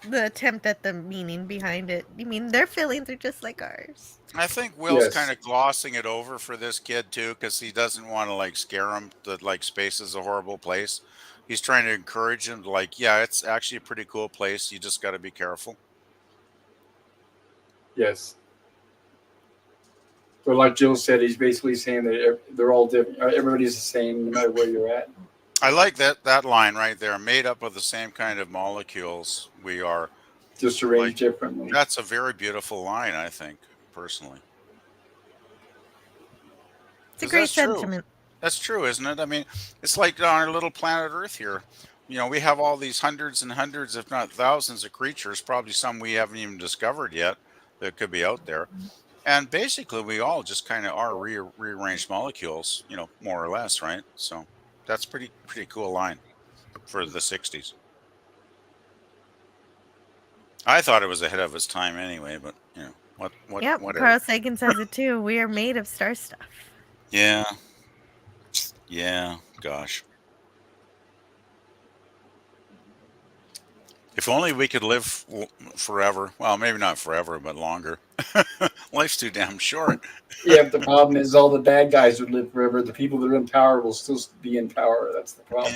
the attempt at the meaning behind it. I mean, their feelings are just like ours. I think Will's Yes. kind of glossing it over for this kid too, because he doesn't want to like scare him that like space is a horrible place. He's trying to encourage him to like, yeah, it's actually a pretty cool place. You just got to be careful. Yes. But like Jill said, he's basically saying that they're all different. Everybody's the same, no matter where you're at. I like that line right there. Made up of the same kind of molecules we are. Just arranged differently. That's a very beautiful line, I think, personally. It's a great That's true. sentiment. That's true, isn't it? I mean, it's like on our little planet Earth here. We have all these hundreds and hundreds, if not thousands, of creatures, probably some we haven't even discovered yet that could be out there. And basically, we all just kind of are rearranged molecules, more or less, right? So that's pretty cool line for the 60s. I thought it was ahead of its time anyway, but, Yep, whatever. Carl Sagan says it too. We are made of star stuff. Yeah. Yeah, gosh. If only we could live forever. Well, maybe not forever, but longer. Life's too damn short. Yeah, but the problem is all the bad guys would live forever. The people that are in power will still be in power. That's the problem.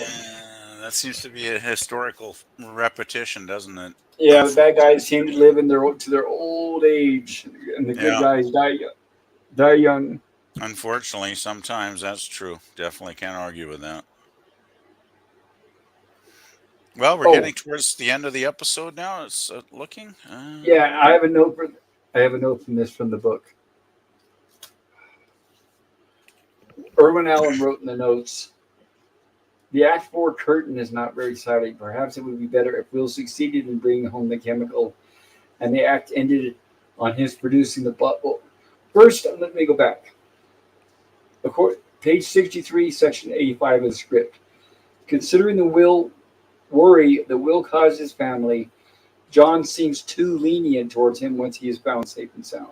That seems to be a historical repetition, doesn't it? Yeah, the bad guys seem to live to their old age, and the good guys die young. Unfortunately, sometimes that's true. Definitely can't argue with that. Well, we're getting towards the end of the episode now. It's looking. Yeah, I have a note from this from the book. Irwin Allen wrote in the notes, the Act 4 curtain is not very exciting. Perhaps it would be better if Will succeeded in bringing home the chemical and the act ended on his producing the bottle. First, let me go back. Page 63, section 85 of the script. Considering the worry that Will caused his family, John seems too lenient towards him once he is found safe and sound.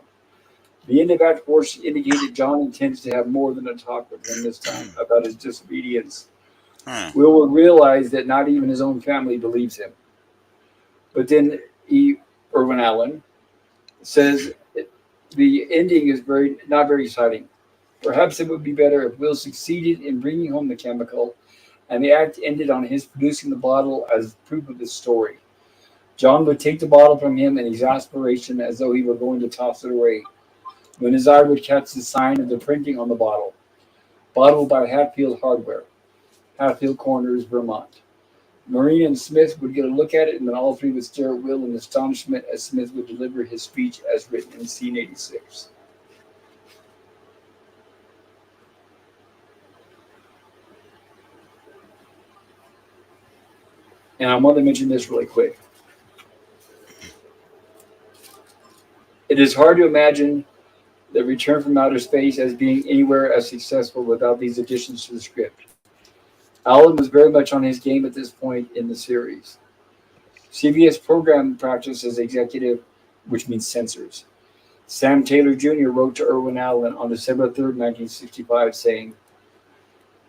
The end of Act 4 indicated John intends to have more than a talk with him this time about his disobedience. Will realize that not even his own family believes him. But then Irwin Allen says the ending is not very exciting. Perhaps it would be better if Will succeeded in bringing home the chemical and the act ended on his producing the bottle as proof of his story. John would take the bottle from him in exasperation as though he were going to toss it away, when his eye would catch the sign of the printing on the bottle. Bottled by Hatfield Hardware, Hatfield Corners, Vermont. Marine and Smith would get a look at it, and then all three would stare at Will in astonishment as Smith would deliver his speech as written in Scene 86. And I want to mention this really quick. It is hard to imagine the Return from Outer Space as being anywhere as successful without these additions to the script. Allen was very much on his game at this point in the series. CBS program practice as executive, which means censors. Sam Taylor Jr. wrote to Irwin Allen on December 3rd, 1965, saying,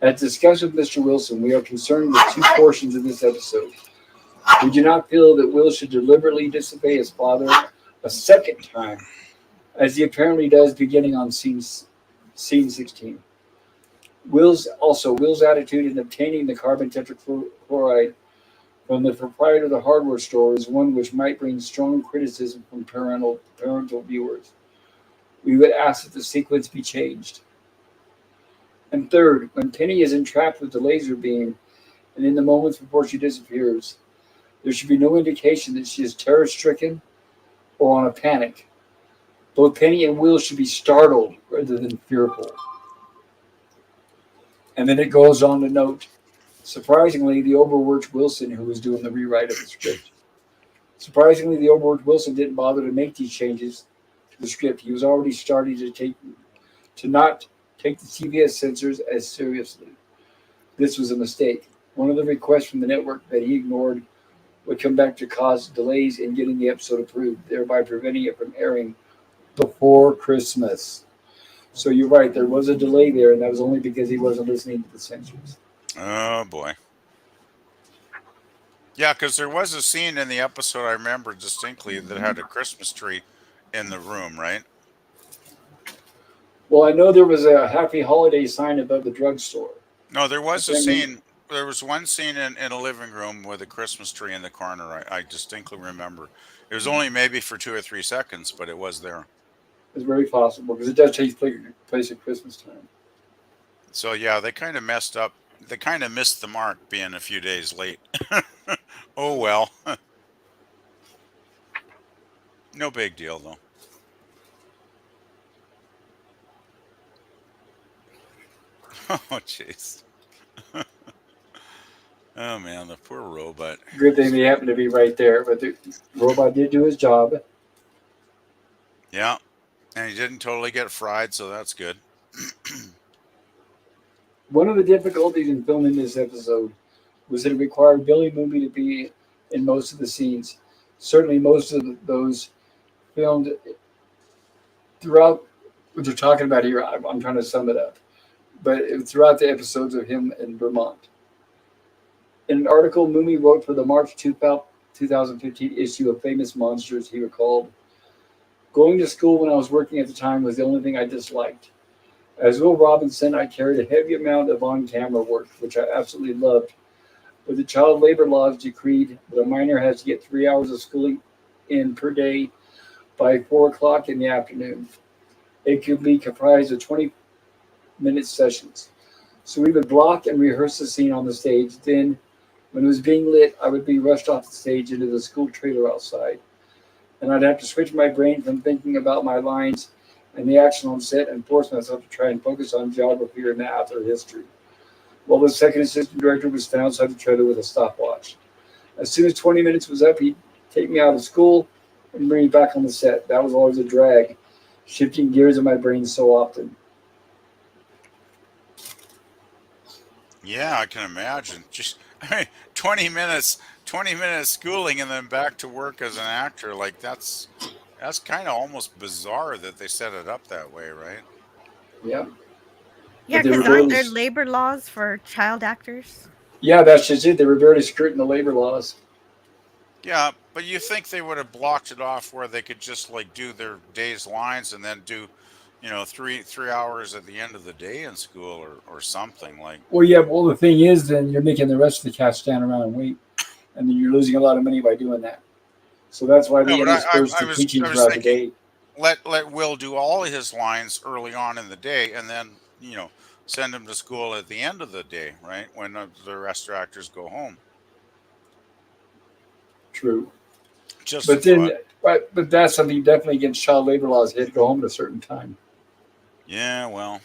as discussed with Mr. Wilson, we are concerned with two portions of this episode. We do not feel that Will should deliberately disobey his father a second time, as he apparently does beginning on scene 16. Will's attitude in obtaining the carbon tetrachloride from the proprietor of the hardware store is one which might bring strong criticism from parental viewers. We would ask that the sequence be changed. And third, when Penny is entrapped with the laser beam, and in the moments before she disappears, there should be no indication that she is terror-stricken or on a panic. Both Penny and Will should be startled rather than fearful. And then it goes on to note, surprisingly, the overworked Wilson, who was doing the rewrite of the script, didn't bother to make these changes to the script. He was already starting to not take the CBS censors as seriously. This was a mistake. One of the requests from the network that he ignored would come back to cause delays in getting the episode approved, thereby preventing it from airing before Christmas. So you're right, there was a delay there, and that was only because he wasn't listening to the censors. Oh, boy. Yeah, because there was a scene in the episode I remember distinctly that had a Christmas tree in the room, right? Well, I know there was a happy holiday sign above the drugstore. No, there was a scene. There was one scene in a living room with a Christmas tree in the corner. I distinctly remember. It was only maybe for 2 or 3 seconds, but it was there. It's very possible because it does take place at Christmas time. So, yeah, they kind of messed up. They kind of missed the mark being a few days late. Oh, well. No big deal, though. Oh, jeez. Oh, man, the poor robot. Good thing they happened to be right there, but the robot did do his job. Yeah, and he didn't totally get fried, so that's good. One of the difficulties in filming this episode was that it required Billy Mooney to be in most of the scenes. Certainly most of those filmed throughout what they're talking about here. I'm trying to sum it up. But it was throughout the episodes of him in Vermont. In an article Mooney wrote for the March 2015 issue of Famous Monsters, he recalled, going to school when I was working at the time was the only thing I disliked. As Will Robinson, I carried a heavy amount of on-camera work, which I absolutely loved. But the child labor laws decreed that a minor has to get 3 hours of schooling in per day by 4 o'clock in the afternoon. It could be comprised of 20-minute sessions. So we would block and rehearse the scene on the stage. Then, when it was being lit, I would be rushed off the stage into the school trailer outside. And I'd have to switch my brain from thinking about my lines and the action on set and forced myself to try and focus on geography or math or history. While the second assistant director was found outside the trailer with a stopwatch. As soon as 20 minutes was up, he'd take me out of school and bring me back on the set. That was always a drag, shifting gears in my brain so often. Yeah, I can imagine. Just I mean, 20 minutes schooling and then back to work as an actor. Like that's kind of almost bizarre that they set it up that way, right? Yeah. Yeah, But they were because aren't there barely, labor laws for child actors? yeah, that's just it. They were barely skirting the labor laws. Yeah, but you think they would have blocked it off where they could just like do their day's lines and then do, three hours at the end of the day in school or something like. Well, yeah, well, the thing is, then you're making the rest of the cast stand around and wait, and then you're losing a lot of money by doing that. So that's why No, they but I interspersed I the was teaching I was throughout the thinking day. let Will do all his lines early on in the day and then send him to school at the end of the day, right when the rest of actors go home. True. Just a But then, thought. but that's something definitely against child labor laws. They had to go home at a certain time, Yeah, well,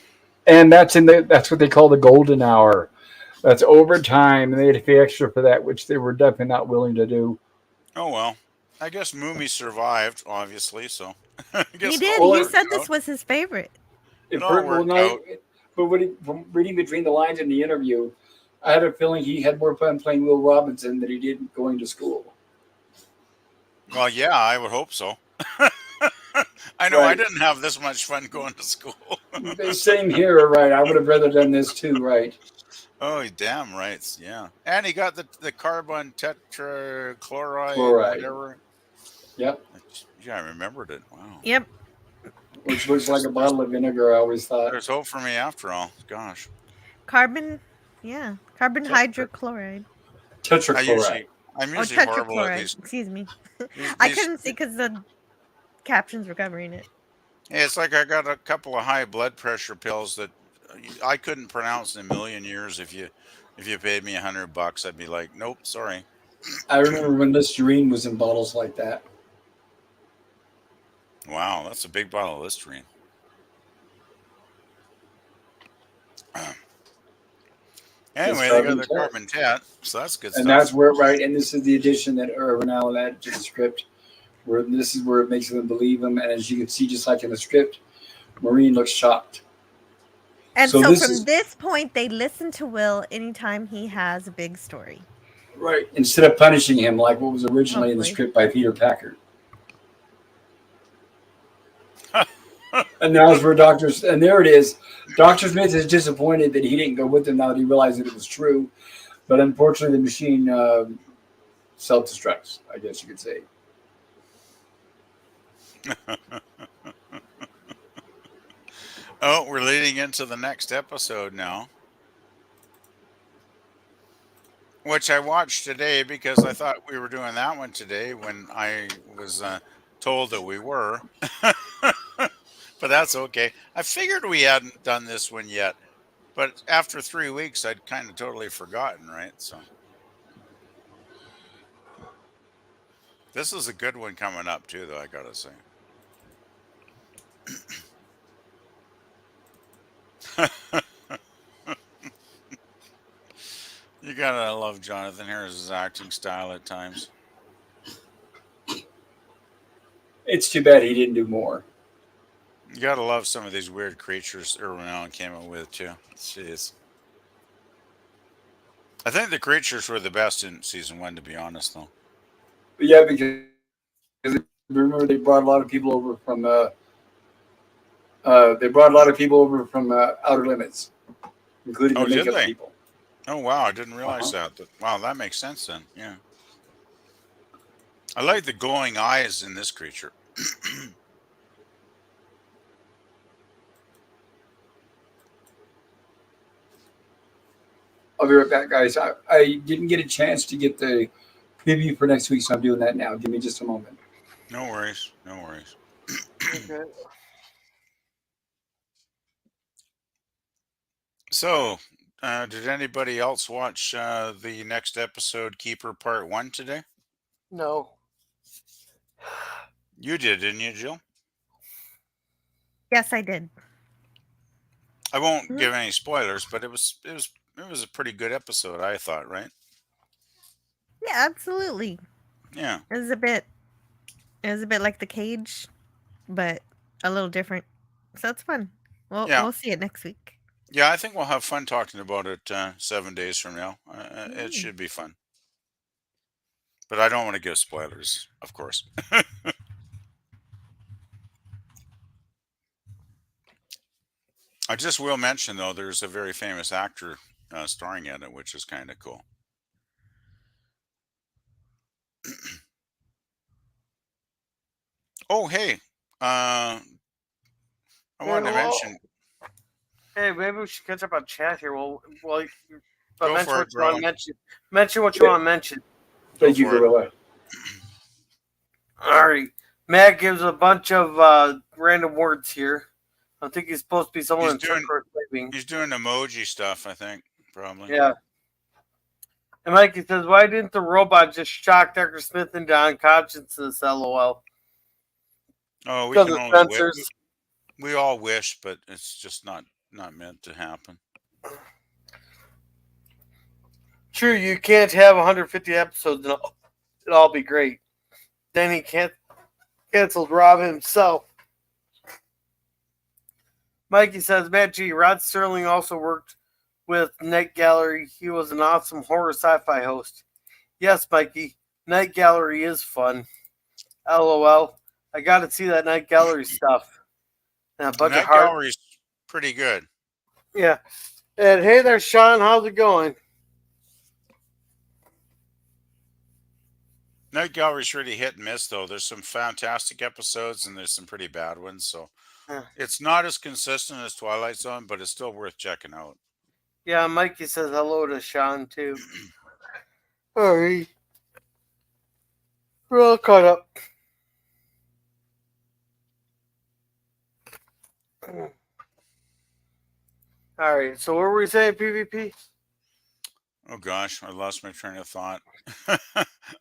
and that's what they call the golden hour. That's overtime, and they had to pay extra for that, which they were definitely not willing to do. oh well. I guess Moomy survived, obviously, so I He guess it did. all Well, He worked said this out. was his favorite. It it all well, worked no, out. but from reading between the lines in the interview, I had a feeling he had more fun playing Will Robinson than he did going to school. Well, yeah, I would hope so. I know I Right. didn't have this much fun going to school. Same here, right? I would have rather done this too, right? Oh, damn right. Yeah. And he got the carbon tetrachloride, Chloride. whatever. Yep. Yeah, I remembered it. Wow. Yep. Which looks like There's, a there's, bottle of vinegar, I always thought. there's hope for me after all. Gosh. Carbon. Yeah. Carbon Tetra, hydrochloride. I tetrachloride. usually, I'm Oh, usually horrible at tetrachloride. these, Excuse me. these, I these, couldn't see because the captions were covering it. yeah, it's like I got a couple of high blood pressure pills that I couldn't pronounce in a million years. If you paid me $100, I'd be like, nope, sorry. I remember when Listerine was in bottles like that. Wow, that's a big bottle of Listerine. It's Anyway, they got carbon their tet. carbon tat, so that's good And that's stuff. where, right, and this is the addition that Irwin Allen added to the script, where this is where it makes them believe him. And as you can see, just like in the script, Maureen looks shocked. And So so this from is this point, they listen to Will anytime he has a big story. right, instead of punishing him like what was originally in the Hopefully. script by Peter Packard. And now it's where Doctor's, and there it is. Dr. Smith is disappointed that he didn't go with them now that he realized that it was true. But unfortunately, the machine self destructs, I guess you could say. Oh, we're leading into the next episode now, which I watched today because I thought we were doing that one today when I was told that we were. But that's okay. I figured we hadn't done this one yet, but after 3 weeks, I'd kind of totally forgotten, right? So this is a good one coming up too, though, I gotta say. You gotta love Jonathan Harris's acting style at times. It's too bad he didn't do more. You gotta love some of these weird creatures Irwin Allen came up with too. Jeez. I think the creatures were the best in season one, to be honest, though. But yeah, because remember they brought a lot of people over from Outer Limits, including Oh, the did makeup they? people. Oh, wow, I didn't Uh huh. realize that. Wow, that makes sense then. Yeah. I like the glowing eyes in this creature. I'll be right back, guys. I didn't get a chance to get the preview for next week, so I'm doing that now. Give me just a moment. No worries. No worries. Okay. So, did anybody else watch the next episode, Keeper Part 1 today? No. You did, didn't you, Jill? Yes, I did. I won't Mhm. give any spoilers, but it was a pretty good episode, I thought, right? Yeah, absolutely. Yeah. It was a bit like The Cage, but a little different. So it's fun. Yeah. We'll see it next week. Yeah, I think we'll have fun talking about it 7 days from now. It Mm. should be fun. But I don't want to give spoilers, of course. I just will mention, though, there's a very famous actor starring in it, which is kind of cool. Oh, hey. I wanted to mention. Hey, maybe we should catch up on chat here. Well, but Go mention for what it, you want to Gorilla. mention. Mention what you want to mention. Go Thank you, for it. Gorilla. All right. Matt gives a bunch of random words here. I think he's supposed to be someone in turquoise typing. He's doing emoji stuff, I think, probably. Yeah. And Mikey says, why didn't the robot just shock Dr. Smith into unconsciousness? LOL. Oh, we Because can of only sensors. we all wish, but it's just not meant to happen. True, you can't have 150 episodes and it'll all be great. Then he canceled Rob himself. Mikey says, Matt G. Rod Sterling also worked with Night Gallery. He was an awesome horror sci-fi host. Yes, Mikey, Night Gallery is fun. LOL. I got to see that Night Gallery stuff. And a bunch Night of heart. Gallery's pretty good. Yeah. And hey there, Sean. How's it going? Night Gallery's really hit and miss, though. There's some fantastic episodes and there's some pretty bad ones. So Yeah. it's not as consistent as Twilight Zone, but it's still worth checking out. Yeah, Mikey says hello to Sean, too. All right. We're all caught up. All right, so what were we saying, PvP? Oh gosh, I lost my train of thought.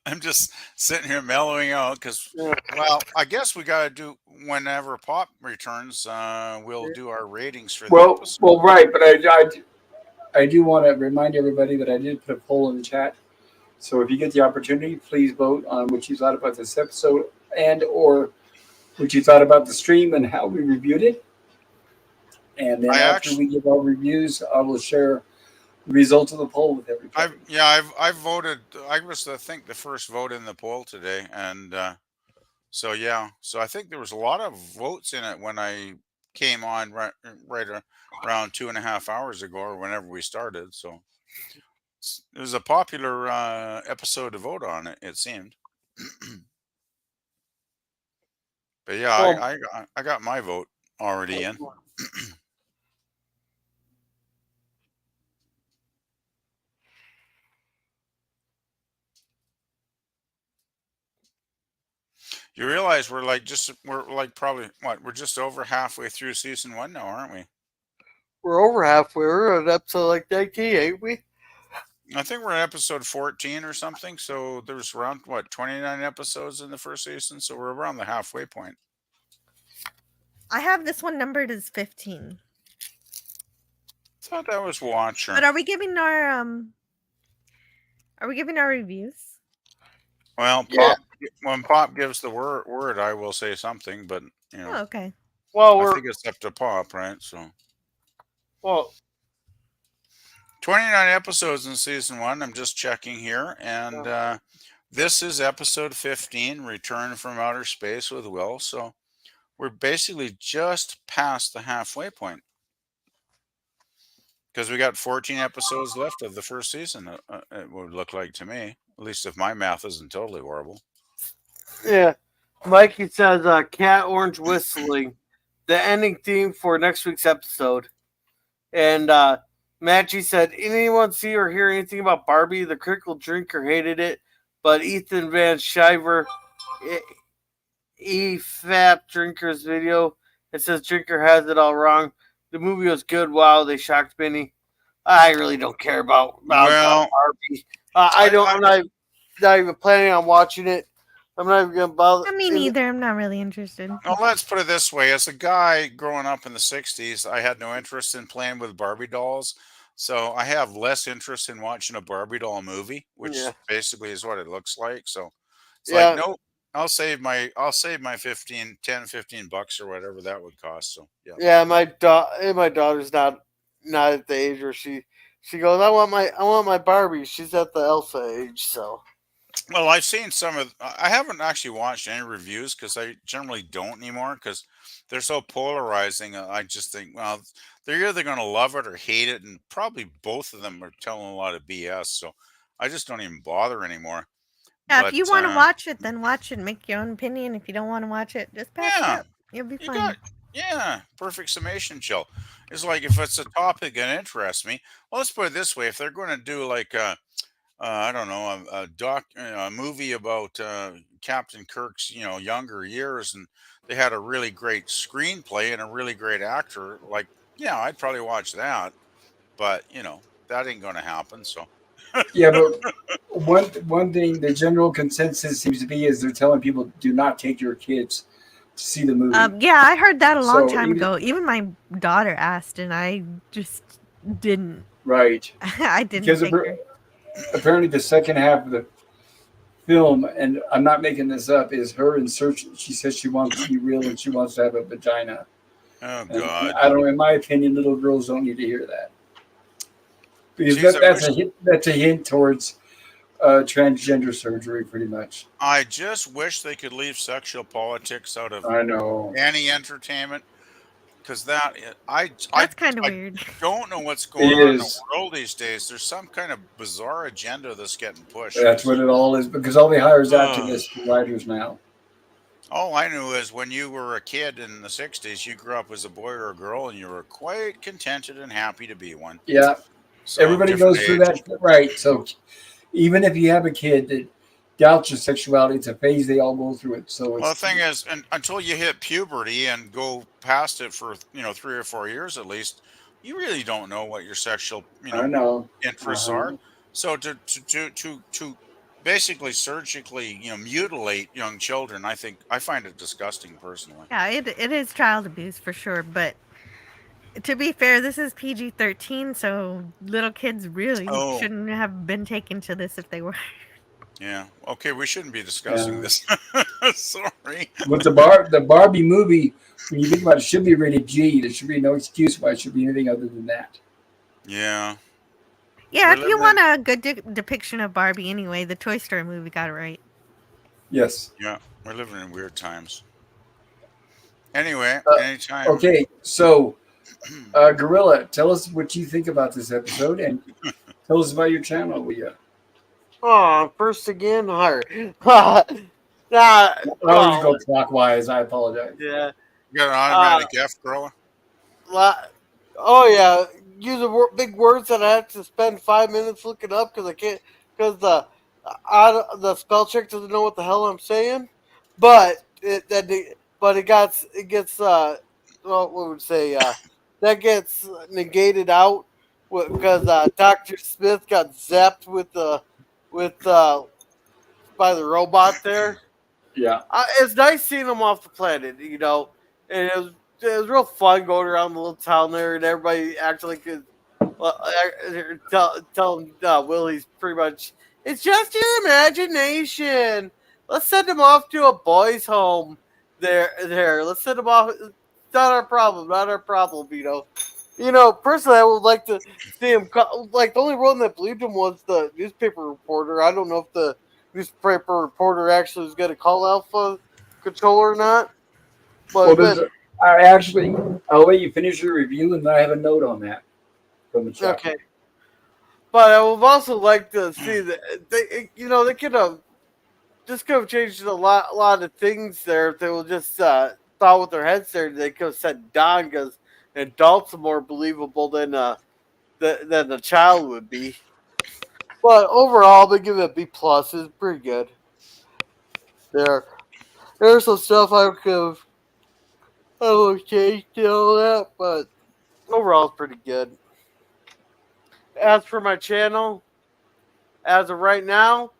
I'm just sitting here mellowing out because, well, I guess we got to do whenever Pop returns. We'll do our ratings for the episode. Well, right, but I do want to remind everybody that I did put a poll in the chat. So if you get the opportunity, please vote on what you thought about this episode and or what you thought about the stream and how we reviewed it. And then after we give our reviews, I will share the results of the poll with everybody. I've voted. I was, I think, the first vote in the poll today, and so yeah. So I think there was a lot of votes in it when I came on right around 2.5 hours ago, or whenever we started. So it was a popular episode to vote on. It seemed. But yeah, I got my vote already in. You realize we're probably we're just over halfway through season 1 now, aren't we? We're over halfway. We're on episode like 19, ain't we? I think we're at episode 14 or something. So there's around 29 episodes in the first season. So we're around the halfway point. I have this one numbered as 15. I thought that was Watcher. But are we giving our reviews? Well, when Pop gives the word, I will say something, but you know. Oh, okay. Well, I think it's up to Pop, right? So. Well, 29 episodes in season 1. I'm just checking here, and this is episode 15, Return from Outer Space with Will. So we're basically just past the halfway point because we got 14 episodes left of the first season. It would look like to me, at least if my math isn't totally horrible. Yeah, Mikey says cat orange whistling, the ending theme for next week's episode. And Matchy said, anyone see or hear anything about Barbie? The critical drinker hated it, but Ethan Van Shiver, fat drinker's video, it says drinker has it all wrong. The movie was good. Wow, they shocked Benny. I really don't care about Barbie. I'm not even planning on watching it. I'm not even gonna bother. I mean, neither. I'm not really interested. Well, let's put it this way: as a guy growing up in the '60s, I had no interest in playing with Barbie dolls, so I have less interest in watching a Barbie doll movie, Yeah, which basically is what it looks like. So it's like, yeah, nope. I'll save my 15, 10, 15 bucks or whatever that would cost. So yeah. yeah. My daughter's not at the age where she goes. I want my Barbie. She's at the Elsa age, so Well, I've seen some of. I haven't actually watched any reviews because I generally don't anymore because they're so polarizing. I just think, well, they're either going to love it or hate it, and probably both of them are telling a lot of BS. So I just don't even bother anymore. Yeah, if But you want to watch it, then watch it and make your own opinion. If you don't want to watch it, just pass it yeah, up. You'll be you fine. got yeah, perfect summation, Jill. It's like if it's a topic that interests me. Well, let's put it this way: if they're going to do like I don't know, a movie about Captain Kirk's, younger years, and they had a really great screenplay and a really great actor. Like, yeah, I'd probably watch that, but that ain't gonna happen. So, Yeah, but one thing the general consensus seems to be is they're telling people do not take your kids to see the movie. Yeah, I heard that a long So time even ago. Even my daughter asked, and I just didn't. right, I didn't because take her. apparently the second half of the film, and I'm not making this up, is her in search. She says she wants to be real and she wants to have a vagina. oh And God, I don't. In my opinion, little girls don't need to hear that because jeez, I that's wish. a hint, that's a hint towards transgender surgery, pretty much. I just wish they could leave sexual politics out of I know any entertainment because that That's kind of weird. don't know what's it going on in the is. world these days. There's some kind of bizarre agenda that's getting pushed. That's what it all is because all they hire is Ugh. activists and writers now. All I knew is when you were a kid in the '60s, you grew up as a boy or a girl, and you were quite contented and happy to be one. Yeah, So everybody different goes through age. that, right? So even if you have a kid that doubts your sexuality, it's a phase they all go through it. So Well, the it's thing is, and until you hit puberty and go past it for 3 or 4 years at least, you really don't know what your sexual I know. interests are. Uh-huh. So to basically surgically mutilate young children, I find it disgusting personally. Yeah, it is child abuse for sure. But to be fair, this is PG-13, so little kids really Oh. shouldn't have been taken to this if they were. Yeah. Okay, we shouldn't be discussing Yeah. this. Sorry. But the Barbie movie, when you think about it, should be rated G. There should be no excuse why it should be anything other than that. Yeah. Yeah, We're if you living in want a good depiction of Barbie anyway, the Toy Story movie got it right. Yes. yeah, we're living in weird times. Anyway, Uh, anytime. okay. So, Gorilla, tell us what you think about this episode and tell us about your channel. oh, first again, hard. nah, I'll just well, go clockwise. I apologize. yeah. You got an Uh, automatic F, girl? oh yeah, use big words that I have to spend 5 minutes looking up because I can't because the spell check doesn't know what the hell I'm saying. But it gets well, what would say that gets negated out because Dr. Smith got zapped with by the robot there. Yeah. It's nice seeing him off the planet, and it was real fun going around the little town there, and everybody acting like telling Willie's pretty much it's just your imagination. Let's send him off to a boys' home. There. Let's send him off. It's not our problem. Not our problem. Personally, I would like to see him. Like the only one that believed him was the newspaper reporter. I don't know if the newspaper reporter actually was going to call Alpha Controller or not. Well, But I'll let you finish your review, and I have a note on that from the chat. okay. But I would also like to see that they could have changed a lot of things there if they would just thought with their heads there. They could have said Don because an adult's more believable than the child would be. But overall, they give it a B plus. It's pretty good. There's some stuff I could have changed and all that, but overall, it's pretty good. As for my channel, as of right now,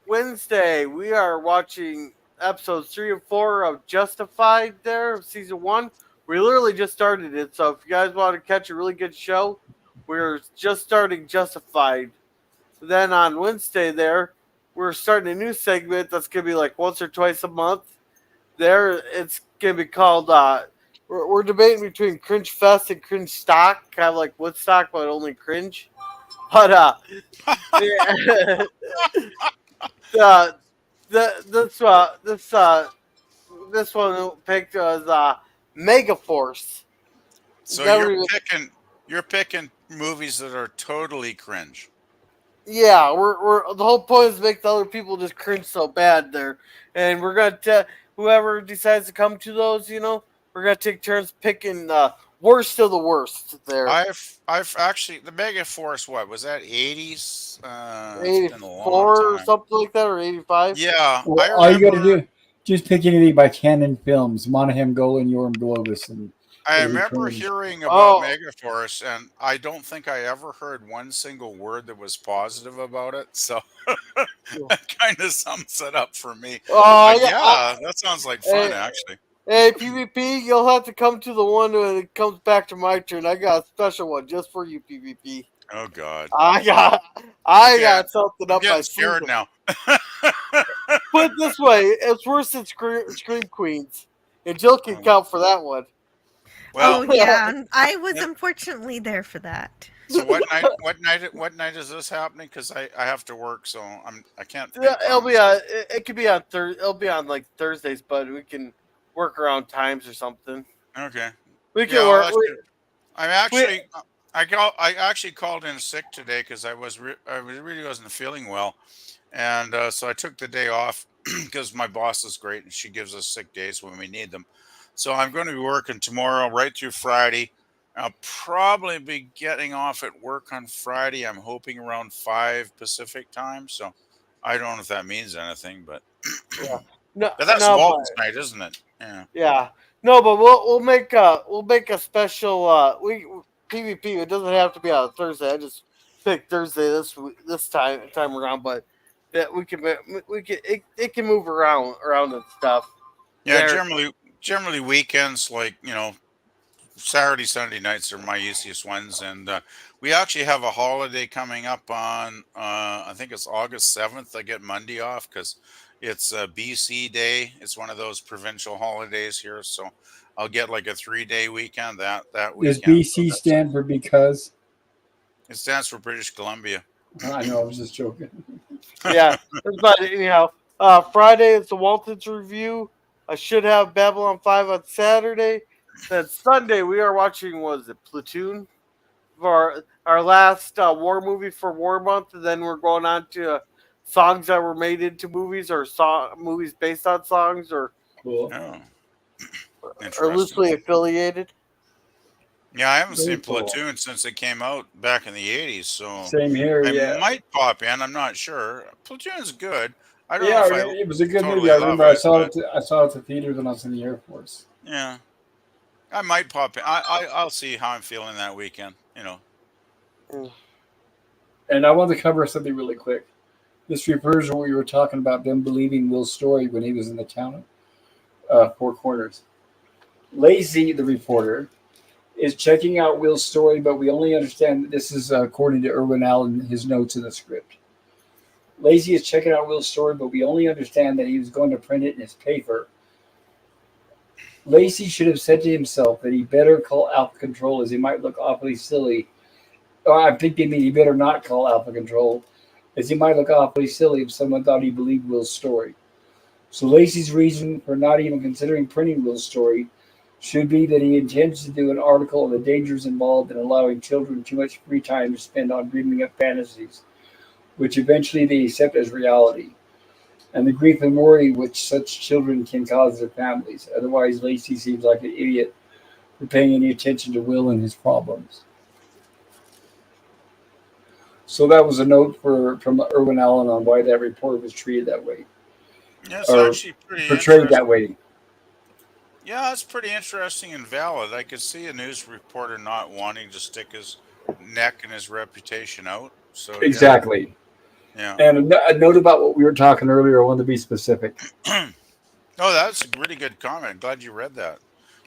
Wednesday, we are watching episodes 3 and 4 of Justified there, season 1. We literally just started it, so if you guys want to catch a really good show, we're just starting Justified. Then on Wednesday there, we're starting a new segment that's going to be like once or twice a month. There, it's going to be called, we're debating between Cringe Fest and Cringe Stock, kind of like Woodstock, but only cringe. But, yeah, uh, this one picked was Mega Force. So Never you're even, picking movies that are totally cringe. yeah, we're the whole point is to make the other people just cringe so bad there, and we're gonna whoever decides to come to those, we're gonna take turns picking worst of the worst there. I've actually the Mega Force. What was that? 80s. It's been a long 84 or time. something like that, or 85. Yeah, Well, I all you got to remember. do, just pick anything by Canon Films, Monahan Golan, Yorm Globus, and I it'll be remember cringe. hearing about Oh, Megaforce, and I don't think I ever heard one single word that was positive about it. So that kind of sums it up for me. But yeah, that sounds like fun, hey, actually. hey, PvP, you'll have to come to the one when it comes back to my turn. I got a special one just for you, PvP. Oh God. I got, I Okay, got something I'm up my getting sleeve. scared now. Put it this way, it's worse than Scream Queens, and Jill can Oh, count for that one. well, Oh yeah, I was and unfortunately there for that. so what night? What night is this happening? Because I have to work, so I can't Yeah, make it'll be promises. it could be on It'll be on like Thursdays, but we can work around times or something. Okay. We Yeah, can I'll work. let you. I'm We actually I actually called in sick today because I really wasn't feeling well, and so I took the day off because my boss is great and she gives us sick days when we need them. So I'm going to be working tomorrow right through Friday. I'll probably be getting off at work on Friday. I'm hoping around 5 Pacific time. So I don't know if that means anything, but yeah. No, but that's no, but Walton's night, isn't it? Yeah. yeah, no, but we'll make a special PvP. It doesn't have to be on Thursday. I just picked Thursday this time around, but that we can it can move around and stuff. Yeah, There, generally weekends like, Saturday, Sunday nights are my easiest ones, and we actually have a holiday coming up on I think it's August 7th. I get Monday off because it's BC Day. It's one of those provincial holidays here, so I'll get like a 3 day weekend that Does weekend. So BC that's stand for because? it stands for British Columbia. I know, I was just joking. yeah. That's about it. Anyhow, Friday is the Waltons review. I should have Babylon 5 on Saturday. Then Sunday we are watching, what is it, Platoon, for our last war movie for War Month, and then we're going on to songs that were made into movies, or movies based on songs, Cool. Oh, or interesting. loosely affiliated. Yeah, I haven't Very seen cool. Platoon since it came out back in the 80s, so Same here, I yeah. might pop in. I'm not sure. Platoon's good. I don't know Yeah, if I it was a good movie. totally I love remember I it, saw but it. I saw it at the theater when I was in the Air Force. yeah, I might pop in. I'll see how I'm feeling that weekend. Mm. And I want to cover something really quick. This refers to what we were talking about them believing Will's story when he was in the town of Four Corners. Lacey, the reporter, is checking out Will's story, but we only understand that this is according to Irwin Allen, his notes in the script. Lacey is checking out Will's story, but we only understand that he was going to print it in his paper. Lacey should have said to himself that he better call Alpha Control, as he might look awfully silly. Or I think they mean he better not call Alpha Control, as he might look awfully silly if someone thought he believed Will's story. So Lacey's reason for not even considering printing Will's story should be that he intends to do an article on the dangers involved in allowing children too much free time to spend on dreaming up fantasies, which eventually they accept as reality, and the grief and worry which such children can cause their families. Otherwise, Lacey seems like an idiot for paying any attention to Will and his problems. So that was a note from Irwin Allen on why that report was treated that way, Yeah, it's or actually pretty portrayed that interesting. way. Yeah, it's pretty interesting and valid. I could see a news reporter not wanting to stick his neck and his reputation out. So yeah, Exactly. Yeah. And a note about what we were talking earlier. I wanted to be specific. Oh, that's a really good comment. Glad you read that.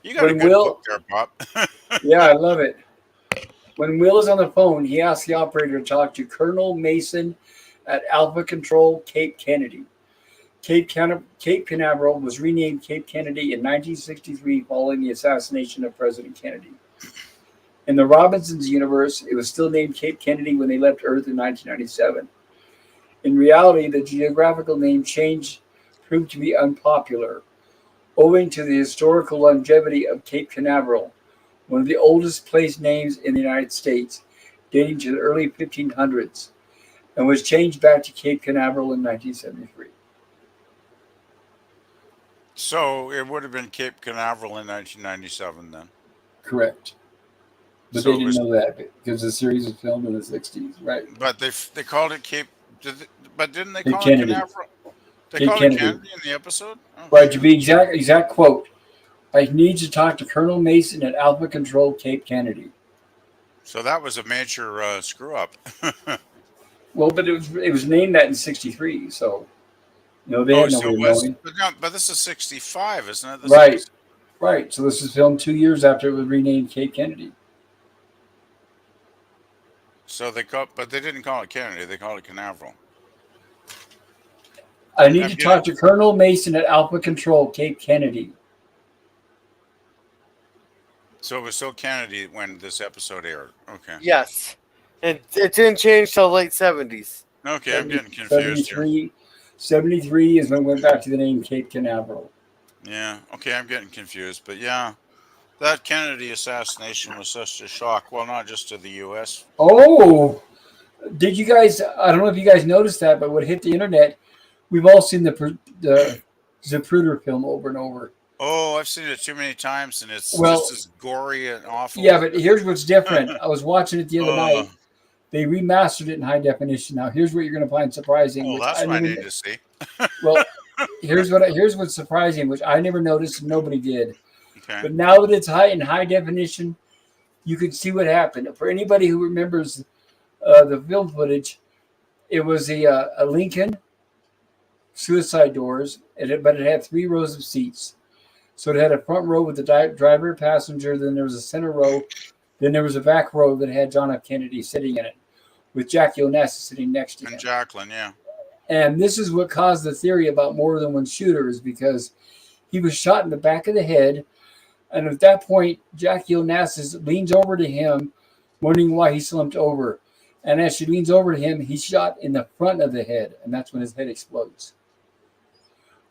You got a When good book Will, there, Pop. yeah, I love it. When Will is on the phone, he asks the operator to talk to Colonel Mason at Alpha Control Cape Kennedy. Cape Canaveral was renamed Cape Kennedy in 1963 following the assassination of President Kennedy. In the Robinsons universe, it was still named Cape Kennedy when they left Earth in 1997. In reality, the geographical name change proved to be unpopular, owing to the historical longevity of Cape Canaveral, one of the oldest place names in the United States, dating to the early 1500s, and was changed back to Cape Canaveral in 1973. So it would have been Cape Canaveral in 1997 then. Correct. But So they it didn't was, know that because the series was filmed in the 60s, right? but they called it Cape. But didn't they Cape call it Kennedy. Canaveral? They Cape called it Kennedy. Kennedy in the episode. Oh Right, to shit. be exact quote. I need to talk to Colonel Mason at Alpha Control Cape Kennedy. So that was a major screw up. Well, but it was named that in '63, so they Oh, had no so way it of was, knowing. but no, but this is 65, isn't it? This Right, episode. right. So this was filmed 2 years after it was renamed Cape Kennedy. So but they didn't call it Kennedy. They called it Canaveral. I need I'm to getting. talk to Colonel Mason at Alpha Control Cape Kennedy. So it was so Kennedy when this episode aired. Okay. Yes. And it didn't change till late 70s. Okay, I'm getting confused here. 73, 73 is when it went back to the name Cape Canaveral. Yeah. Okay, I'm getting confused. But yeah, that Kennedy assassination was such a shock. Well, not just to the U.S. Oh, did you guys? I don't know if you guys noticed that, but what hit the internet, we've all seen the Zapruder film over and over. Oh, I've seen it too many times, and it's just Well, as gory and awful. yeah, but here's what's different. I was watching it the other Uh, night. They remastered it in high definition. Now, here's what you're going to find surprising, oh, which I that's what I never. need to see. Well, here's what's surprising, which I never noticed and nobody did. Okay. But now that it's in high definition, you can see what happened. For anybody who remembers the film footage, it was a Lincoln suicide doors, but it had 3 rows of seats. So it had a front row with the driver, passenger, then there was a center row, then there was a back row that had John F. Kennedy sitting in it, with Jackie Onassis sitting next to him. And Jacqueline, yeah. And this is what caused the theory about more than one shooter, is because he was shot in the back of the head. And at that point, Jackie Onassis leans over to him, wondering why he slumped over. And as she leans over to him, he's shot in the front of the head, and that's when his head explodes.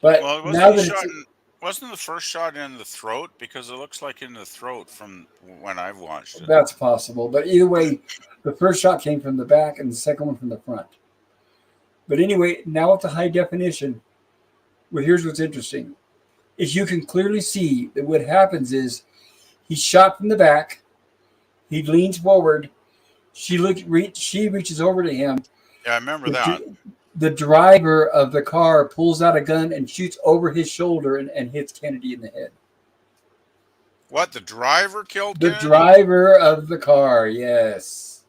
But Well, now that wasn't the first shot in the throat? Because it looks like in the throat from when I've watched it. that's possible. But either way, the first shot came from the back and the second one from the front. But anyway, now with the high definition, well, here's what's interesting. Is you can clearly see that what happens is he's shot from the back, he leans forward, she reaches over to him. Yeah, I remember that. The driver of the car pulls out a gun and shoots over his shoulder and hits Kennedy in the head. What, the driver killed The Kennedy? driver of the car, yes.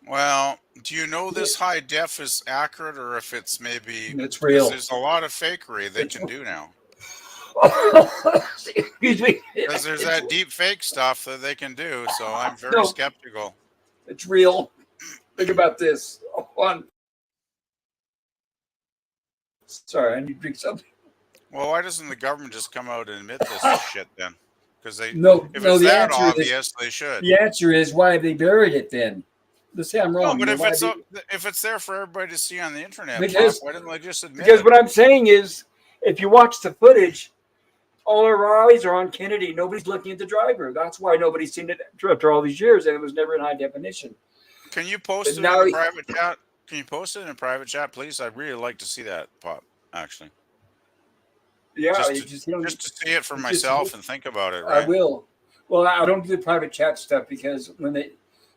Well, do you know this high def is accurate, or if it's maybe... It's real. There's a lot of fakery they can do now. Excuse me. Because there's that deep fake stuff that they can do, so I'm very skeptical. It's real. Think about this. One. Sorry, I need to drink something. Well, why doesn't the government just come out and admit this shit then? Because if it's the that answer obvious, they should. The answer is, why have they buried it then? Let's say I'm wrong. No, but if it's there for everybody to see on the internet, Because- why didn't they just admit Because it? what I'm saying is, if you watch the footage, all our eyes are on Kennedy. Nobody's looking at the driver. That's why nobody's seen it after all these years, and it was never in high definition. Can you post it in now a private chat? Can you post it in a private chat, please? I'd really like to see that, Pop, actually. Yeah, Just to see it for myself and think about it, right? I will. Well, I don't do the private chat stuff because when the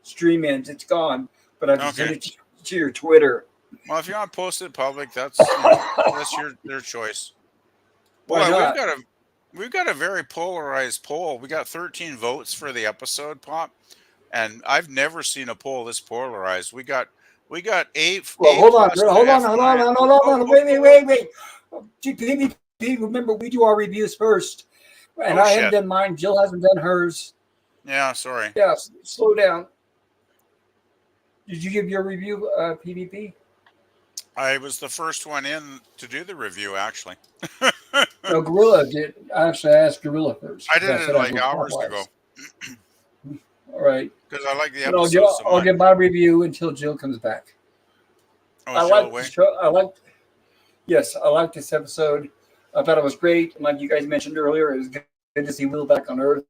stream ends, it's gone. But I just send it to your Twitter. Well, if you want to post it public, that's their choice. Why Boy, not? we've got a very polarized poll. We got 13 votes for the episode, Pop, and I've never seen a poll this polarized. We got We got Well, A hold on, plus to hold on, F hold minus. on, hold on. Wait. PvP, remember, we do our reviews first. And Oh I haven't shit. done mine. Jill hasn't done hers. Yeah, sorry. Yeah, slow down. Did you give your review, PvP? I was the first one in to do the review, actually. No, Gorilla did. Actually, I asked Gorilla first I because did I it said I'd like go hours ago clockwise. All right. because I like the And episode so I'll much. give my review until Jill comes back. Oh, I is Jill like the away? show. Yes, I like this episode. I thought it was great. And like you guys mentioned earlier, it was good to see Will back on Earth.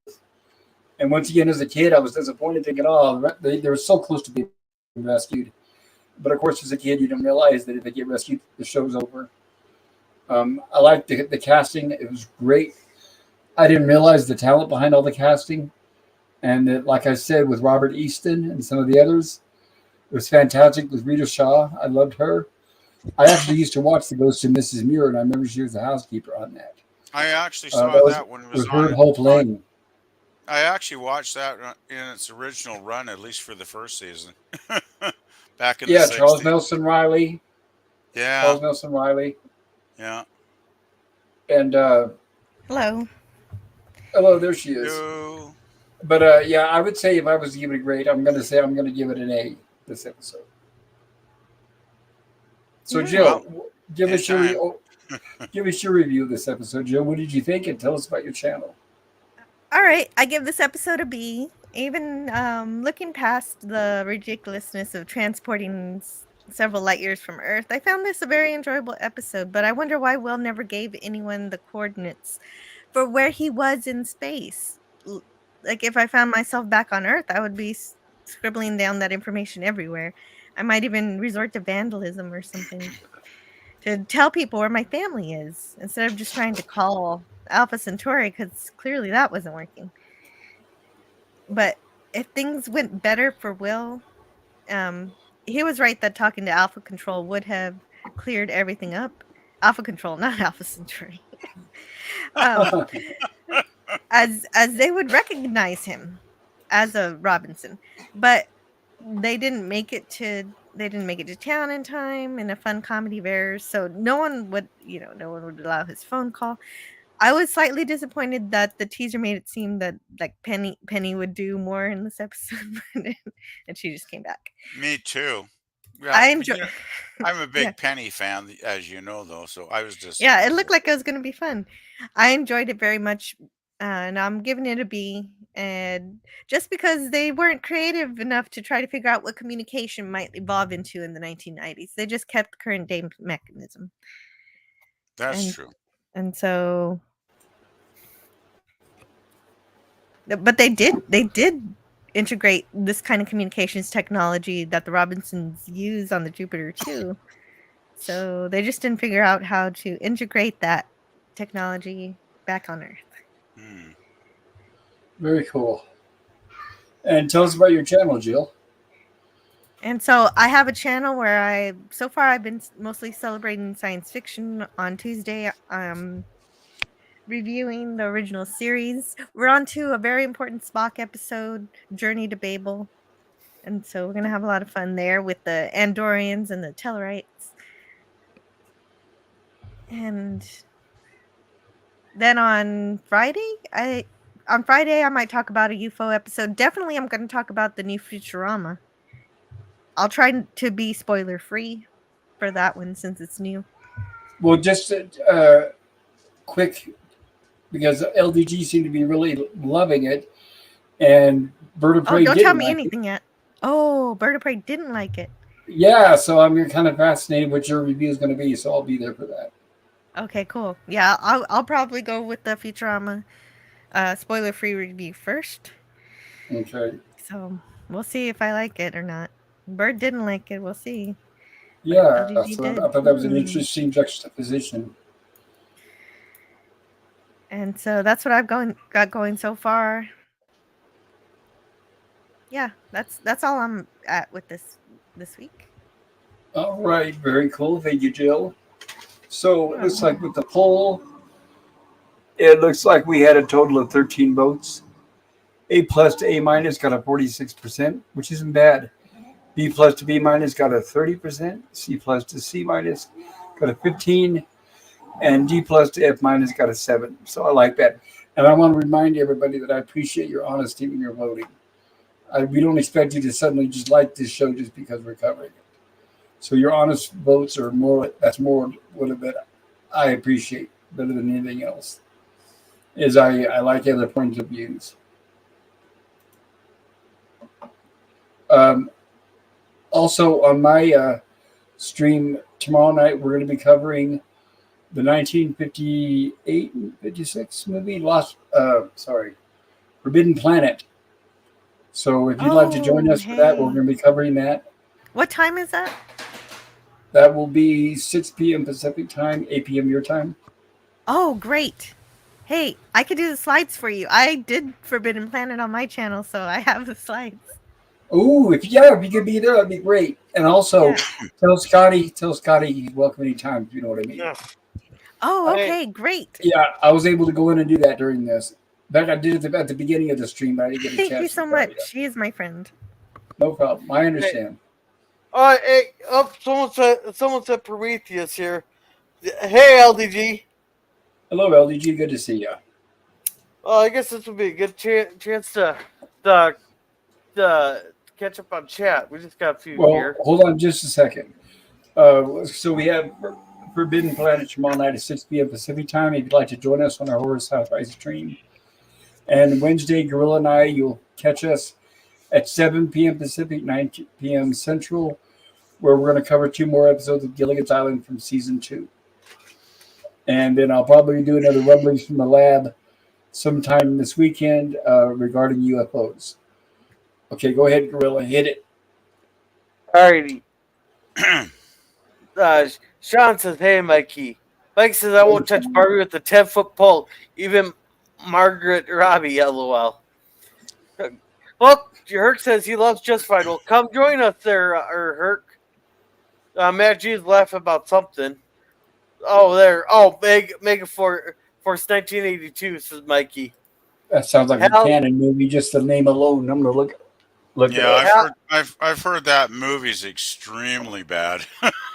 And once again, as a kid, I was disappointed thinking, oh, they were so close to being rescued. But of course, as a kid, you don't realize that if they get rescued, the show's over. I liked the casting. It was great. I didn't realize the talent behind all the casting. And that, like I said, with Robert Easton and some of the others, it was fantastic with Rita Shaw. I loved her. I actually used to watch The Ghost of Mrs. Muir, and I remember she was the housekeeper on that. I actually That saw was that when it was with Herb on. Hope Lane. I actually watched that in its original run, at least for the first season, back in the Yeah, Charles 60s. Nelson Riley. Yeah, yeah. And Hello. hello, there she is. Yo. But yeah, I would say if I was to give it a grade, I'm going to give it an A this episode. So Yeah. Jill, Well, give us anytime. your review of this episode, Jill. What did you think, and tell us about your channel. All right, I give this episode a B. Even looking past the ridiculousness of transporting several light years from Earth, I found this a very enjoyable episode. But I wonder why Will never gave anyone the coordinates for where he was in space. Like if I found myself back on Earth, I would be scribbling down that information everywhere. I might even resort to vandalism or something to tell people where my family is instead of just trying to call Alpha Centauri because clearly that wasn't working. But if things went better for Will, he was right that talking to Alpha Control would have cleared everything up. Alpha Control, not Alpha Centauri. As they would recognize him as a Robinson, but they didn't make it to town in time in a fun comedy of errors, so no one would allow his phone call. I was slightly disappointed that the teaser made it seem that like Penny would do more in this episode, and she just came back. Me too. Yeah, I but, enjoy. I'm a Yeah. big Penny fan, as you know, though. So I was just Yeah, it looked like it was going to be fun. I enjoyed it very much, and I'm giving it a B. And just because they weren't creative enough to try to figure out what communication might evolve into in the 1990s, they just kept the current day mechanism. That's And true. and so, but they did integrate this kind of communications technology that the Robinsons use on the Jupiter too. So they just didn't figure out how to integrate that technology back on Earth. Hmm. Very cool. And tell us about your channel, Jill. And so I have a channel where I've been mostly celebrating science fiction. On Tuesday, reviewing the original series. We're on to a very important Spock episode, Journey to Babel. And so we're going to have a lot of fun there with the Andorians and the Tellarites. And then on Friday, I might talk about a UFO episode. Definitely I'm going to talk about the new Futurama. I'll try to be spoiler free for that one since it's new. Well, just quick, because LDG seemed to be really loving it, and Bird of Prey Don't tell didn't me like anything yet. Oh, Bird of Prey didn't like it. Yeah, so I'm kind of fascinated what your review is going to be, so I'll be there for that. Okay, cool. Yeah, I'll probably go with the Futurama spoiler free review first. Okay. So we'll see if I like it or not. Bird didn't like it. We'll see. Yeah, LDG so did. I thought that was an interesting juxtaposition. And so that's what I've got going so far. Yeah, that's all I'm at with this week. All right, very cool. Thank you, Jill. So it looks like with the poll, it looks like we had a total of 13 votes. A plus to A minus got a 46%, which isn't bad. B plus to B minus got a 30%. C plus to C minus got a 15. And D plus to F minus got a 7. So I like that. And I want to remind everybody that I appreciate your honesty when you're voting. We don't expect you to suddenly just like this show just because we're covering it. So your honest votes are more. That's more what I appreciate better than anything else. Is I like other points of views. Also on my stream tomorrow night, we're going to be covering the 1958 and 56 movie, Forbidden Planet. So if you'd like to join us for that, we're going to be covering that. What time is that? That will be 6 p.m. Pacific time, 8 p.m. your time. Oh, great. Hey, I could do the slides for you. I did Forbidden Planet on my channel, so I have the slides. Oh, if you could be there, that'd be great. And also, tell Scotty he's welcome anytime, if you know what I mean. Yeah. Oh, okay, great. Yeah, I was able to go in and do that during this. In fact, I did it at the beginning of the stream, but I didn't get a chance. Thank you so much. She is my friend. No problem. I understand. All right, hey, someone said Prometheus here. Hey, LDG. Hello, LDG. Good to see you. I guess this would be a good chance to catch up on chat. We just got a few here. Hold on just a second. So we have Forbidden Planet tomorrow night at 6 p.m. Pacific time. If you'd like to join us on our Horror Sci-Fi stream. And Wednesday, Gorilla and I, you'll catch us at 7 p.m. Pacific, 9 p.m. Central, where we're going to cover 2 more episodes of Gilligan's Island from season 2. And then I'll probably do another Rumblings from the Lab sometime this weekend regarding UFOs. Okay, go ahead, Gorilla. Hit it. Alrighty. Sean says, hey, Mikey. Mike says, I won't touch Barbie with a 10-foot pole. Even Margaret Robbie, LOL. Well, Herc says he loves Justified. Well, come join us there, Herc. Matt G's laughing about something. Oh, there. Oh, Mega Force 1982, says Mikey. That sounds like a canon movie, just the name alone. I'm going to look yeah, I've heard that movie's extremely bad.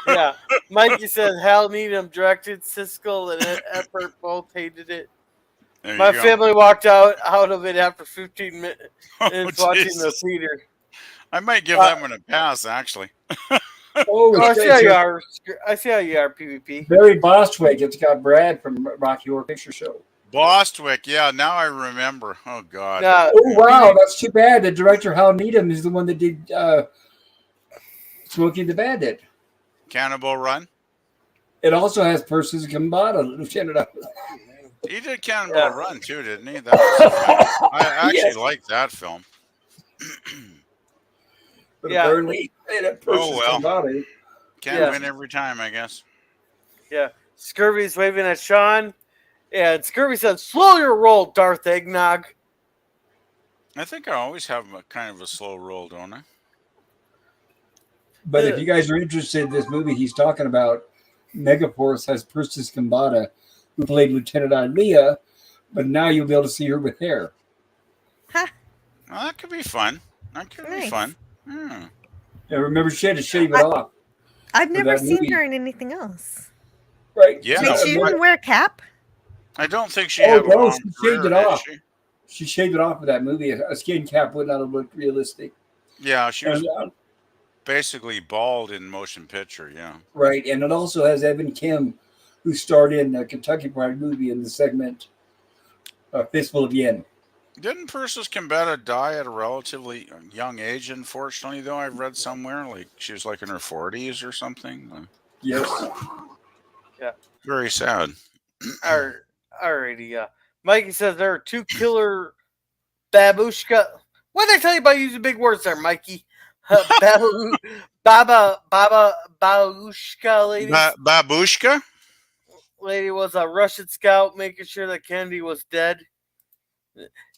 Yeah. Mikey says Hal Needham directed, Siskel and Eppert both hated it. My family walked out of it after 15 minutes watching the theater. I might give that one a pass, actually. I see how you are. I see how you are, PvP. Barry Bostwick. It's got Brad from Rocky Horror Picture Show. Bostwick, yeah. Now I remember. Oh God. Oh wow, that's too bad. The director Hal Needham is the one that did Smokey the Bandit. Cannibal Run. It also has Persis Gambata, Lieutenant. He did Cannibal Run too, didn't he? That was I actually liked that film. But apparently, well. Can't win every time, I guess. Yeah. Scurvy's waving at Sean. And Scurvy says, slow your roll, Darth Eggnog. I think I always have a kind of a slow roll, don't I? But if you guys are interested in this movie he's talking about, Megaforce has Persis Gambata, who played Lieutenant Ilea, but now you'll be able to see her with hair. Huh. Well, that could be fun. That could be fun. Yeah, remember she had to shave it off. I've never seen her in anything else. Right? Yeah. Like she didn't wear a cap? I don't think she had a long she shaved career, it off. She shaved it off for that movie. A skin cap would not have looked realistic. Yeah, she was basically bald in motion picture, yeah. Right, and it also has Evan Kim, who starred in the Kentucky Fried Movie in the segment Fistful of Yen. Didn't Persis Gambata die at a relatively young age, unfortunately, though? I've read somewhere, like she was like in her 40s or something. Yes. Yeah. Very sad. Alrighty, Mikey says there are 2 killer babushka. What did I tell you about using big words there, Mikey? Babushka lady. Babushka? Lady was a Russian scout making sure that Kennedy was dead.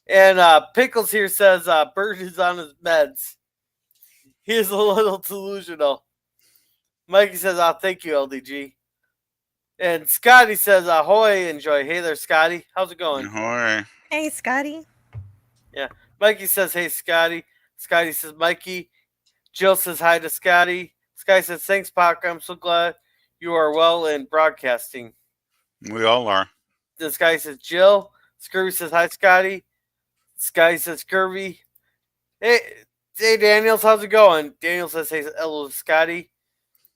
And Pickles here says Bert is on his meds. He is a little delusional. Mikey says, thank you, LDG. And Scotty says, ahoy, enjoy. Hey there, Scotty. How's it going? Ahoy. Hey, Scotty. Yeah. Mikey says, hey, Scotty. Scotty says, Mikey, Jill says hi to Scotty. Sky says, thanks, Pac. I'm so glad you are well in broadcasting. We all are. This guy says, Jill. Scurvy says, hi, Scotty. Sky says, Scurvy. Hey, Daniels, how's it going? Daniel says, hey, hello, Scotty.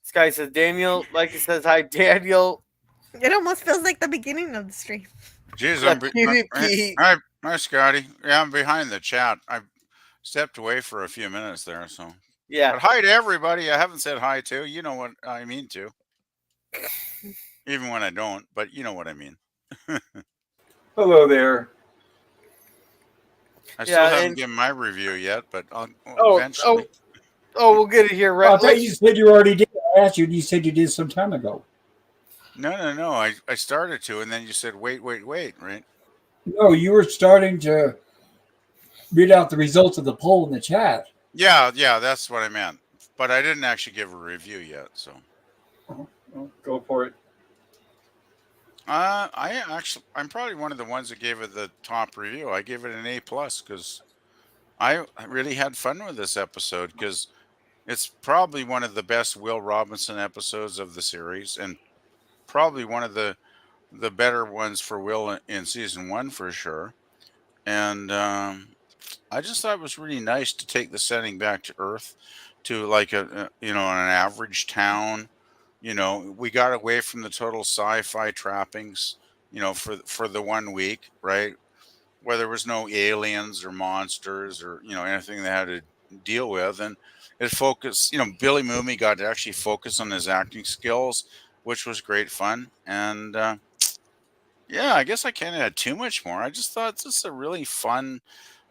Sky says, Daniel. Mikey says, hi, Daniel. It almost feels like the beginning of the stream. Jeez, PvP. hi, Scotty. Yeah, I'm behind the chat. I stepped away for a few minutes there, so. Yeah. But hi to everybody. I haven't said hi to. You know what I mean to. Even when I don't, but you know what I mean. Hello there. I still haven't given my review yet, but I'll eventually. Oh, we'll get it here right. I thought you said you already did. I asked you, and you said you did some time ago. No. I started to, and then you said, wait, right? No, you were starting to read out the results of the poll in the chat. Yeah, that's what I meant. But I didn't actually give a review yet, so. Well, go for it. I'm probably one of the ones that gave it the top review. I gave it an A+ because I really had fun with this episode because it's probably one of the best Will Robinson episodes of the series and probably one of the better ones for Will in season 1 for sure. And I just thought it was really nice to take the setting back to Earth, to like an average town. We got away from the total sci-fi trappings, for the 1 week, right? Where there was no aliens or monsters or anything they had to deal with, and it focused. Billy Mooney got to actually focus on his acting skills, which was great fun. And yeah, I guess I can't add too much more. I just thought this is a really fun,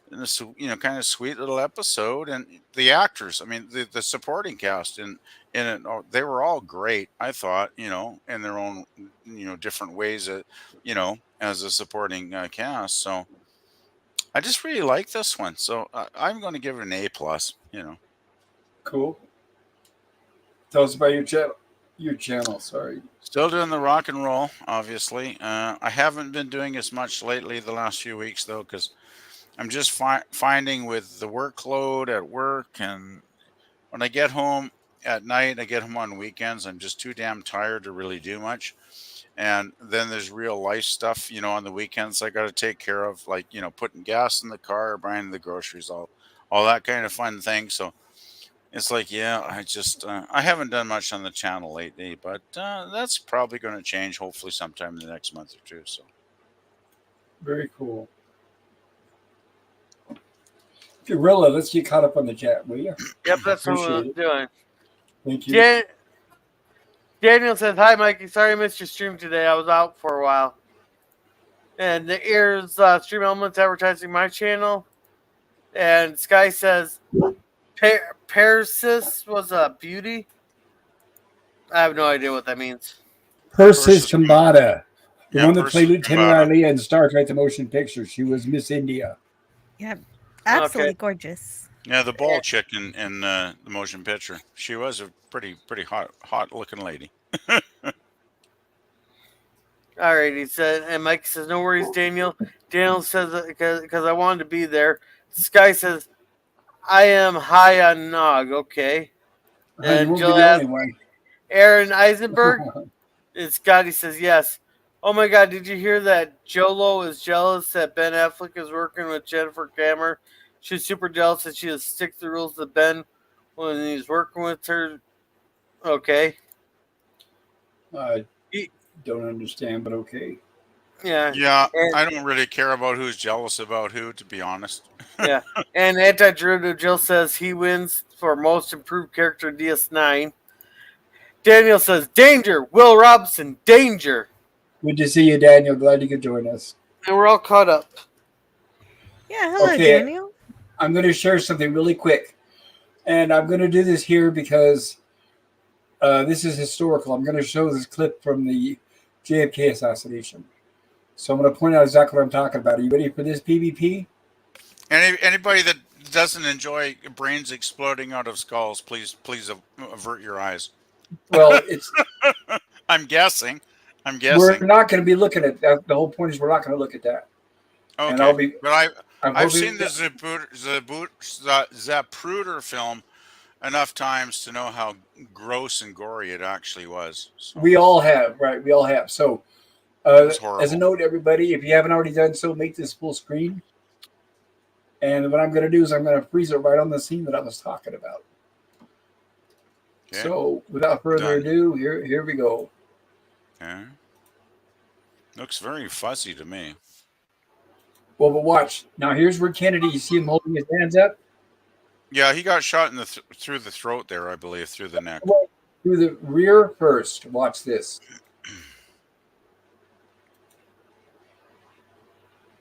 kind of sweet little episode. And the actors, I mean, the supporting cast in it, they were all great. I thought, in their own, different ways, as a supporting cast. So I just really like this one. So I'm going to give it an A+. Cool. Tell us about your channel. Your channel, sorry. Still doing the rock and roll, obviously. I haven't been doing as much lately the last few weeks, though, because I'm just finding with the workload at work, and when I get home at night, I get home on weekends, I'm just too damn tired to really do much. And then there's real life stuff, on the weekends I got to take care of, like, putting gas in the car, buying the groceries, all that kind of fun thing. So it's like, yeah, I just, I haven't done much on the channel lately, but that's probably going to change hopefully sometime in the next month or two. So very cool. Gorilla, let's get caught up on the chat, will you? Yep, that's what I'm doing. Thank you. Daniel says, hi, Mikey. Sorry I missed your stream today. I was out for a while. And the ears stream elements advertising my channel. And Sky says, Persis was a beauty. I have no idea what that means. Persis Kambata. The one that played Persis Lieutenant Kambata. Riley in Star Trek The Motion Picture. She was Miss India. Yeah, absolutely gorgeous. Yeah, the bald chick in the motion picture. She was a pretty hot looking lady. All right, he said, and Mike says, no worries, Daniel. Daniel says, because I wanted to be there. Sky says, I am high on Nog, okay. And Jill asks, Aaron Eisenberg? And Scotty says, yes. Oh my God, did you hear that Jolo is jealous that Ben Affleck is working with Jennifer Kammer? She's super jealous that she has to stick to the rules to Ben when he's working with her. Okay. I don't understand, but okay. Yeah. Yeah, I don't really care about who's jealous about who, to be honest. Yeah. And Antiderivative Jill says he wins for most improved character in DS9. Daniel says, danger! Will Robinson, danger! Good to see you, Daniel. Glad you could join us. And we're all caught up. Yeah, hello, Daniel. I'm going to share something really quick. And I'm going to do this here because this is historical. I'm going to show this clip from the JFK assassination. So I'm going to point out exactly what I'm talking about. Are you ready for this, PvP? Anybody that doesn't enjoy brains exploding out of skulls, please avert your eyes. Well, it's... I'm guessing. We're not going to be looking at that. The whole point is we're not going to look at that. Okay. And I'll be... But I've seen the Zapruder film, enough times to know how gross and gory it actually was. So We all have, right? We all have. So, it was as a horrible. note, everybody, if you haven't already done so, make this full screen. And what I'm going to do is I'm going to freeze it right on the scene that I was talking about. Okay. So, without further Done. ado, here we go. Okay. Looks very fuzzy to me. Well, but watch. Now, here's where Kennedy, you see him holding his hands up? Yeah, he got shot in the through the throat there, I believe, through the neck. Through the rear first. Watch this.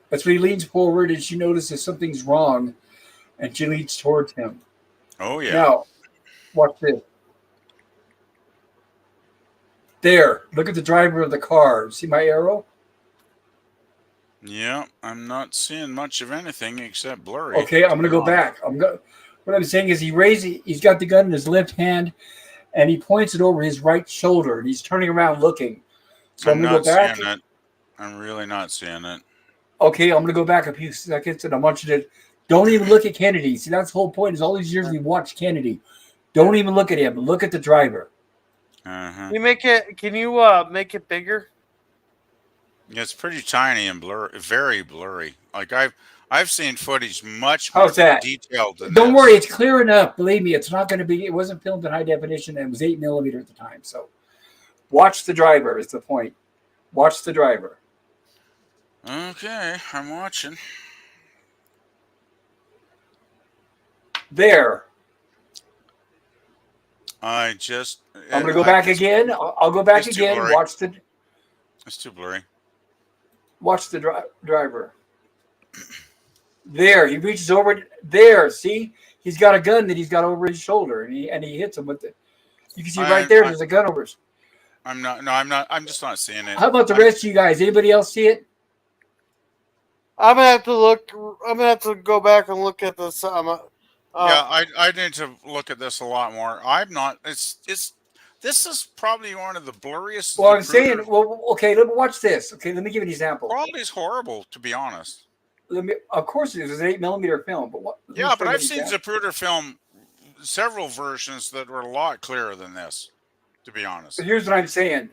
That's when he leans forward and she notices something's wrong and she leans towards him. Oh yeah. Now, watch this. There. Look at the driver of the car. See my arrow? Yeah, I'm not seeing much of anything except blurry. Okay, I'm going to go back. What I'm saying is he's got the gun in his left hand and he points it over his right shoulder and he's turning around looking. So I'm going to not go back. seeing it. I'm really not seeing it. Okay, I'm going to go back a few seconds and I want you to don't even look at Kennedy. See, that's the whole point is all these years we watched Kennedy. Don't even look at him. Look at the driver. Uh-huh. Can you make it bigger? It's pretty tiny and blurry, very blurry. Like I've seen footage much more How's that? detailed than Don't this. worry, it's clear enough. Believe me, it's not going to be. It wasn't filmed in high definition, and it was 8mm at the time. So, watch the driver. Is the point? Watch the driver. Okay, I'm watching. There. I'm going to go back again. I'll go back it's too again. blurry. It's too blurry. Watch the driver. There, he reaches over. There, see, he's got a gun that he's got over his shoulder, and he hits him with it. You can see right there. There's a gun over his. I'm not. No, I'm not. I'm just not seeing it. How about the rest of you guys? Anybody else see it? I'm gonna have to look. I'm gonna have to go back and look at this. Yeah, I need to look at this a lot more. I'm not. This is probably one of the blurriest. Well, I'm saying. Well, okay. Let me watch this. Okay, let me give you an example. Quality's horrible, to be honest. Of course, it was an 8mm film, but what? Yeah, but I've seen Zapruder film several versions that were a lot clearer than this, to be honest. But here's what I'm saying.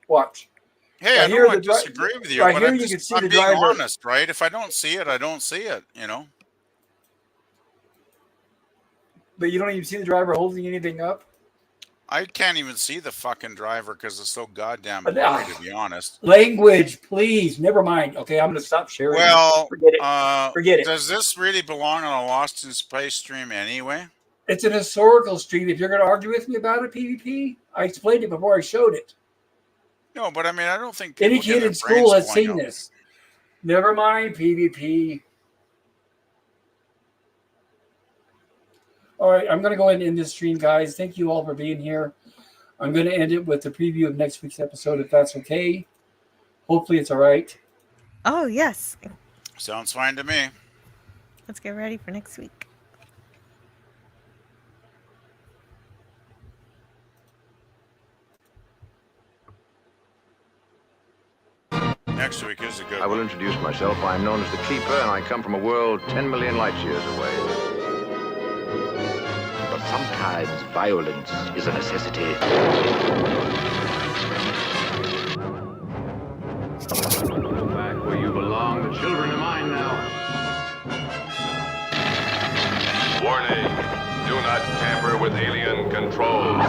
Watch. Hey, I don't want to disagree with you, right but here I'm you can see I'm the being driver. honest, right? If I don't see it, I don't see it, you know? But you don't even see the driver holding anything up? I can't even see the fucking driver because it's so goddamn blurry, to be honest. Language, please. Never mind. Okay, I'm going to stop sharing. Well, forget it. Forget it. Does this really belong on a Lost in Space stream anyway? It's an historical stream. If you're going to argue with me about it, PvP, I explained it before I showed it. No, but I mean, I don't think any kid in school has seen this. Never mind, PvP. All right, I'm going to go ahead and end this stream, guys. Thank you all for being here. I'm going to end it with the preview of next week's episode, if that's okay. Hopefully it's all right. Oh, yes. Sounds fine to me. Let's get ready for next week. Next week is a good one. I will introduce myself. I'm known as the Keeper, and I come from a world 10 million light years away. But sometimes violence is a necessity. Back where you belong. The children are mine now. Warning, do not tamper with alien controls.